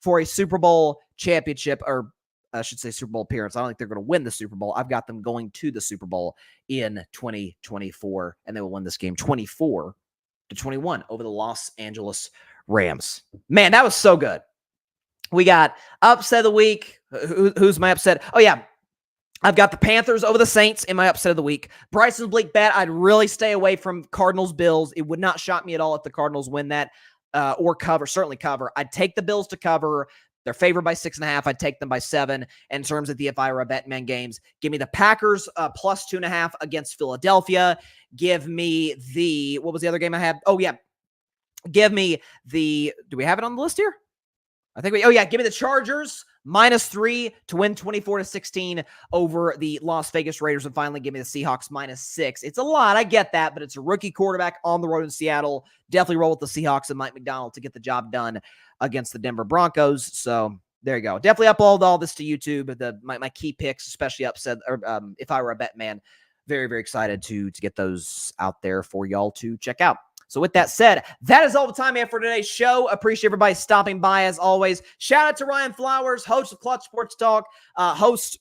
for a Super Bowl championship, or I should say Super Bowl appearance. I don't think they're going to win the Super Bowl. I've got them going to the Super Bowl in 2024, and they will win this game 24-21 over the Los Angeles Rams. Man, that was so good. We got upset of the week. Who's my upset? Oh, yeah. I've got the Panthers over the Saints in my upset of the week. Bryson Bleak bet. I'd really stay away from Cardinals-Bills. It would not shock me at all if the Cardinals win that or cover, certainly cover. I'd take the Bills to cover. They're favored by 6.5. I'd take them by 7. In terms of the if I were a Bettin Man games, give me the Packers plus 2.5 against Philadelphia. Give me the, what was the other game I had? Oh, yeah. Give me the, do we have it on the list here? I think give me the Chargers -3 to win 24-16 over the Las Vegas Raiders. And finally, give me the Seahawks -6. It's a lot. I get that, but it's a rookie quarterback on the road in Seattle. Definitely roll with the Seahawks and Mike McDonald to get the job done against the Denver Broncos. So there you go. Definitely upload all this to YouTube. My key picks, especially upset, or if I were a bet man, very, very excited to get those out there for y'all to check out. So with that said, that is all the time we have for today's show. Appreciate everybody stopping by as always. Shout out to Ryan Flowers, host of Clutch Sports Talk, host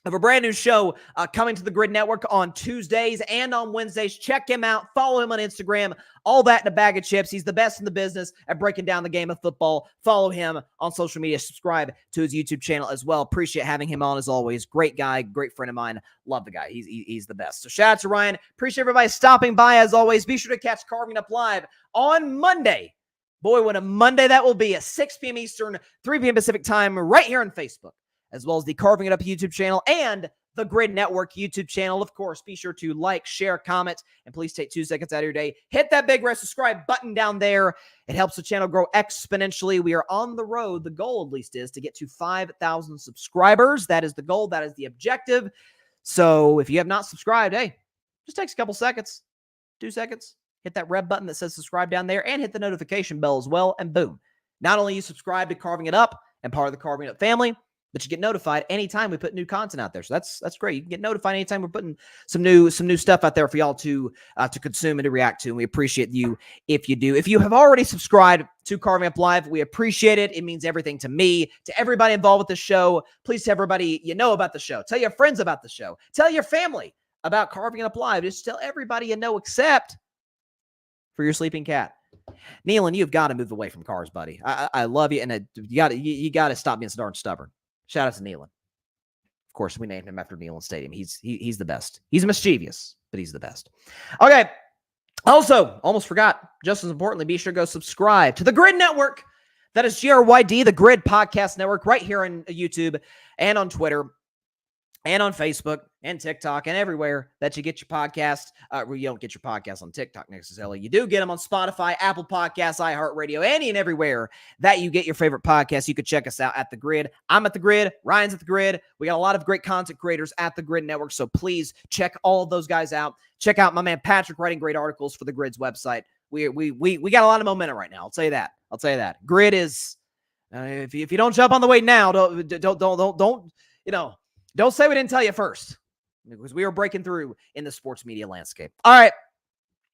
of a brand new show coming to the Grid Network on Tuesdays and on Wednesdays. Check him out. Follow him on Instagram. All that in a bag of chips. He's the best in the business at breaking down the game of football. Follow him on social media. Subscribe to his YouTube channel as well. Appreciate having him on as always. Great guy. Great friend of mine. Love the guy. He's the best. So shout out to Ryan. Appreciate everybody stopping by as always. Be sure to catch Carving Up Live on Monday. Boy, what a Monday that will be at 6 p.m. Eastern, 3 p.m. Pacific time right here on Facebook, as well as the Carving It Up YouTube channel and the Grid Network YouTube channel. Of course, be sure to like, share, comment, and please take 2 seconds out of your day. Hit that big red subscribe button down there. It helps the channel grow exponentially. We are on the road. The goal, at least, is to get to 5,000 subscribers. That is the goal. That is the objective. So if you have not subscribed, hey, just takes a couple seconds, 2 seconds. Hit that red button that says subscribe down there and hit the notification bell as well. And boom. Not only you subscribe to Carving It Up and part of the Carving It Up family, but you get notified anytime we put new content out there. So that's great. You can get notified anytime we're putting some new stuff out there for y'all to consume and to react to. And we appreciate you if you do. If you have already subscribed to Carving Up Live, we appreciate it. It means everything to me, to everybody involved with the show. Please tell everybody you know about the show. Tell your friends about the show. Tell your family about Carving Up Live. Just tell everybody you know, except for your sleeping cat. Nealon, you've got to move away from cars, buddy. I love you, and you got to stop being so darn stubborn. Shout out to Nealon. Of course, we named him after Neyland Stadium. He's the best. He's mischievous, but he's the best. Okay. Also, almost forgot, just as importantly, be sure to go subscribe to the Grid Network. That is GRYD, the Grid Podcast Network, right here on YouTube and on Twitter and on Facebook and TikTok and everywhere that you get your podcast. You don't get your podcast on TikTok necessarily. You do get them on Spotify, Apple Podcasts, iHeartRadio, any and everywhere that you get your favorite podcasts. You could check us out at The Grid. I'm at The Grid. Ryan's at The Grid. We got a lot of great content creators at The Grid Network, so please check all of those guys out. Check out my man Patrick writing great articles for The Grid's website. We got a lot of momentum right now. I'll tell you that. Grid is if you don't jump on the way now, don't say we didn't tell you first, because we are breaking through in the sports media landscape. All right.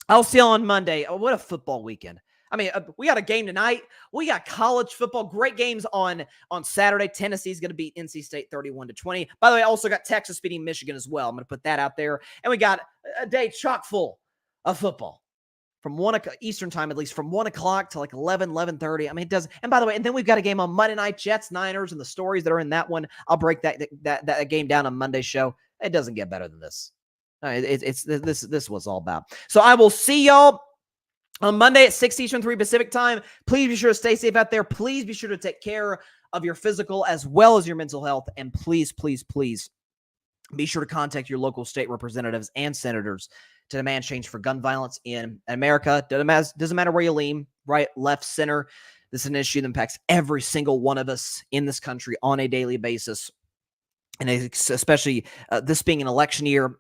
I'll see you on Monday. Oh, what a football weekend. I mean, we got a game tonight. We got college football. Great games on Saturday. Tennessee's going to beat NC State 31-20. By the way, I also got Texas beating Michigan as well. I'm going to put that out there. And we got a day chock full of football from 1 o'clock Eastern time, at least from 1 o'clock to like 11:30. I mean, it does. And by the way, and then we've got a game on Monday night, Jets, Niners, and the stories that are in that one. I'll break that game down on Monday's show. It doesn't get better than this. This was all about. So I will see y'all on Monday at 6 Eastern, 3 Pacific time. Please be sure to stay safe out there. Please be sure to take care of your physical as well as your mental health. And please, please, please be sure to contact your local state representatives and senators to demand change for gun violence in America. Doesn't matter where you lean, right, left, center. This is an issue that impacts every single one of us in this country on a daily basis. And especially this being an election year,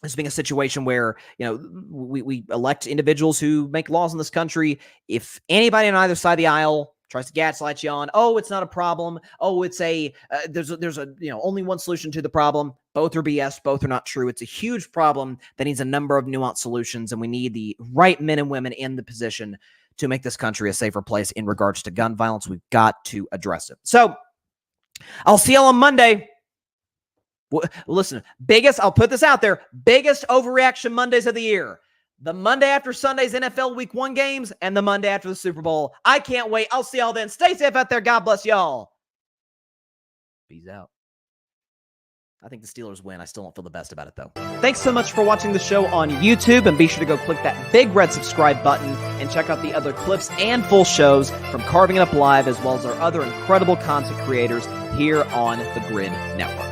this being a situation where, we elect individuals who make laws in this country. If anybody on either side of the aisle tries to gaslight you on, oh, it's not a problem. Oh, it's there's a only one solution to the problem. Both are BS. Both are not true. It's a huge problem that needs a number of nuanced solutions, and we need the right men and women in the position to make this country a safer place in regards to gun violence. We've got to address it. So I'll see y'all on Monday. Listen, I'll put this out there, biggest overreaction Mondays of the year. The Monday after Sunday's NFL Week 1 games and the Monday after the Super Bowl. I can't wait. I'll see y'all then. Stay safe out there. God bless y'all. Peace out. I think the Steelers win. I still don't feel the best about it, though. Thanks so much for watching the show on YouTube, and be sure to go click that big red subscribe button and check out the other clips and full shows from Carving It Up Live, as well as our other incredible content creators here on the Grid Network.